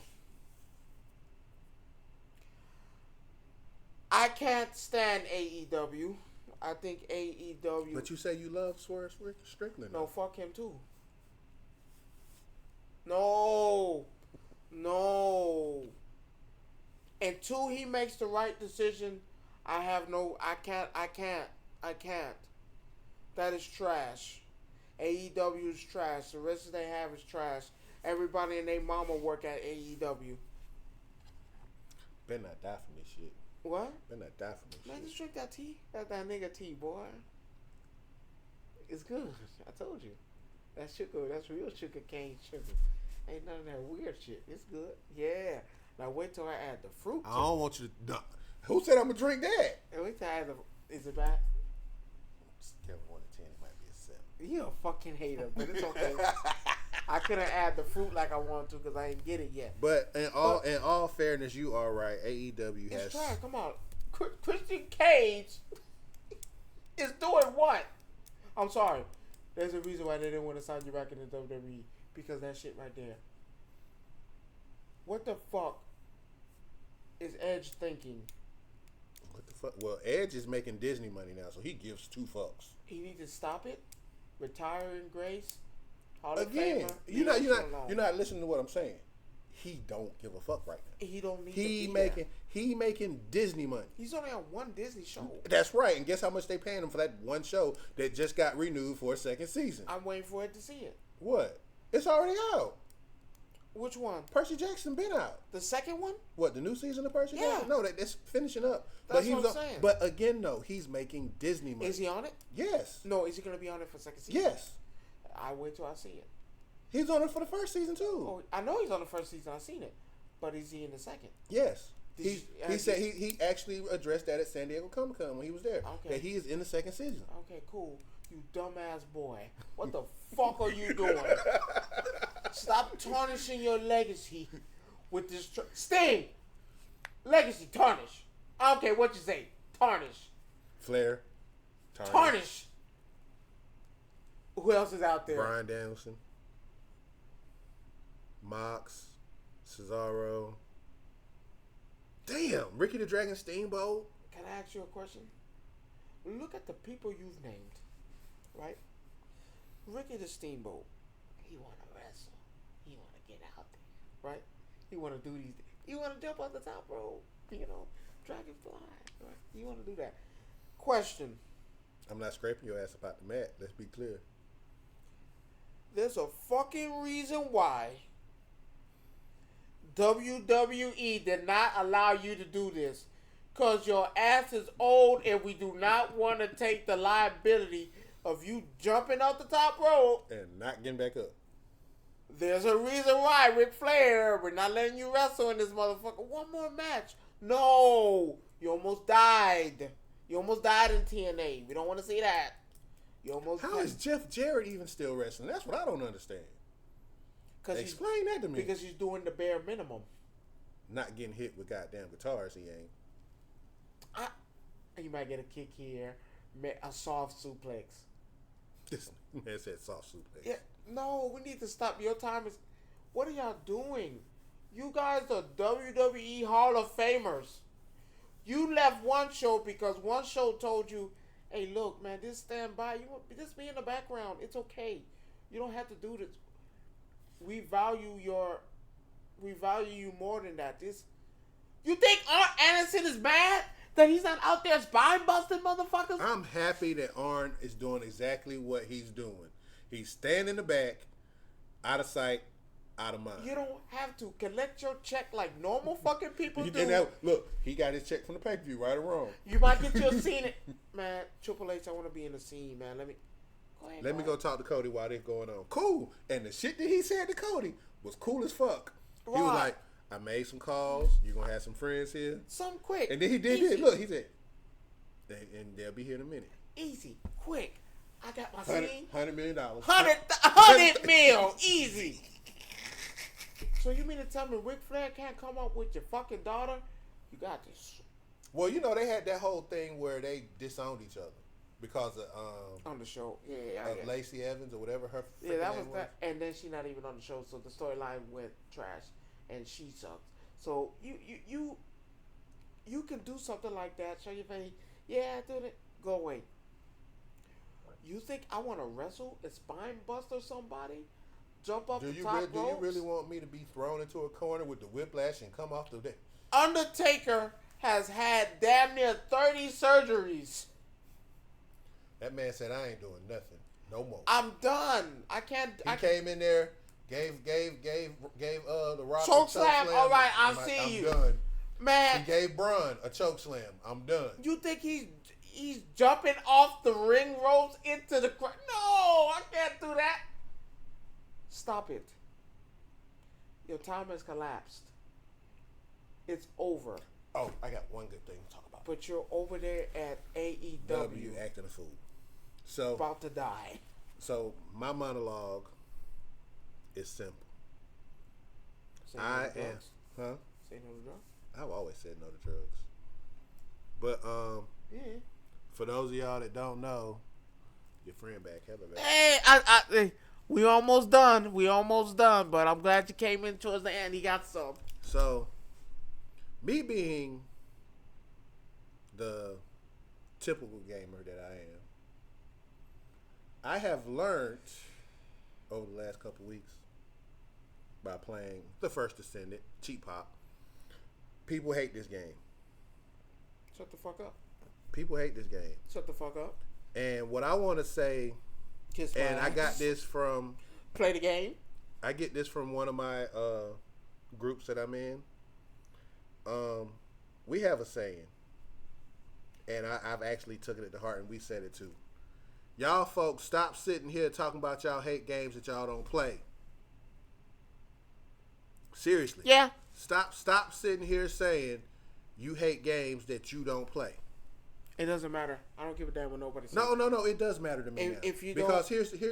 I can't stand AEW. I think AEW. But you say you love Swerve Strickland. No, fuck him too. No. Until he makes the right decision, I can't. That is trash. AEW is trash. The rest they have is trash. Everybody and their mama work at AEW. Better not die from this shit. What? Better not die from this Man, shit. just drink that tea. That nigga tea, boy. It's good. I told you. That's sugar. That's real sugar cane sugar. Ain't none of that weird shit. It's good. Yeah. Now wait till I add the fruit to I don't want you to. Who said I'm gonna drink that? it. Wait till I add the. Is it bad? Scale 1 to 10, it might be a 7. You're a fucking hater, but it's okay. I couldn't add the fruit like I wanted to because I didn't get it yet. But in all fairness, you are right. AEW has. It's trash. Come on. Christian Cage is doing what? I'm sorry. There's a reason why they didn't want to sign you back in the WWE. Because that shit right there. What the fuck is Edge thinking? What the fuck? Well, Edge is making Disney money now, so he gives 2 fucks. He need to stop it. Retire in grace. Hall of Again, Famer, you're not listening to what I'm saying. He don't give a fuck right now. He don't need to be there. He making Disney money. He's only on one Disney show. That's right. And guess how much they paying him for that one show that just got renewed for a second season? I'm waiting for it to see it. What? It's already out. Which one? Percy Jackson been out. The second one? What, the new season of Percy Yeah. Jackson? No, that's finishing up. That's what I'm saying. But again, no, he's making Disney money. Is he on it? Yes. No, is he going to be on it for second season? Yes. I wait till I see it. He's on it for the first season too. Oh, I know he's on the first season. I've seen it. But is he in the second? Yes. He Did said he actually addressed that at San Diego Comic Con when he was there. Okay. That he is in the second season. Okay, cool. You dumbass boy. What the fuck are you doing? Stop tarnishing your legacy with this. Sting! Legacy, tarnish. I don't care what you say. Tarnish. Flair. Tarnish. Who else is out there? Bryan Danielson. Mox. Cesaro. Damn. Ricky the Dragon Steamboat. Can I ask you a question? Look at the people you've named. Right? Ricky the Steamboat. He want to wrestle. He want to get out there. Right? He want to do these. He want to jump on the top rope. You know, dragonfly. Right? He want to do that. Question. I'm not scraping your ass about the mat. Let's be clear. There's a fucking reason why WWE did not allow you to do this. Because your ass is old and we do not want to take the liability of you jumping out the top rope. And not getting back up. There's a reason why, Ric Flair, we're not letting you wrestle in this motherfucker. One more match. No. You almost died. You almost died in TNA. We don't want to see that. You almost How died. is Jeff Jarrett even still wrestling? That's what I don't understand. Explain that to me. Because he's doing the bare minimum. Not getting hit with goddamn guitars, he ain't. You might get a kick here, a soft suplex. This man said soft suplex. Yeah, no, we need to stop. Your time is. What are y'all doing? You guys are WWE Hall of Famers. You left one show because one show told you, "Hey, look, man, just stand by. You just be in the background. It's okay. You don't have to do this. We value you more than that. This. You think Arn Anderson is mad that he's not out there spine busting motherfuckers? I'm happy that Arn is doing exactly what he's doing. He's standing in the back, out of sight, out of mind. You don't have to collect your check like normal fucking people He do. didn't have, look, he got his check from the pay-per-view, right or wrong. You might get your scene. Man, Triple H, I want to be in the scene, man. Let me go talk to Cody while this going on. Cool. And the shit that he said to Cody was cool as fuck. He was like, I made some calls. You're going to have some friends here. Something quick. And then he did it. Look, he said, and they'll be here in a minute. Easy, quick. I got my $100 scene. $100 million. 100 mil, easy. So you mean to tell me Ric Flair can't come up with your fucking daughter? You got this. Well, you know they had that whole thing where they disowned each other because of On the show, yeah, of Lacey Evans or whatever her. yeah, that name was that. And then she's not even on the show, so the storyline went trash, and she sucks. So you can do something like that. Show your face. Yeah, I did it. Go away. You think I want to wrestle and spine buster somebody? Jump up Do the you top really, do you ropes? really want me to be thrown into a corner with the whiplash and come off the day? Undertaker has had damn near 30 surgeries. That man said, "I ain't doing nothing no more." I'm done. I can't. He came in there, gave the Rock Choke a slam. All right, I'm see you. done. Man, He gave Braun a choke slam. I'm done. you think he's jumping off the ring ropes into the crowd? No, I can't do that. Stop it. Your time has collapsed. It's over. Oh, I got one good thing to talk about. But you're over there at AEW, W acting a fool. So about to die. So my monologue is simple. Say no I to am, drugs. huh? Say no to drugs. I've always said no to drugs. But Yeah. for those of y'all that don't know, your friend back, Heather back. Hey, we almost done. But I'm glad you came in towards the end. He got some. So, me being the typical gamer that I am, I have learned over the last couple weeks by playing the First Descendant, Cheap Pop. People hate this game. Shut the fuck up. People hate this game. Shut the fuck up. And what I want to say, Kiss my and I got ass. this from, Play the game. I get this from one of my groups that I'm in. We have a saying, and I've actually taken it to heart, and we said it too. Y'all folks, stop sitting here talking about y'all hate games that y'all don't play. Seriously. Yeah. Stop sitting here saying you hate games that you don't play. It doesn't matter. I don't give a damn what nobody says. No, it does matter to me If- now. if you because don't- here's If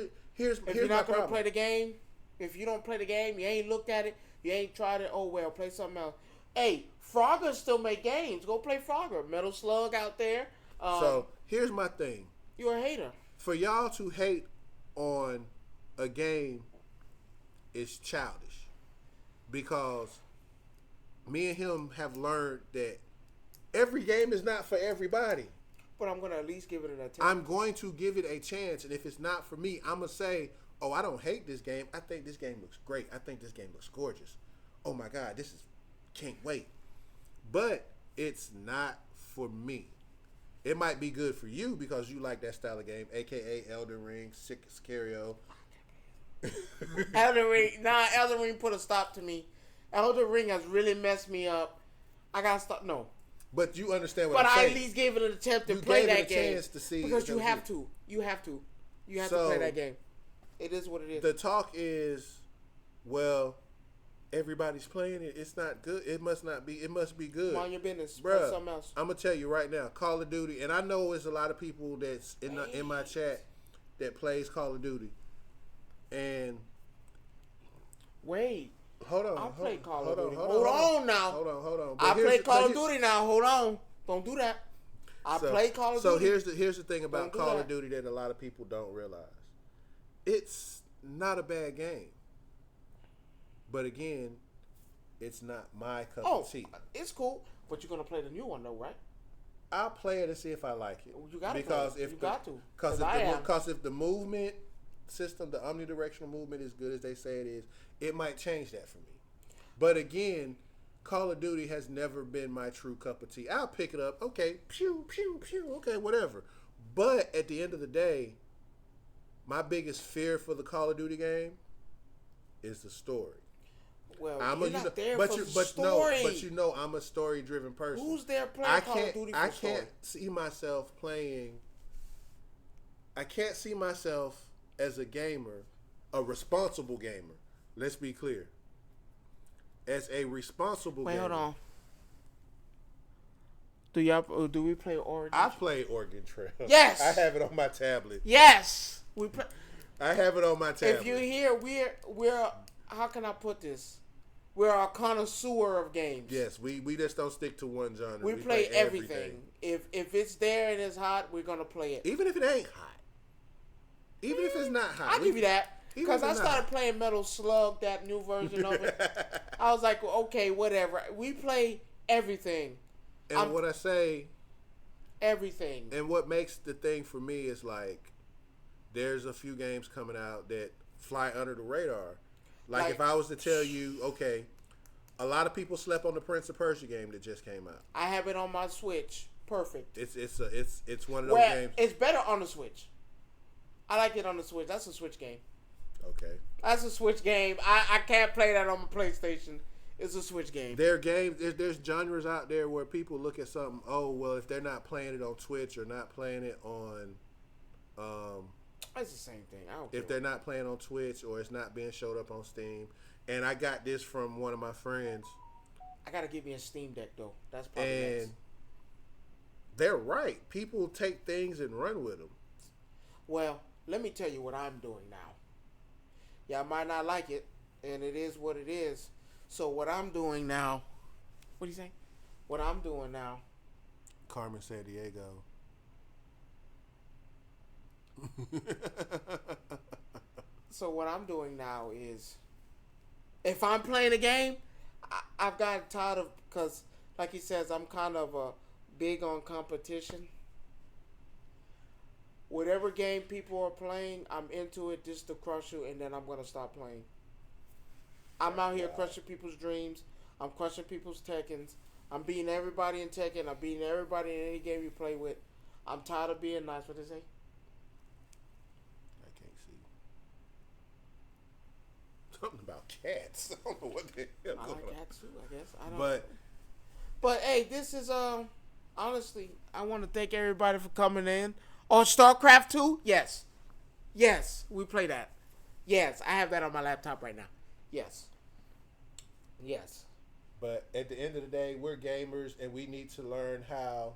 you're my not gonna problem. play the game, if you don't play the game, you ain't looked at it, you ain't tried it. Oh well, play something else. Hey, Frogger still make games. Go play Frogger. Metal Slug out there. So here's my thing. You're a hater. For y'all to hate on a game is childish, because me and him have learned that every game is not for everybody. But I'm gonna at least give it an attempt. I'm going to give it a chance, and if it's not for me, I'm gonna say, "Oh, I don't hate this game. I think this game looks great. I think this game looks gorgeous. Oh my God, this is can't wait." But it's not for me. It might be good for you because you like that style of game, aka Elden Ring, Sicario. Elden Ring, Elden Ring put a stop to me. Elden Ring has really messed me up. I gotta stop. No, But you understand what but I'm I saying. at least gave it an attempt to You play gave it that a game chance to see because if you it have was to. You have to So, play that game. It is what it is. The talk is, well, everybody's playing it. It's not good. It must not be. It must be good. Mind your business. Play Bruh, something else. I'm gonna tell you right now, Call of Duty, and I know there's a lot of people that's in my chat that plays Call of Duty. And Wait, hold on, I play Call of hold Duty. on, Hold on now. hold on. I But here's play the- Call but of Duty now. Hold on. Don't do that. I play Call of So Duty. here's the thing about Don't do Call that. of Duty that a lot of people don't realize. It's not a bad game. But again, it's not my cup of tea. It's cool, but you're gonna play the new one though, right? I'll play it and see if I like it. You gotta because play it. if You the, got to. Because I am. if the movement system, the omnidirectional movement, is good as they say it is, it might change that for me. But again, Call of Duty has never been my true cup of tea. I'll pick it up, okay, pew pew pew, okay, whatever. But at the end of the day, my biggest fear for the Call of Duty game is the story. Well, But you know, I'm a story-driven person. Who's there playing Call of Duty for story? I can't see myself playing. I can't see myself as a gamer, a responsible gamer. Let's be clear. As a responsible gamer. Wait, hold on. Do we play Oregon? I play Oregon Trail. Yes. I have it on my tablet. Yes. We play. I have it on my tablet. If you hear, we're how can I put this? We're a connoisseur of games. Yes, we just don't stick to one genre. We play everything. If it's there and it's hot, we're gonna play it. Even if it ain't hot. Even if it's not hot. I'll give you that. Even Because if I it's started not. playing Metal Slug, that new version of it. I was like, okay, whatever. We play everything. And what I say, Everything. and what makes the thing for me is like, there's a few games coming out that fly under the radar. Like if I was to tell you, okay, a lot of people slept on the Prince of Persia game that just came out. I have it on my Switch. Perfect. It's one of those Well, games. it's better on the Switch. I like it on the Switch. That's a Switch game. Okay. That's a Switch game. I can't play that on my PlayStation. It's a Switch game. There are games. There's genres out there where people look at something. Oh well, if they're not playing it on Twitch or not playing it on, It's the same thing. I don't care. if they're not playing on Twitch or it's not being showed up on Steam. And I got this from one of my friends. I gotta give me a Steam Deck though. That's probably And next. they're right. People take things and run with them. Well, let me tell you what I'm doing now. Y'all might not like it, and it is what it is. So what I'm doing now, what do you say? What I'm doing now, Carmen San Diego. so what I'm doing now is, if I'm playing a game, I've gotten tired of, because like he says, I'm kind of big on competition. Whatever game people are playing, I'm into it just to crush you, and then I'm going to stop playing. I'm out here crushing people's dreams. I'm crushing people's Tekkens. I'm beating everybody in Tekken. I'm beating everybody in any game you play with. I'm tired of being nice. What they say? I can't see. Something about cats. I don't know what the hell I going like on. cats too, I guess. I don't But But hey, this is honestly, I want to thank everybody for coming in. On StarCraft 2? Yes. Yes, we play that. Yes, I have that on my laptop right now. Yes. Yes. But at the end of the day, we're gamers, and we need to learn how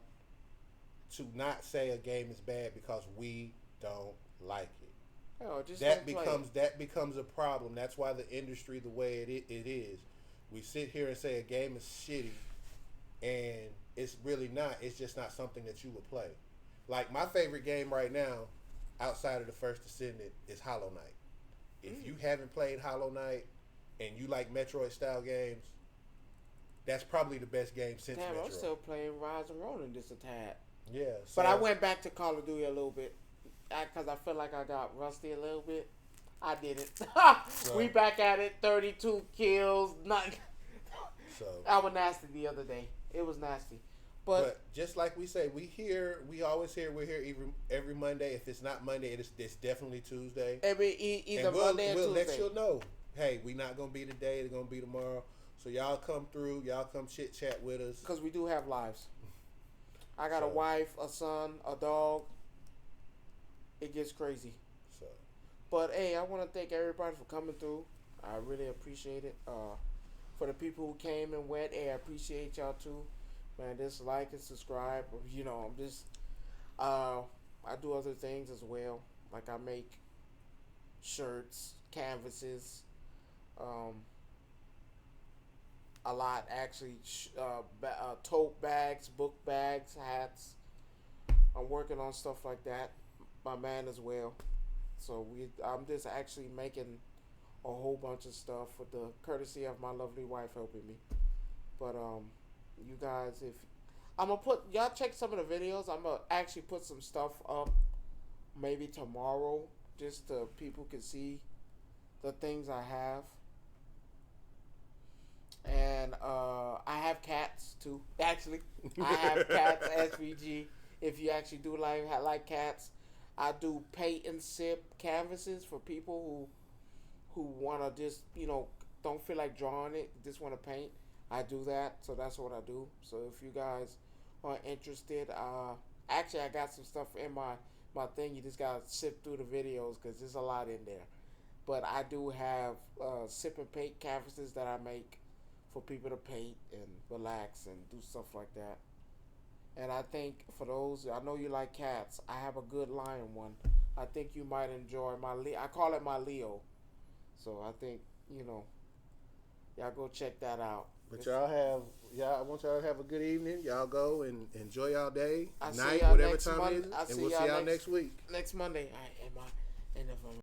to not say a game is bad because we don't like it. Oh, just That don't play it. becomes a problem. That's why the industry the way it is. We sit here and say a game is shitty, and it's really not. It's just not something that you would play. Like my favorite game right now, outside of the First Descendant, is Hollow Knight. If you haven't played Hollow Knight and you like Metroid style games, that's probably the best game since Damn, Metroid. I'm still playing Rise of Ronin just a tad. Yeah, But I went back to Call of Duty a little bit because I feel like I got rusty a little bit. I did it. We back at it. 32 kills. Nothing. So I was nasty the other day. It was nasty. But just like we say, we always hear, we're here every Monday. If it's not Monday, it's definitely Tuesday. Either And Monday or we'll Tuesday. let you know. Hey, we not gonna be today. It's gonna be tomorrow. So y'all come through. Y'all come chit chat with us. Because we do have lives. I got a So- wife, a son, a dog. It gets crazy. So But hey, I want to thank everybody for coming through. I really appreciate it. For the people who came and went, hey, I appreciate y'all too. Man, just like and subscribe. You know, I'm just I do other things as well. Like I make shirts, canvases, a lot actually. Tote bags, book bags, hats. I'm working on stuff like that. My man as well. So I'm just actually making a whole bunch of stuff with the courtesy of my lovely wife helping me. But you guys, if I'm gonna put y'all check some of the videos, I'm gonna actually put some stuff up maybe tomorrow, just so people can see the things I have. And I have cats too. Actually, I have cats. SVG. If you actually do like cats, I do paint and sip canvases for people who wanna just don't feel like drawing it, just wanna paint. I do that, so that's what I do. So if you guys are interested, actually I got some stuff in my thing. You just gotta sip through the videos because there's a lot in there. But I do have sip and paint canvases that I make for people to paint and relax and do stuff like that. And I think for those, I know you like cats. I have a good lion one. I think you might enjoy my I call it my Leo. So I think y'all go check that out. But I want y'all to have a good evening. Y'all go and enjoy y'all day, I see night, y'all whatever next time it Monday. is, I and see we'll see y'all next week. Next Monday. And if I'm